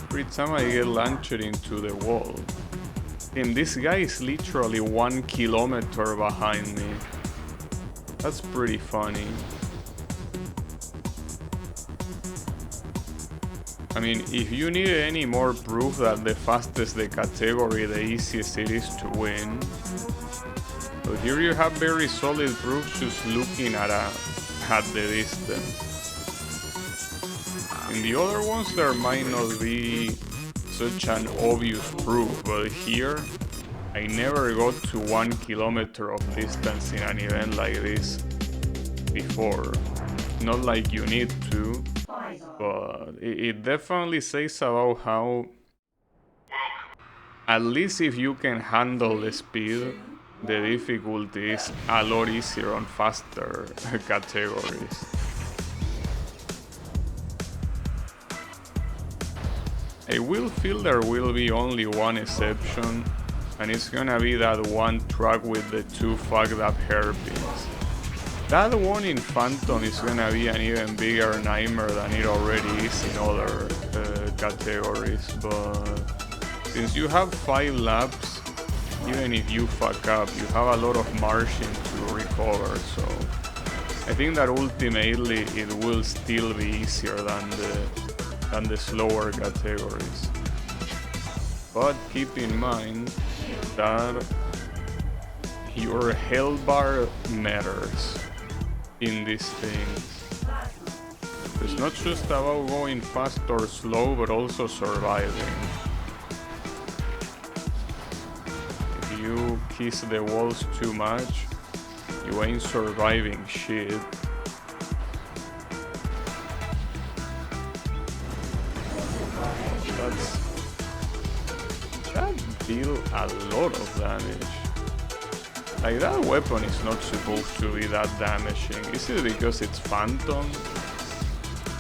every time I get launched into the wall. And this guy is literally 1 kilometer behind me. That's pretty funny. I mean, if you need any more proof that the fastest the category, the easiest it is to win. But here you have very solid proof just looking at the distance. In the other ones there might not be such an obvious proof, but here I never got to 1 kilometer of distance in an event like this before. Not like you need to, but it definitely says about how, at least if you can handle the speed, the difficulty is a lot easier on faster categories. I will feel there will be only one exception, and it's gonna be that one track with the 2 fucked up hairpins. That one in Phantom is gonna be an even bigger nightmare than it already is in other categories, but since you have 5 laps, even if you fuck up, you have a lot of margin to recover, so I think that ultimately it will still be easier than the slower categories. But keep in mind that your health bar matters in these things. It's not just about going fast or slow, but also surviving. If you kiss the walls too much, you ain't surviving shit. That deal a lot of damage. Like, that weapon is not supposed to be that damaging. Is it because it's Phantom?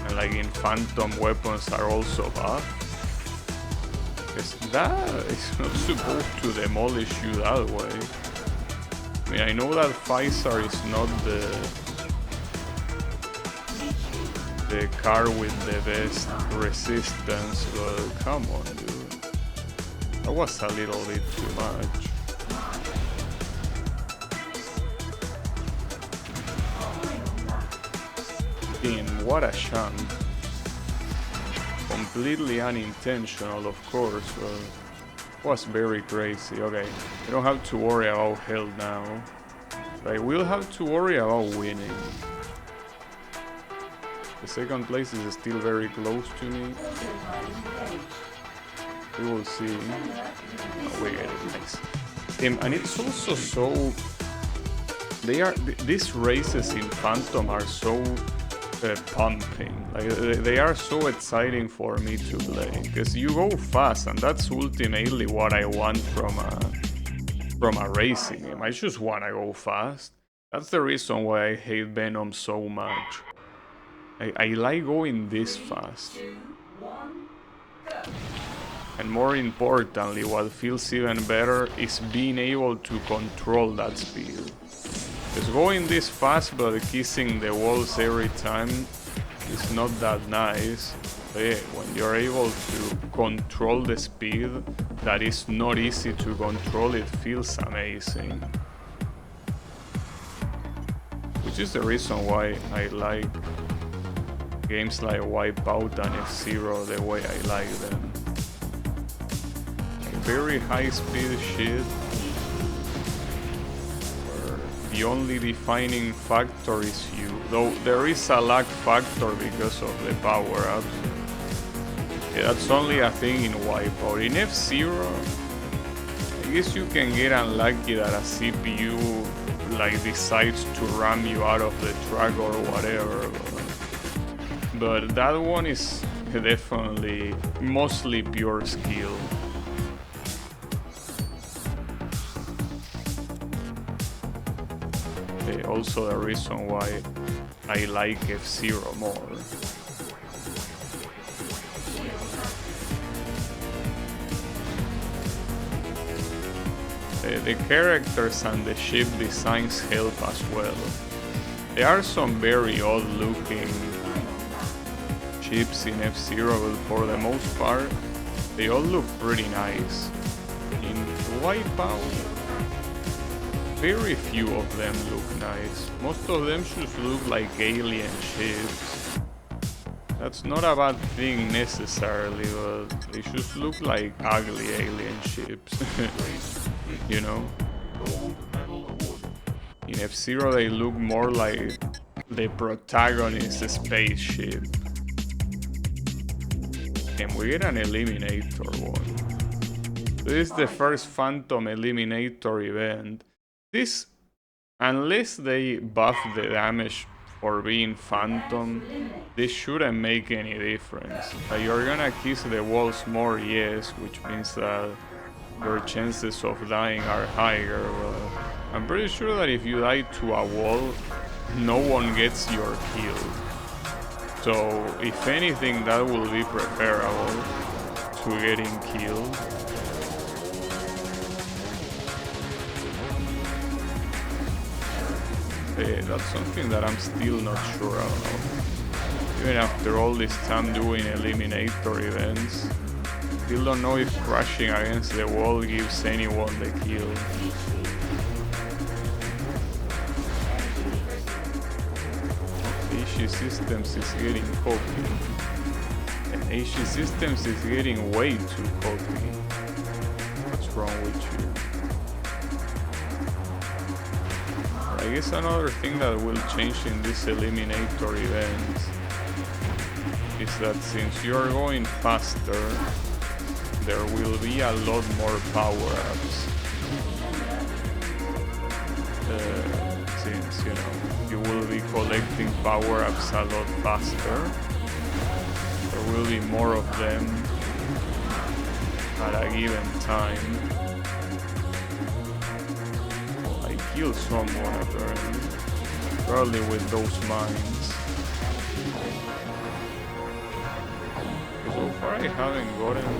And like in Phantom, weapons are also buffed? Because that is not supposed to demolish you that way. I mean, I know that Phaisar is not the car with the best resistance, but come on, dude. That was a little bit too much. What a shunt. Completely unintentional, of course, but was very crazy. Okay, I don't have to worry about health now. But I will have to worry about winning. The second place is still very close to me. We will see. Oh, we get it, nice. And it's also so... These races in Phantom are so... pumping. Like, they are so exciting for me to play because you go fast, and that's ultimately what I want from a racing game. I just want to go fast. That's the reason why I hate Venom so much. I like going this fast. And more importantly, what feels even better is being able to control that speed. Because going this fast but kissing the walls every time is not that nice. But yeah, when you're able to control the speed that is not easy to control, it feels amazing. Which is the reason why I like games like Wipeout and F-Zero the way I like them. Very high speed shit. The only defining factor is you, though there is a lag factor because of the power-ups. Yeah, that's only a thing in Wipeout. In F-Zero, I guess you can get unlucky that a CPU like decides to ram you out of the track or whatever. But that one is definitely mostly pure skill. Also the reason why I like F-Zero more. The characters and the ship designs help as well. There are some very odd looking ships in F-Zero, but for the most part they all look pretty nice. In Wipeout, very few of them look nice. Most of them just look like alien ships. That's not a bad thing necessarily, but they just look like ugly alien ships. You know? In F-Zero they look more like the protagonist's spaceship. And we get an Eliminator one. This is the first Phantom Eliminator event. This, unless they buff the damage for being Phantom, this shouldn't make any difference. Like, you're gonna kiss the walls more, yes, which means that your chances of dying are higher, but I'm pretty sure that if you die to a wall, no one gets your kill. So, if anything, that will be preferable to getting killed. That's something that I'm still not sure about. Even after all this time doing Eliminator events, still don't know if crashing against the wall gives anyone the kill. HE Systems is getting cocky. And HE Systems is getting way too cocky. What's wrong with you? I guess another thing that will change in this Eliminator event is that since you are going faster, there will be a lot more power-ups. Since, you know, you will be collecting power-ups a lot faster. There will be more of them at a given time. I killed someone apparently. Probably with those mines. So far I haven't gotten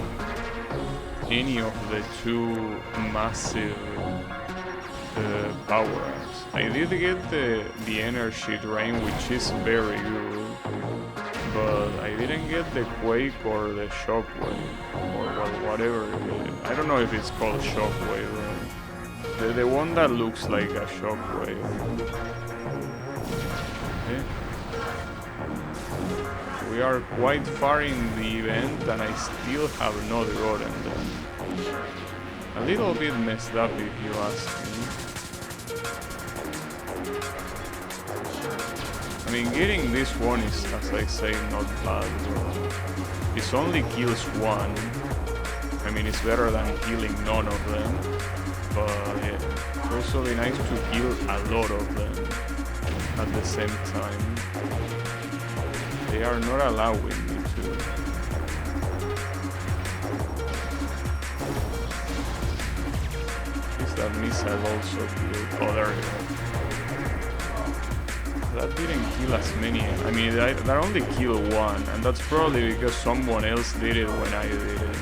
any of the two massive power-ups. I did get the energy drain, which is very good, but I didn't get the quake or the shockwave, or well, whatever it is. I don't know if it's called shockwave. The one that looks like a shockwave. Okay. We are quite far in the event and I still have not gotten them. A little bit messed up if you ask me. I mean, getting this one is, as I say, not bad. It only kills one. I mean, it's better than killing none of them. But yeah, it's also be nice to kill a lot of them at the same time. They are not allowing me to. Is that missile also killed? Oh, there you go. That didn't kill as many. I mean, that only killed one, and that's probably because someone else did it when I did it.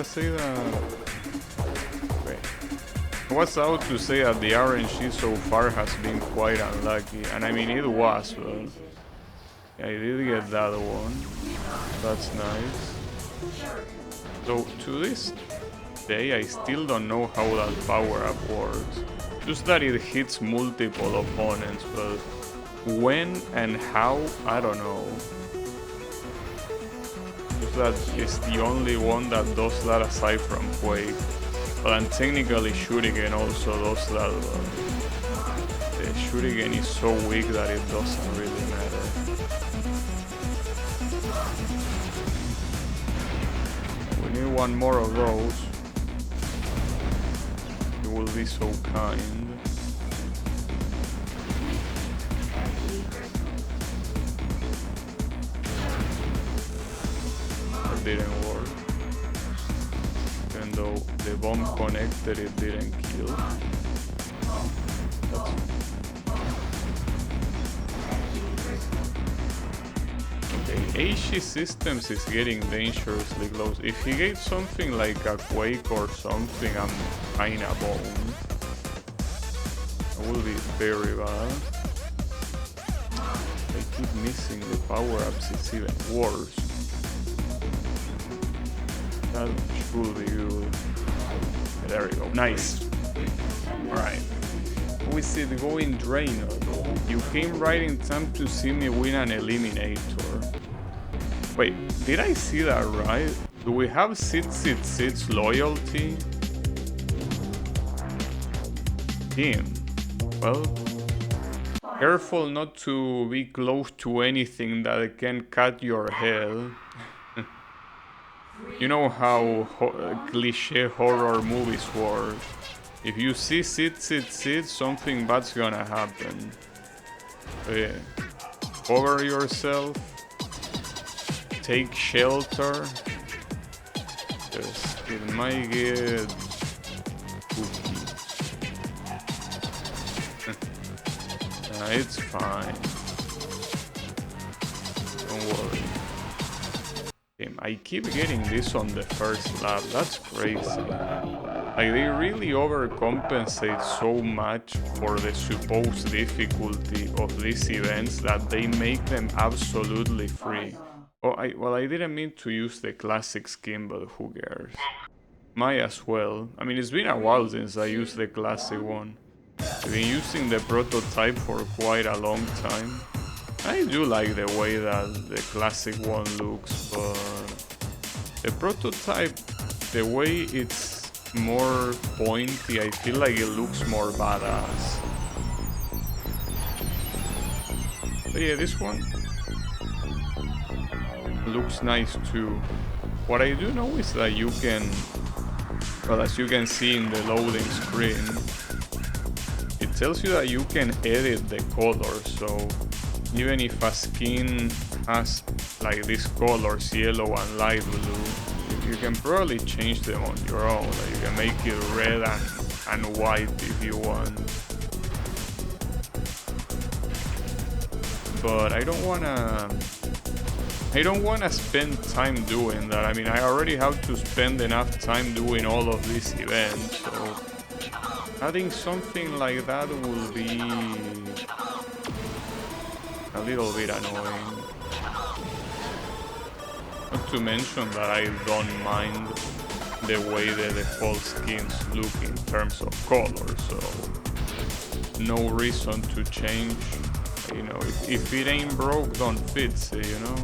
Say that. Wait. I was out to say that the RNG so far has been quite unlucky, and I mean it was, but yeah, I did get that one. That's nice. So to this day, I still don't know how that power-up works. Just that it hits multiple opponents, but when and how, I don't know. That is the only one that does that aside from Quake. But then technically Shuriken also does that, but the Shuriken is so weak that it doesn't really matter. We need one more of those. You will be so kind. Didn't work. Even though the bomb connected, it didn't kill. Okay, AC Systems is getting dangerously close. If he gets something like a Quake or something, I'm kinda boned. That will be very bad. I keep missing the power-ups, it's even worse. That should be good. There we go. Nice. Alright. How is it going, Drainer? You came right in time to see me win an eliminator. Wait, did I see that right? Do we have Sits loyalty? Damn. Well, careful not to be close to anything that can cut your head. You know how cliche horror movies work. If you see sit, something bad's gonna happen. So yeah. Cover yourself. Take shelter. Because it might get spooky. It's fine. Don't worry. I keep getting this on the first lap, that's crazy. Like, they really overcompensate so much for the supposed difficulty of these events that they make them absolutely free. Oh, well, I didn't mean to use the classic skin, but who cares? Might as well. I mean, it's been a while since I used the classic one. I've been using the prototype for quite a long time. I do like the way that the classic one looks, but the prototype, the way it's more pointy, I feel like it looks more badass. But yeah, this one looks nice too. What I do know is that you can, well, as you can see in the loading screen, it tells you that you can edit the color. So even if a skin has like these colors, yellow and light blue, you can probably change them on your own. Like you can make it red and white if you want. But I don't wanna spend time doing that. I mean, I already have to spend enough time doing all of these events, so adding something like that will be a little bit annoying. Not to mention that I don't mind the way the default skins look in terms of color, so no reason to change. You know, if it ain't broke, don't fix it, you know?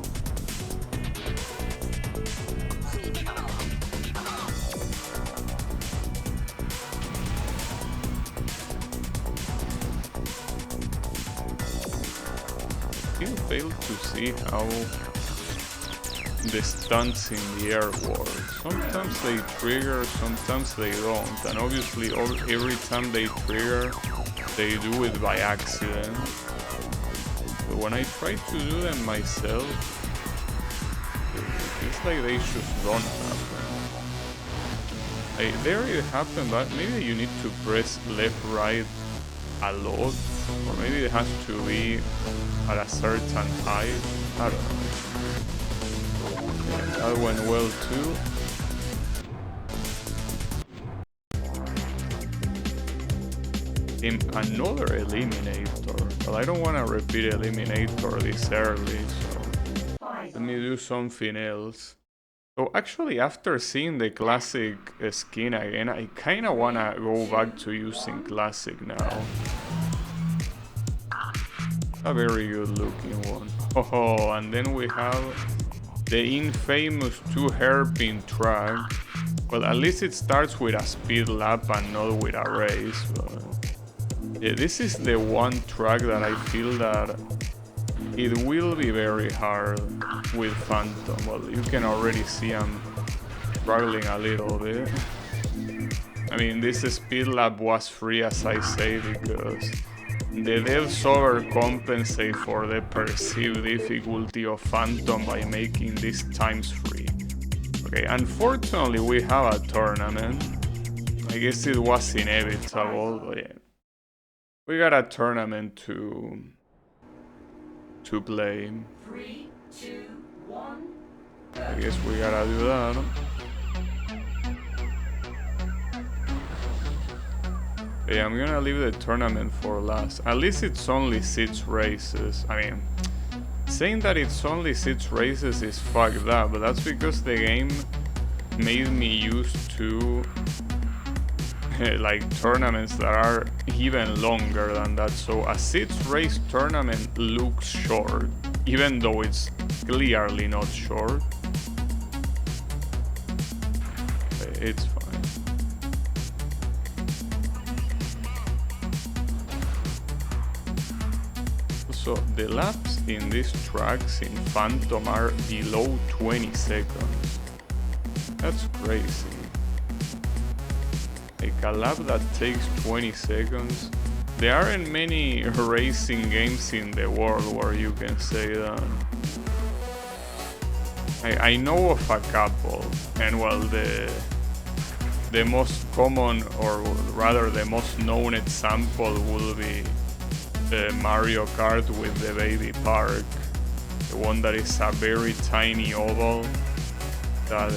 Still fail to see how the stunts in the air work. Sometimes they trigger, sometimes they don't, and obviously every time they trigger, they do it by accident. But when I try to do them myself, it's like they just don't happen. There it happened, but maybe you need to press left, right a lot, or maybe it has to be at a certain height. I don't know. Yeah, that went well too. Another eliminator. Well, I don't want to repeat eliminator this early, so let me do something else. So actually, after seeing the classic skin again, I kind of want to go back to using classic now. A very good looking one. Oh, and then we have the infamous 2 hairpin track. Well, at least it starts with a speed lap and not with a race. But yeah, this is the one track that I feel that it will be very hard with Phantom. Well, you can already see I'm struggling a little bit. I mean, this speed lap was free, as I say, because the devs overcompensate for the perceived difficulty of Phantom by making these times free. Okay, unfortunately we have a tournament. I guess it was inevitable, but yeah. We got a tournament to play. 3, 2, 1. I guess we gotta do that. Yeah, I'm gonna leave the tournament for last. At least it's only 6 races. I mean, saying that it's only 6 races is fucked up, but that's because the game made me used to like tournaments that are even longer than that. So a 6-race tournament looks short, even though it's clearly not short. It's fine. So the laps in these tracks in Phantom are below 20 seconds. That's crazy. Like a lap that takes 20 seconds. There aren't many racing games in the world where you can say that. I know of a couple, and well, the most common, or rather the most known example will be Mario Kart with the baby park. The one that is a very tiny oval that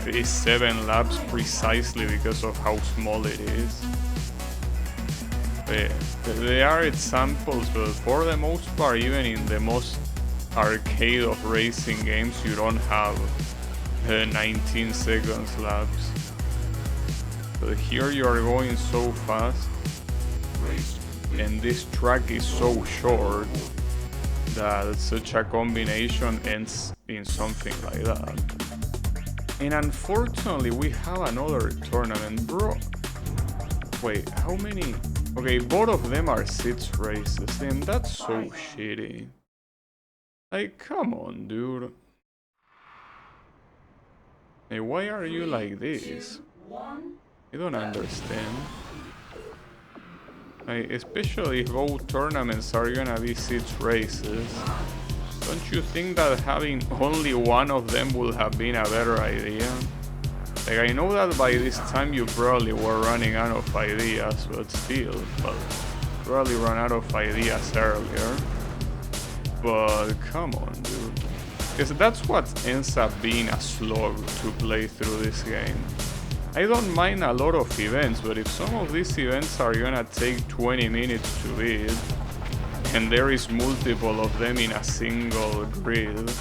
is 7 laps precisely because of how small it is. There are examples, but for the most part, even in the most arcade of racing games, you don't have 19 seconds laps. But here you are going so fast. and this track is so short that such a combination ends in something like that. And unfortunately we have another tournament, bro. Wait, how many? Okay, both of them are 6 races, and that's so shitty. Like, come on, dude. Hey, why are you like this? I don't understand. Like, especially if both tournaments are gonna be 6 races. Don't you think that having only one of them would have been a better idea? Like, I know that by this time you probably were running out of ideas, but still, well, probably run out of ideas earlier. But come on, dude. Because that's what ends up being a slog to play through this game. I don't mind a lot of events, but if some of these events are gonna take 20 minutes to beat, and there is multiple of them in a single grid,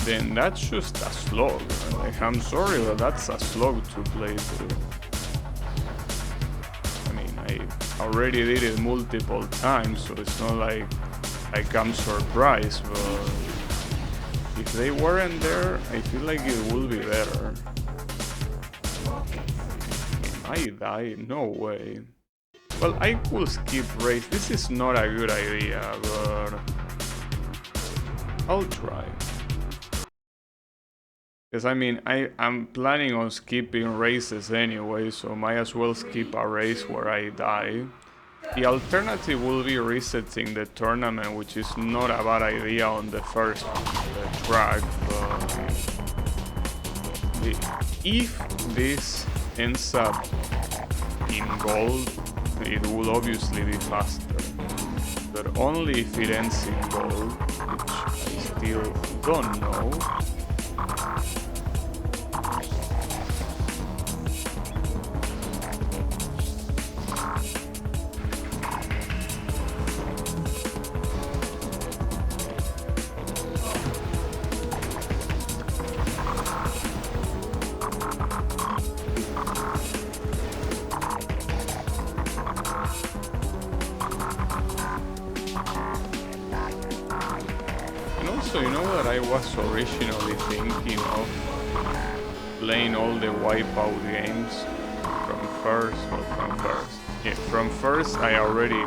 then that's just a slog. Like, I'm sorry, but that's a slog to play through. I mean, I already did it multiple times, so it's not like I'm surprised, but if they weren't there, I feel like it would be better. I died? No way. Well, I could skip race. This is not a good idea, but I'll try. Because I mean, I'm planning on skipping races anyway, so might as well skip a race where I die. The alternative will be resetting the tournament, which is not a bad idea on the first track, but if this ends up in gold, it will obviously be faster, but only if it ends in gold, which I still don't know. So you know that I was originally thinking of playing all the Wipeout games from first I already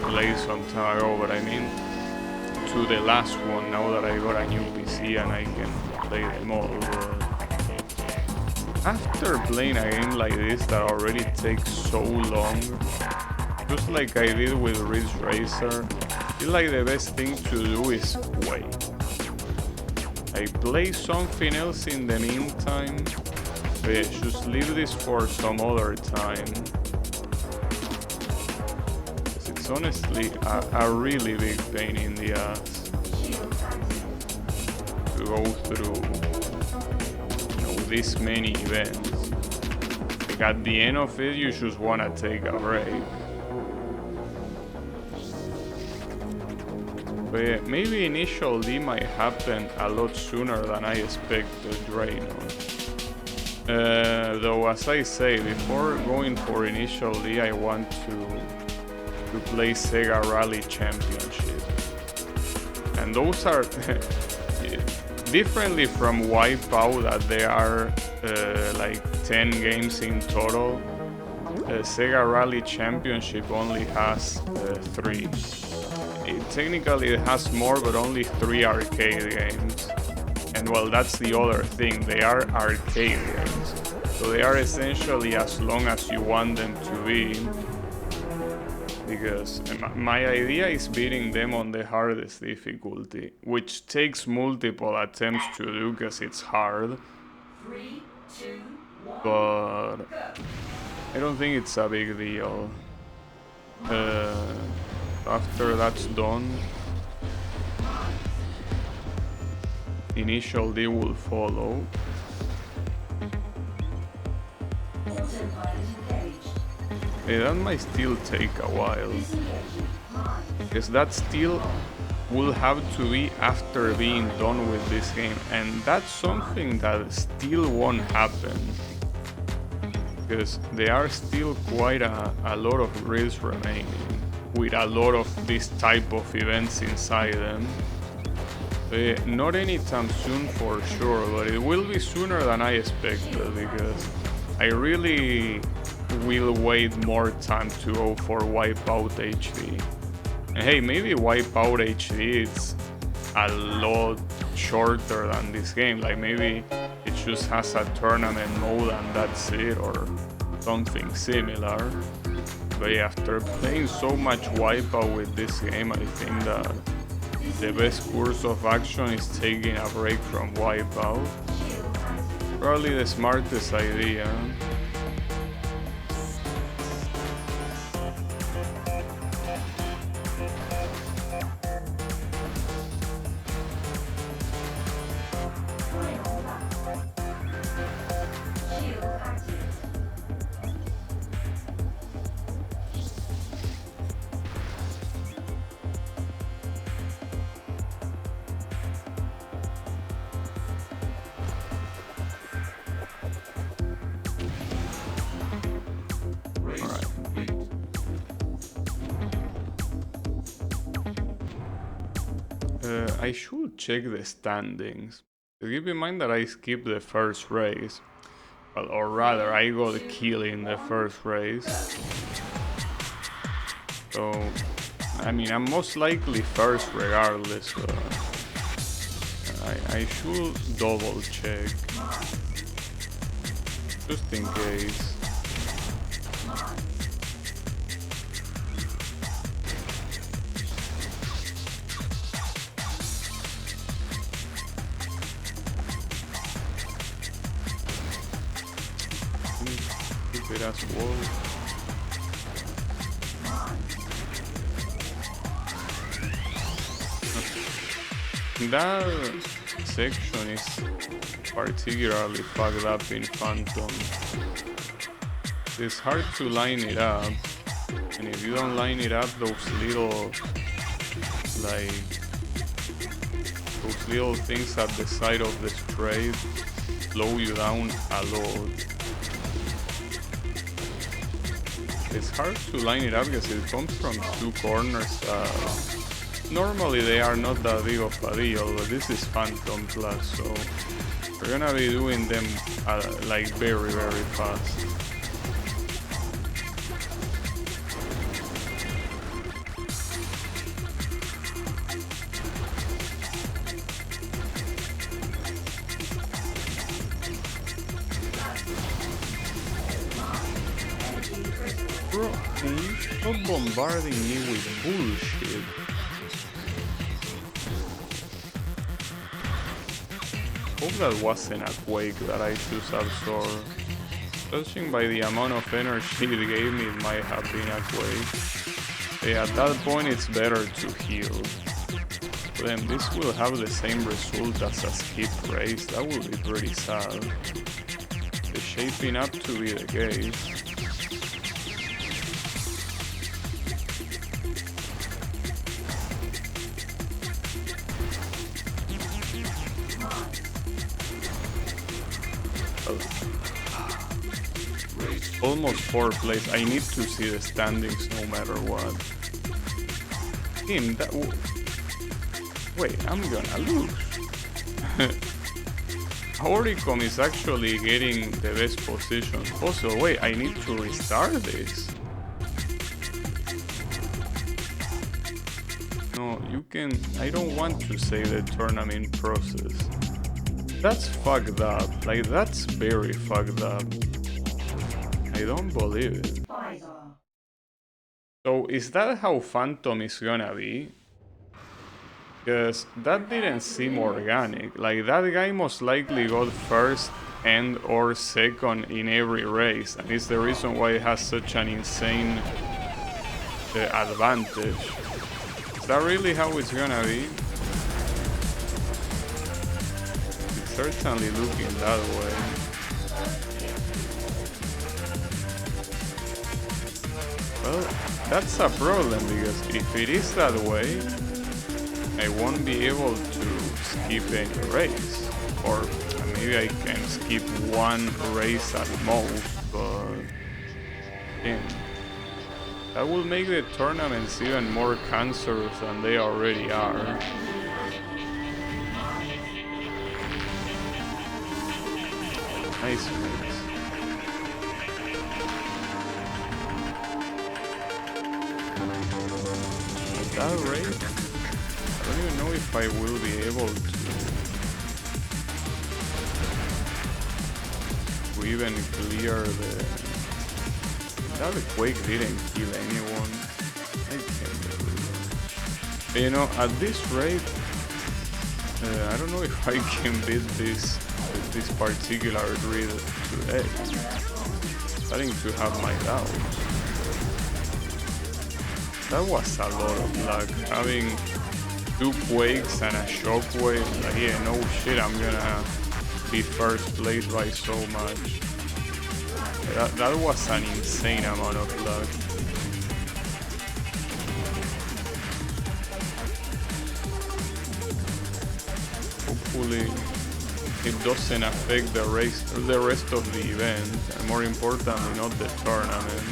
played some time ago, but I mean to the last one, now that I got a new PC and I can play them all. After playing a game like this that already takes so long, just like I did with Ridge Racer, I feel like the best thing to do is wait. I play something else in the meantime, but yeah, just leave this for some other time. It's honestly a really big pain in the ass to go through, this many events. Like at the end of it, you just wanna take a break. But yeah, maybe initial D might happen a lot sooner than I expected right now. Though as I say, before going for initial D, I want to play Sega Rally Championship. And those are differently from Wipeout, that there are like 10 games in total. Sega Rally Championship only has 3. Technically it has more, but only 3 arcade games. And well, that's the other thing, they are arcade games. So they are essentially as long as you want them to be. Because my idea is beating them on the hardest difficulty, which takes multiple attempts to do because it's hard. 3, 2, 1, but go. I don't think it's a big deal. After that's done, initial D will follow. Yeah, that might still take a while, because that still will have to be after being done with this game, and that's something that still won't happen. because there are still quite a lot of races remaining, with a lot of this type of events inside them. Not anytime soon for sure, but it will be sooner than I expected, because I really will wait more time to go for Wipeout HD. And hey, maybe Wipeout HD is a lot shorter than this game, like maybe it just has a tournament mode and that's it, or something similar. But yeah, after playing so much Wipeout with this game, I think that the best course of action is taking a break from Wipeout. Probably the smartest idea. I should check the standings. Keep in mind that I skipped the first race. Well, or rather, I got killed in the first race. So, I mean, I'm most likely first regardless. I should double check. Just in case. It as well. That section is particularly fucked up in Phantom. It's hard to line it up, and if you don't line it up, those little things at the side of the straight slow you down a lot. It's hard to line it up because it comes from two corners. Normally they are not that big of a deal, but this is Phantom Plus, so we're gonna be doing them like very fast. Bro, can you stop bombarding me with bullshit? Hope that wasn't a quake that I just absorbed. Judging by the amount of energy it gave me, it might have been a quake. Yeah, at that point it's better to heal. But then this will have the same result as a skip race. That would be pretty sad. It's shaping up to be the case. Almost 4th place. I need to see the standings no matter what. Wait, I'm gonna lose. Horicom is actually getting the best positions possible. Wait, I need to restart this. No, you can... I don't want to save the tournament process. That's fucked up. Like, that's very fucked up. I don't believe it. So is that how Phantom is gonna be? Because that didn't seem organic. Like, that guy most likely got first and or second in every race, and it's the reason why it has such an insane advantage. Is that really how it's gonna be? It's certainly looking that way. Well, that's a problem, because if it is that way, I won't be able to skip any race. Or maybe I can skip one race at most, but again, that will make the tournaments even more cancerous than they already are. Nice mix. At that rate, I don't even know if I will be able to even clear the... That quake didn't kill anyone. I can't believe it. You know, at this rate, I don't know if I can beat this particular grid today. Starting to have my doubts. That was a lot of luck. Having 2 quakes and a shockwave. Like, yeah, no shit, I'm gonna be first place by so much. That was an insane amount of luck. Hopefully it doesn't affect the rest of the event, and more importantly, not the tournament.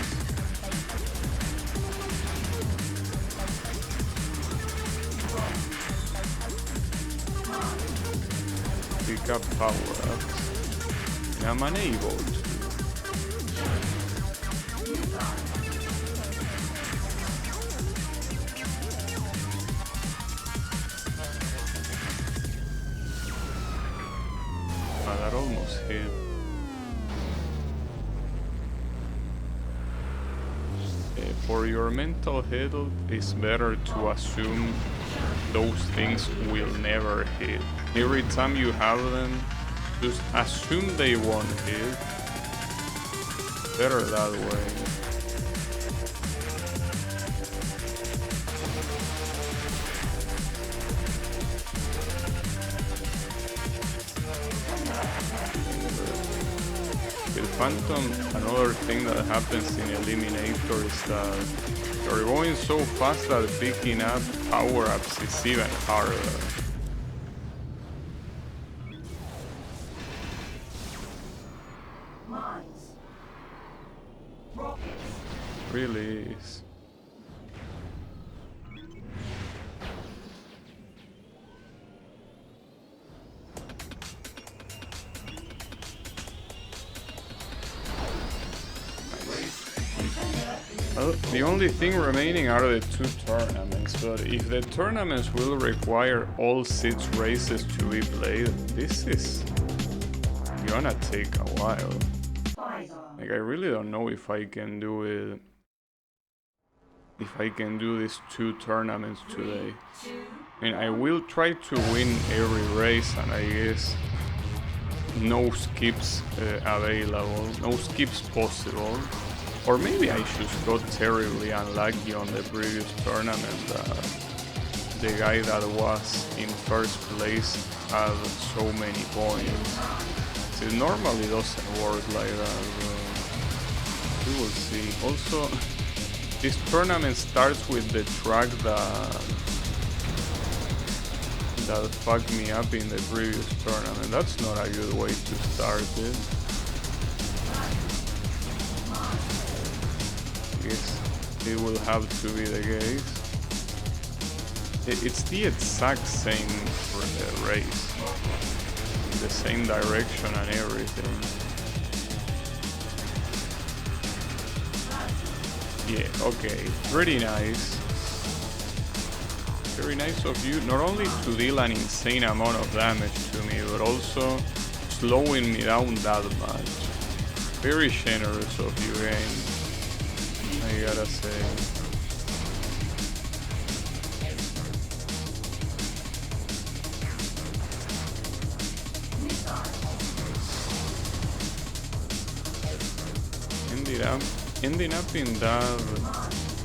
Pick up power-ups. And I'm unable to. That almost hit. For your mental health, it's better to assume those things will never hit. Every time you have them, just assume they won't hit. Better that way. With Phantom, another thing that happens in Eliminator is that you're going so fast that picking up power-ups is even harder. Really is. Well, the only thing remaining are the 2 tournaments, but if the tournaments will require all 6 races to be played, this is gonna take a while. Like, I really don't know if I can do it. If I can do these 2 tournaments today. I mean, I will try to win every race, and I guess no skips available, no skips possible. Or maybe I just got terribly unlucky on the previous tournament. The guy that was in first place had so many points. It normally doesn't work like that. We will see. Also, this tournament starts with the track that fucked me up in the previous tournament. That's not a good way to start it. Guess it will have to be the case. It's the exact same race, the same direction and everything. Yeah, okay, pretty nice. Very nice of you, not only to deal an insane amount of damage to me, but also slowing me down that much. Very generous of you, game. I gotta say. Ending up in that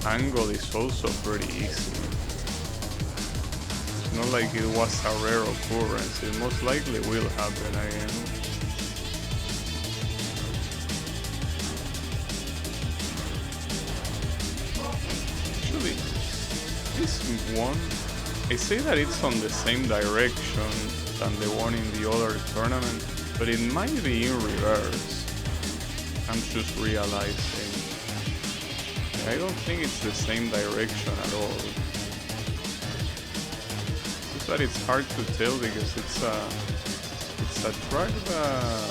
angle is also pretty easy. It's not like it was a rare occurrence. It most likely will happen again. This one, I say that it's on the same direction than the one in the other tournament, but it might be in reverse. I'm just realizing I don't think it's the same direction at all. Just that it's hard to tell because it's a track that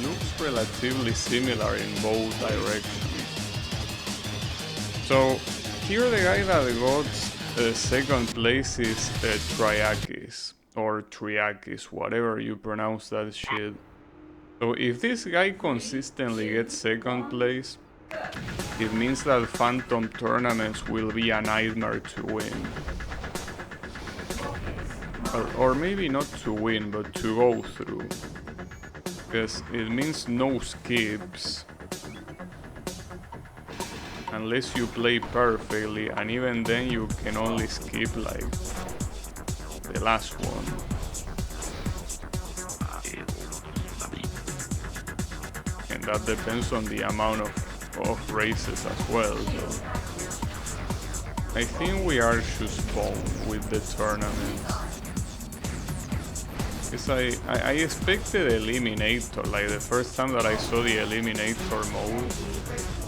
looks relatively similar in both directions. So here the guy that got second place is Triakis or Triakis, whatever you pronounce that shit. So if this guy consistently gets second place, it means that Phantom tournaments will be a nightmare to win. Or maybe not to win, but to go through. Because it means no skips. Unless you play perfectly, and even then you can only skip like the last one. And that depends on the amount of races as well. So I think we are just boned with the tournament. Because I expected Eliminator, like the first time that I saw the Eliminator mode,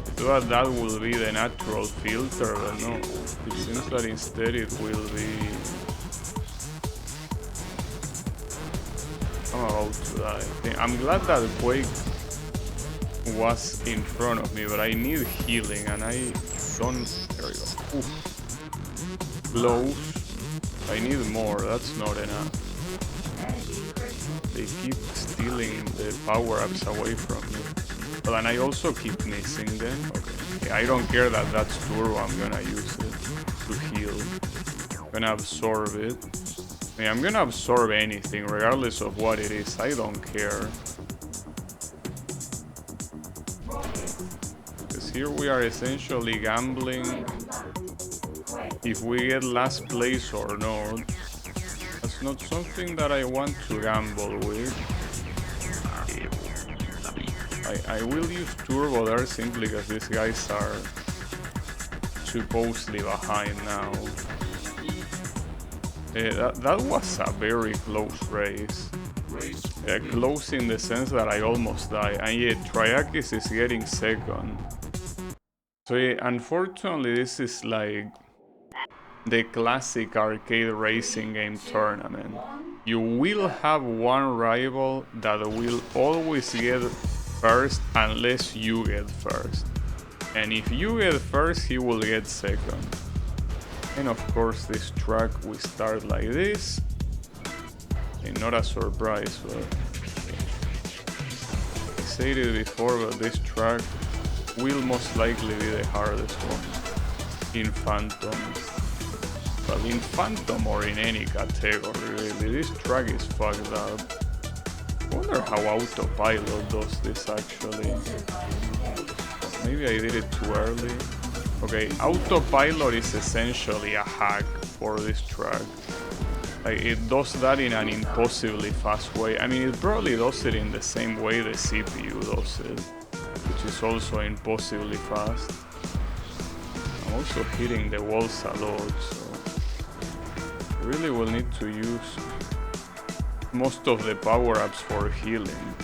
I thought that will be the natural filter, but no, it seems that instead it will be... I'm about to die. I'm glad that Quake was in front of me, but I need healing and I don't... There we go. Oof. Close. I need more, that's not enough. They keep stealing the power-ups away from me. Well, and I also keep missing them. Okay. Yeah, I don't care that that's turbo, I'm gonna use it to heal. I'm gonna absorb it. I mean, I'm gonna absorb anything, regardless of what it is. I don't care. Because here we are essentially gambling if we get last place or not. That's not something that I want to gamble with. I will use turbo there simply because these guys are supposedly behind now. That was a very close race. Close in the sense that I almost died, and yet Triakis is getting second. So yeah, unfortunately this is like the classic arcade racing game tournament. You will have one rival that will always get first unless you get first. And if you get first, he will get second. And of course this track will start like this. And not a surprise, but I said it before, but this track will most likely be the hardest one in Phantom. Well, in Phantom or in any category, really. This track is fucked up. I wonder how Autopilot does this actually. Maybe I did it too early. Okay, Autopilot is essentially a hack for this track. Like, it does that in an impossibly fast way. I mean, it probably does it in the same way the CPU does it, which is also impossibly fast. I'm also hitting the walls a lot, so I really will need to use most of the power-ups for healing.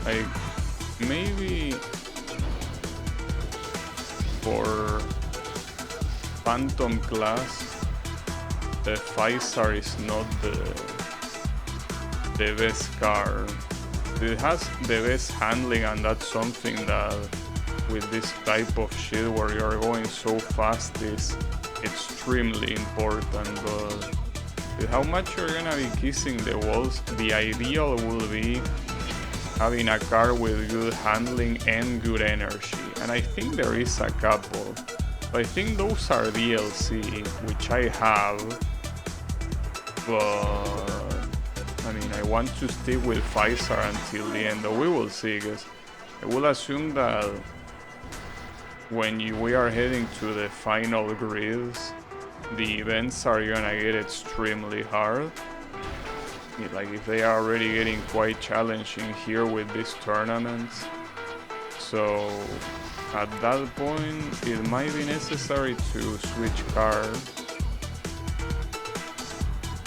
Like, maybe for Phantom class, the Phaisar is not the best car. It has the best handling, and that's something that with this type of shit where you're going so fast is extremely important. But with how much you're gonna be kissing the walls, the ideal will be having a car with good handling and good energy. And I think there is a couple. But I think those are DLC, which I have. But I mean, I want to stick with Phaisar until the end, though we will see, because I will assume that when we are heading to the final grids, the events are gonna get extremely hard. Like, if they are already getting quite challenging here with these tournaments. So at that point, it might be necessary to switch cars.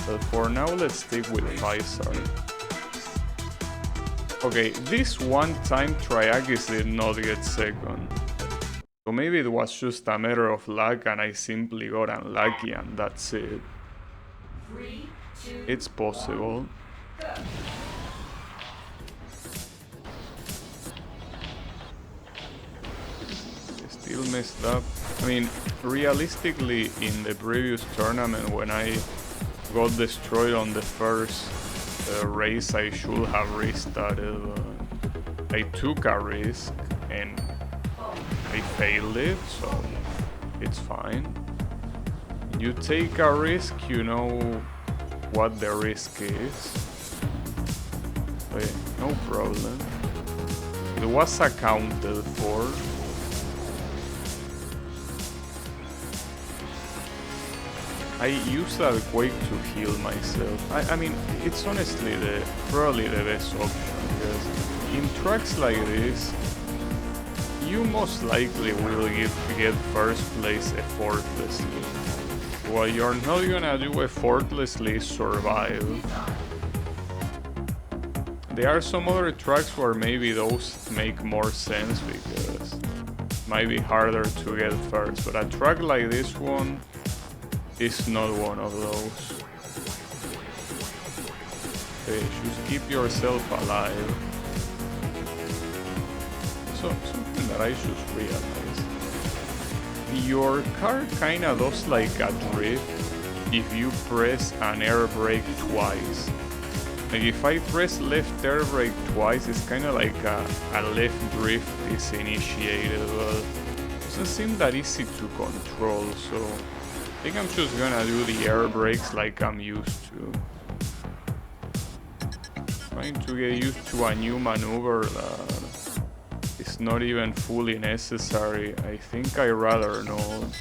But for now, let's stick with 5-star. Okay, this one time Triagis did not get second. So maybe it was just a matter of luck and I simply got unlucky and that's it. 3, 2, It's possible. Still messed up. I mean, realistically, in the previous tournament when I got destroyed on the first race, I should have restarted. I took a risk and I failed it, so it's fine. You take a risk, you know what the risk is. Okay, no problem. It was accounted for. I use that Quake to heal myself. I mean, it's honestly probably the best option, because in tracks like this, you most likely will get first place effortlessly. What you're not gonna do effortlessly is survive. There are some other tracks where maybe those make more sense because it might be harder to get first, but a track like this one is not one of those. Okay, just keep yourself alive. So, something that I should realize. Your car kinda does like a drift if you press an air brake twice. Like if I press left air brake twice, it's kinda like a left drift is initiated, but it doesn't seem that easy to control, so I think I'm just gonna do the air brakes like I'm used to. Trying to get used to a new maneuver that is not even fully necessary. I think I rather not.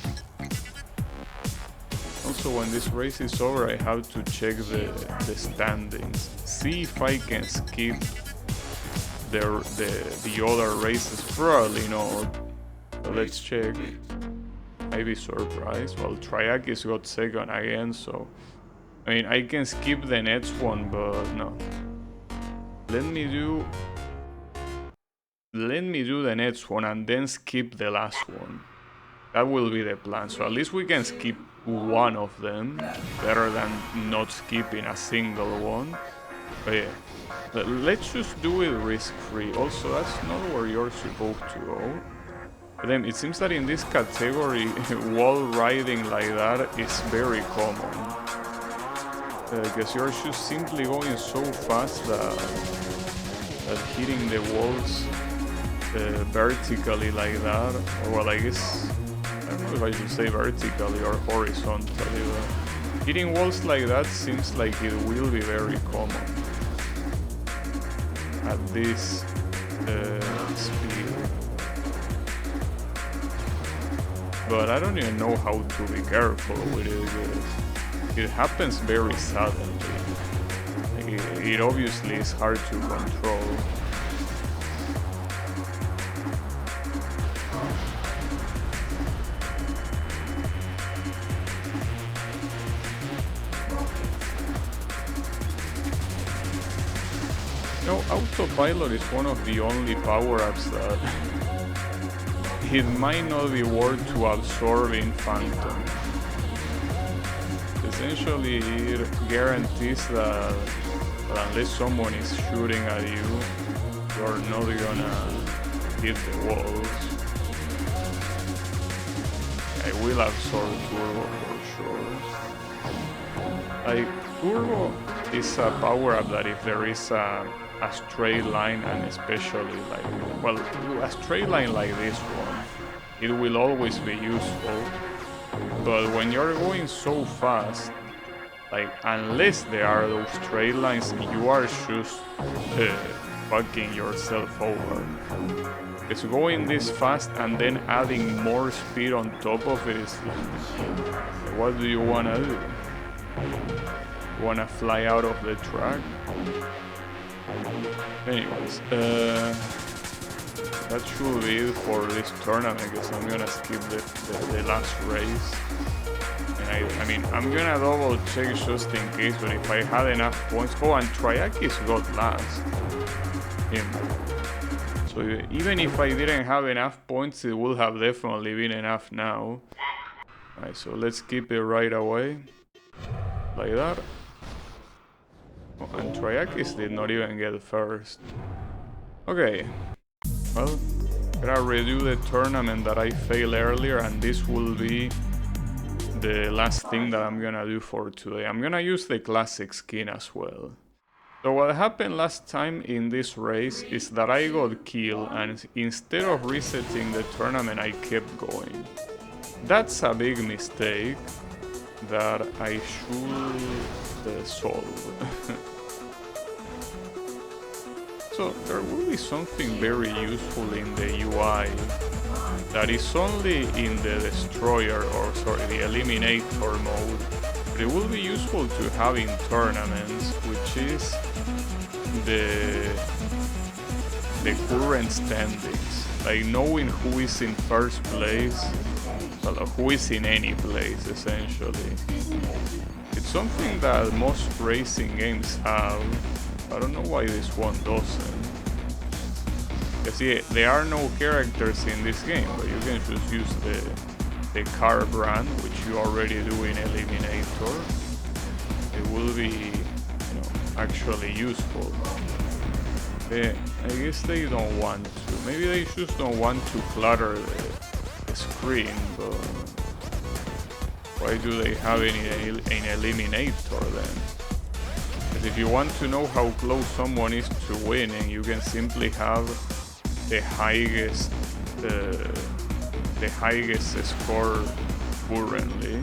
Also, when this race is over, I have to check the standings. See if I can skip the other races. Probably not. So let's check. I'd be surprised. Well, Triakis got second again, so I mean I can skip the next one, but no. Let me do the next one and then skip the last one. That will be the plan. So at least we can skip one of them, better than not skipping a single one. But yeah, let's just do it risk-free. Also, that's not where you're supposed to go. But then it seems that in this category, wall riding like that is very common. Because you're just simply going so fast that hitting the walls vertically like that, or well, I guess, I don't know if I should say vertically or horizontally, but hitting walls like that seems like it will be very common at this speed. But I don't even know how to be careful with it. It happens very suddenly. Like it obviously is hard to control. No, autopilot is one of the only power-ups that it might not be worth to absorb in Phantom. Essentially, it guarantees that unless someone is shooting at you, you're not gonna hit the walls. I will absorb Turbo for sure. Like, Turbo is a power-up that if there is a straight line, and especially like, well, a straight line like this one, it will always be useful. But when you're going so fast, like, unless there are those straight lines, you are just fucking yourself over. It's going this fast and then adding more speed on top of it is like, what do you wanna do? You wanna fly out of the track? Anyways, that should be it for this tournament, because I'm gonna skip the last race I mean, I'm gonna double check just in case, but if I had enough points... Oh, and Triakis got last. Him. So even if I didn't have enough points, it would have definitely been enough now. Alright, so let's keep it right away. Like that. Oh, and Triakis did not even get first. Okay. Well, gotta redo the tournament that I failed earlier, and this will be the last thing that I'm gonna do for today. I'm gonna use the classic skin as well. So what happened last time in this race is that I got killed, and instead of resetting the tournament, I kept going. That's a big mistake that I should solve. So there will be something very useful in the UI that is only in the destroyer, or sorry, the eliminator mode, but it will be useful to have in tournaments, which is the current standings, like knowing who is in first place, well, who is in any place essentially. It's something that most racing games have. I don't know why this one doesn't. You see, there are no characters in this game, but you can just use the car brand, which you already do in Eliminator. It will be, actually useful. I guess they don't want to. Maybe they just don't want to clutter the screen, but why do they have it in Eliminator then? Because if you want to know how close someone is to winning, you can simply have the highest score currently.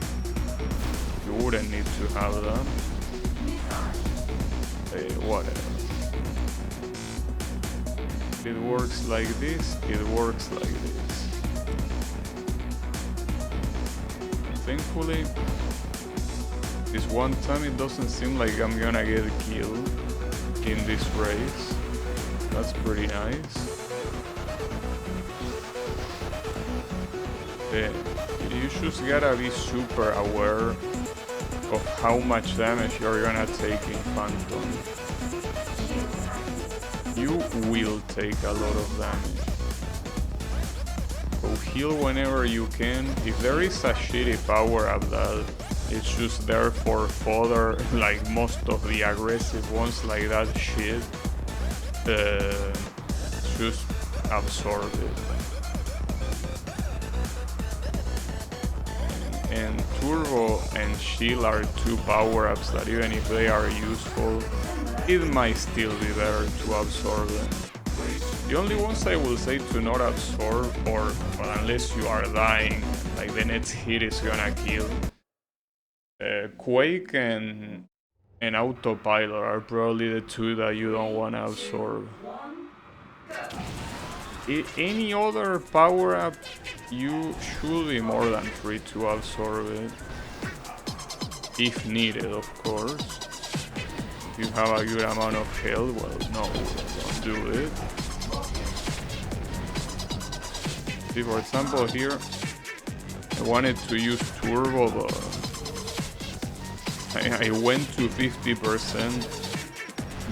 You wouldn't need to have that. Whatever. It works like this, it works like this. Thankfully, this one time it doesn't seem like I'm gonna get killed in this race. That's pretty nice. You just gotta be super aware of how much damage you're gonna take in Phantom. You will take a lot of damage. So heal whenever you can. If there is a shitty power up that it's just there for fodder, like most of the aggressive ones like that shit, just absorb it. And Turbo and Shield are two power-ups that even if they are useful, it might still be better to absorb them. The only ones I will say to not absorb, or well, unless you are dying, like the next hit is gonna kill, Quake and Autopilot are probably the two that you don't want to absorb. Any other power-up, you should be more than free to absorb it. If needed, of course. If you have a good amount of health, well, no, don't do it. See, for example, here, I wanted to use Turbo, but I went to 50%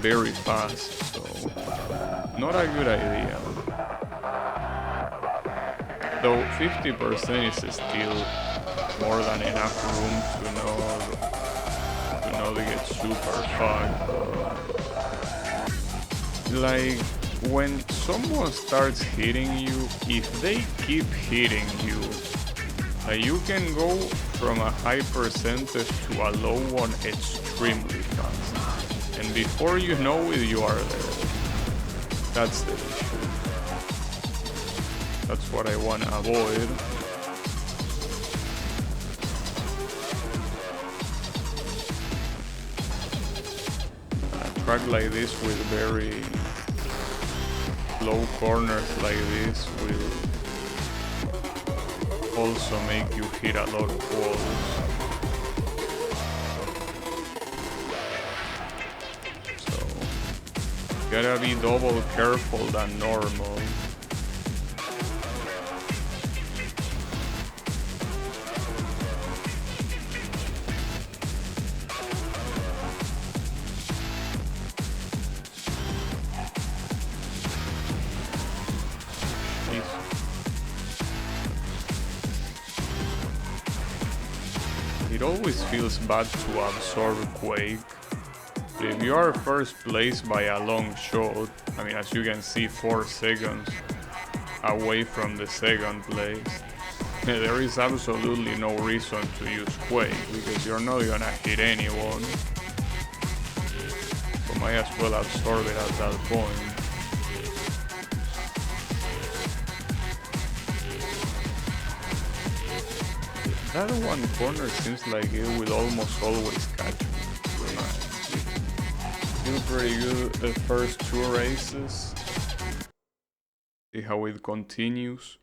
very fast, so not a good idea. Though 50% is still more than enough room to not get super fucked. Like, when someone starts hitting you, if they keep hitting you, you can go from a high percentage to a low one extremely fast. And before you know it, you are there. That's the issue. That's what I want to avoid. A track like this with very low corners like this will also make you hit a lot of walls. So, gotta be double careful than normal. it always feels bad to absorb Quake. But if you are first place by a long shot, I mean, as you can see, 4 seconds away from the second place, there is absolutely no reason to use Quake because you're not gonna hit anyone. So might as well absorb it at that point. That one corner seems like it will almost always catch me. Still pretty good the first 2 races. See how it continues.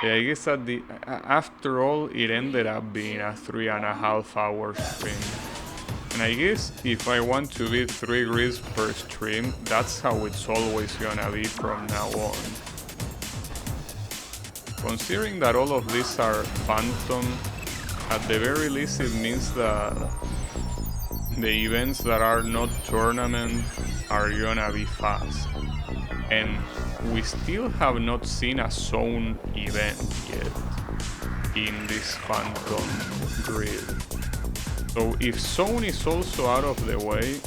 Yeah, I guess after all, it ended up being a 3.5 hour stream. And I guess if I want to beat 3 grids per stream, that's how it's always gonna be from now on. Considering that all of these are phantom, at the very least it means that the events that are not tournament are gonna be fast. And we still have not seen a zone event yet in this phantom grid. So if zone is also out of the way,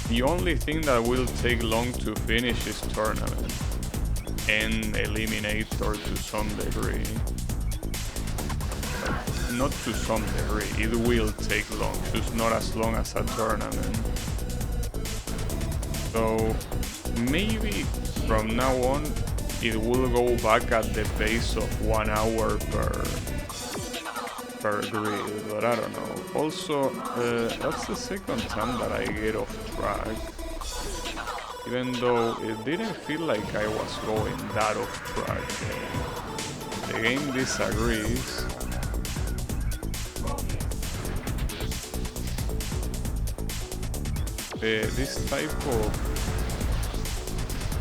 the only thing that will take long to finish is tournament and eliminator to some degree. Not to some degree, it will take long, just not as long as a tournament. So maybe from now on it will go back at the pace of 1 hour per grid, but I don't know. Also, that's the second time that I get off track. Even though it didn't feel like I was going that off track. The game disagrees. This type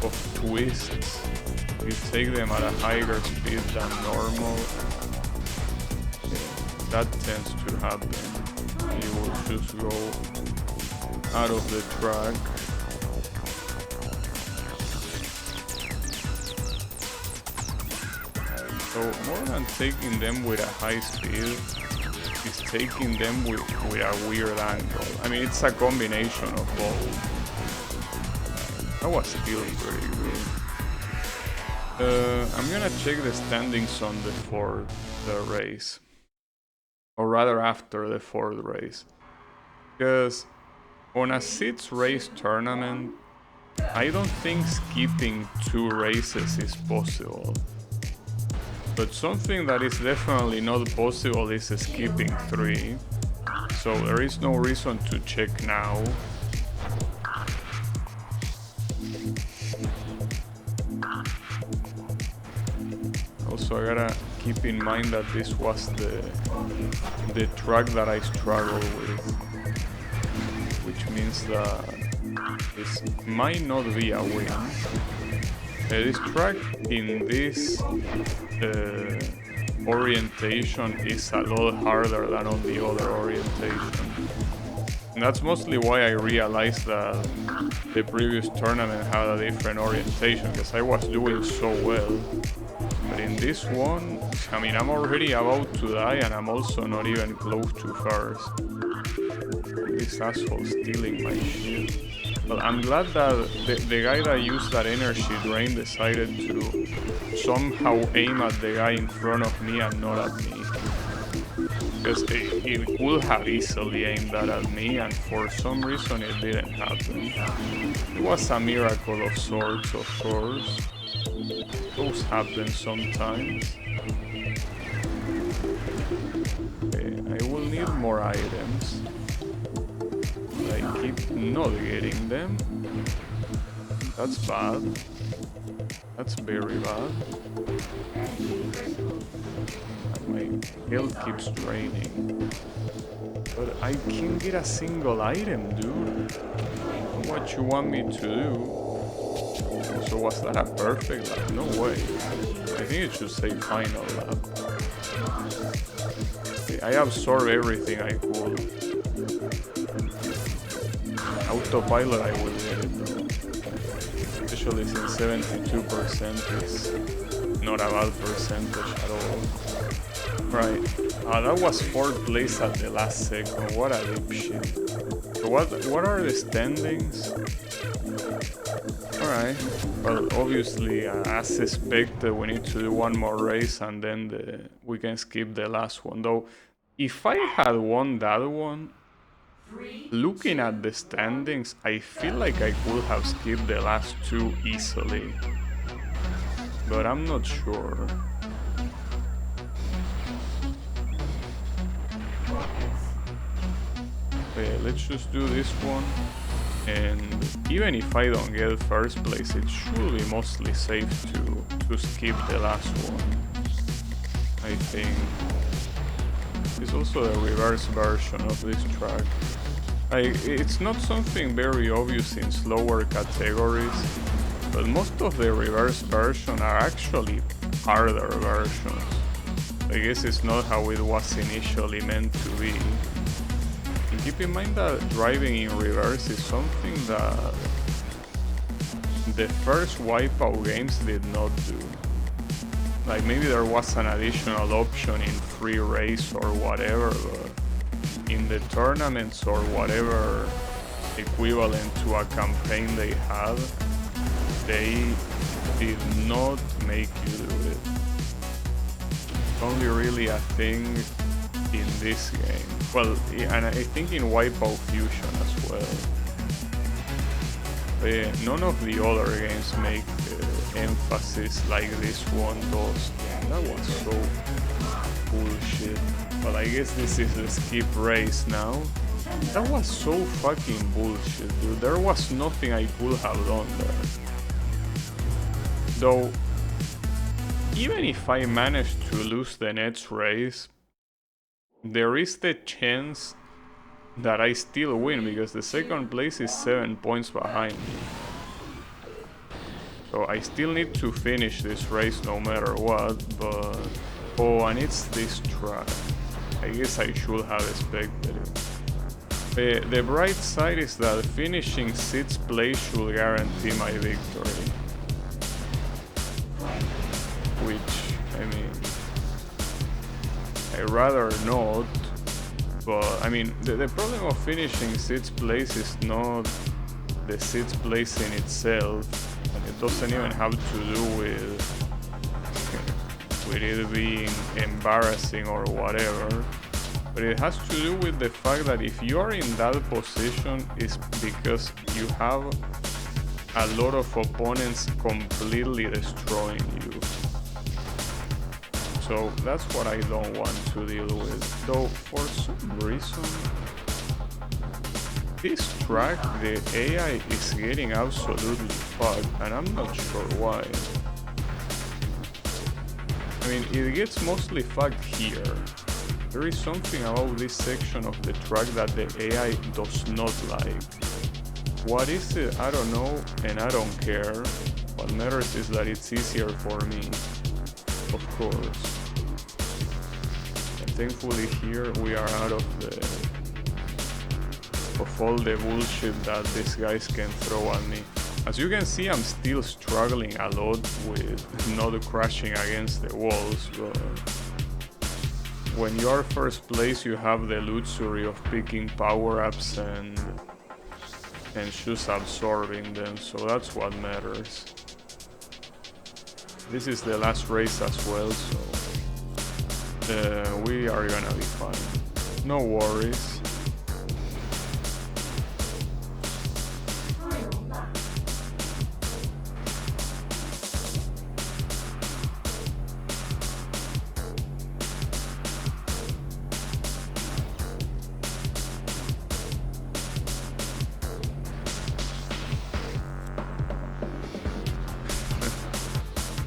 of twists, you take them at a higher speed than normal, that tends to happen. You will just go out of the track. So more than taking them with a high speed, is taking them with a weird angle. I mean, it's a combination of both. That was still pretty good. I'm gonna check the standings on the 4th race. Or rather after the 4th race. Because on a 6 race tournament, I don't think skipping 2 races is possible. But something that is definitely not possible is skipping 3. So there is no reason to check now. Also, I gotta keep in mind that this was the track that I struggle with, which means that this might not be a win. This track in this orientation is a lot harder than on the other orientation. And that's mostly why I realized that the previous tournament had a different orientation, because I was doing so well. But in this one, I mean, I'm already about to die and I'm also not even close to first. This asshole stealing my shit. Well, I'm glad that the guy that used that energy drain decided to somehow aim at the guy in front of me and not at me. Because it would have easily aimed that at me, and for some reason it didn't happen. It was a miracle of sorts, of course. Those happen sometimes. Okay, I will need more items. I keep not getting them. That's bad. That's very bad. My health keeps draining. But I can't get a single item, dude. What you want me to do? So was that a perfect lap? No way. I think it should say final lap. Okay, I absorbed everything I could. Autopilot I will get it though. Especially since 72% is not a bad percentage at all. Right, That was 4th place at the last second. What a dipshit. So what are the standings? Alright. Well, obviously, as expected, we need to do one more race and then we can skip the last one. Though, if I had won that one, looking at the standings, I feel like I could have skipped the last two easily. But I'm not sure. Okay, let's just do this one. And even if I don't get first place, it should be mostly safe to skip the last one. I think. It's also a reverse version of this track. It's not something very obvious in slower categories, but most of the reverse versions are actually harder versions. I guess it's not how it was initially meant to be. And keep in mind that driving in reverse is something that the first Wipeout games did not do. Like maybe there was an additional option in free race or whatever, but in the tournaments or whatever equivalent to a campaign they had, they did not make you do it. It's only really a thing in this game. Well, and I think in Wipeout Fusion as well. None of the other games make emphasis like this one does. That was so bullshit. But I guess this is the skip race now. That was so fucking bullshit, dude. There was nothing I could have done there. Though, even if I managed to lose the next race, there is the chance that I still win, because the second place is 7 points behind me. So I still need to finish this race no matter what, but... Oh, and it's this track. I guess I should have expected it. The bright side is that finishing 6th place should guarantee my victory. Which, I mean... I'd rather not. But, I mean, the problem of finishing 6th place is not the 6th place in itself, and it doesn't even have to do with it being embarrassing or whatever, but it has to do with the fact that if you are in that position, it's because you have a lot of opponents completely destroying you. So that's what I don't want to deal with. Though for some reason, this track, the AI is getting absolutely fucked, and I'm not sure why. I mean, it gets mostly fucked here. There is something about this section of the track that the AI does not like. What is it? I don't know, and I don't care. What matters is that it's easier for me, of course. And thankfully here we are out of all the bullshit that these guys can throw at me. As you can see, I'm still struggling a lot with not crashing against the walls, but when you are first place, you have the luxury of picking power-ups and just absorbing them, so that's what matters. This is the last race as well, so we are gonna be fine. No worries.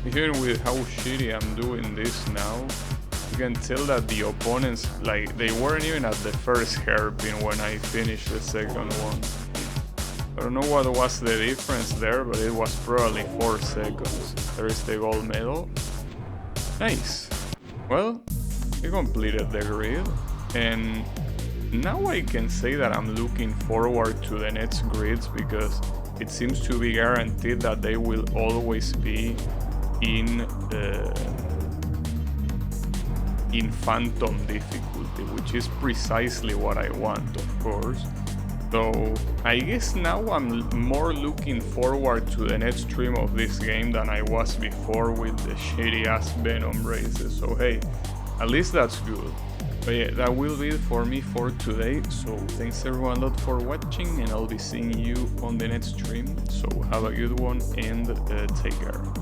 Even with how shitty I'm doing this now, you can tell that the opponents, like, they weren't even at the first hairpin when I finished the second one. I don't know what was the difference there, but it was probably 4 seconds. There is the gold medal. Nice. Well, I completed the grid, and now I can say that I'm looking forward to the next grids, because it seems to be guaranteed that they will always be in in Phantom difficulty, which is precisely what I want, of course. So I guess now I'm more looking forward to the next stream of this game than I was before with the shitty ass Venom races. So hey, at least that's good. But yeah, that will be it for me for today. So thanks everyone a lot for watching, and I'll be seeing you on the next stream. So have a good one and take care.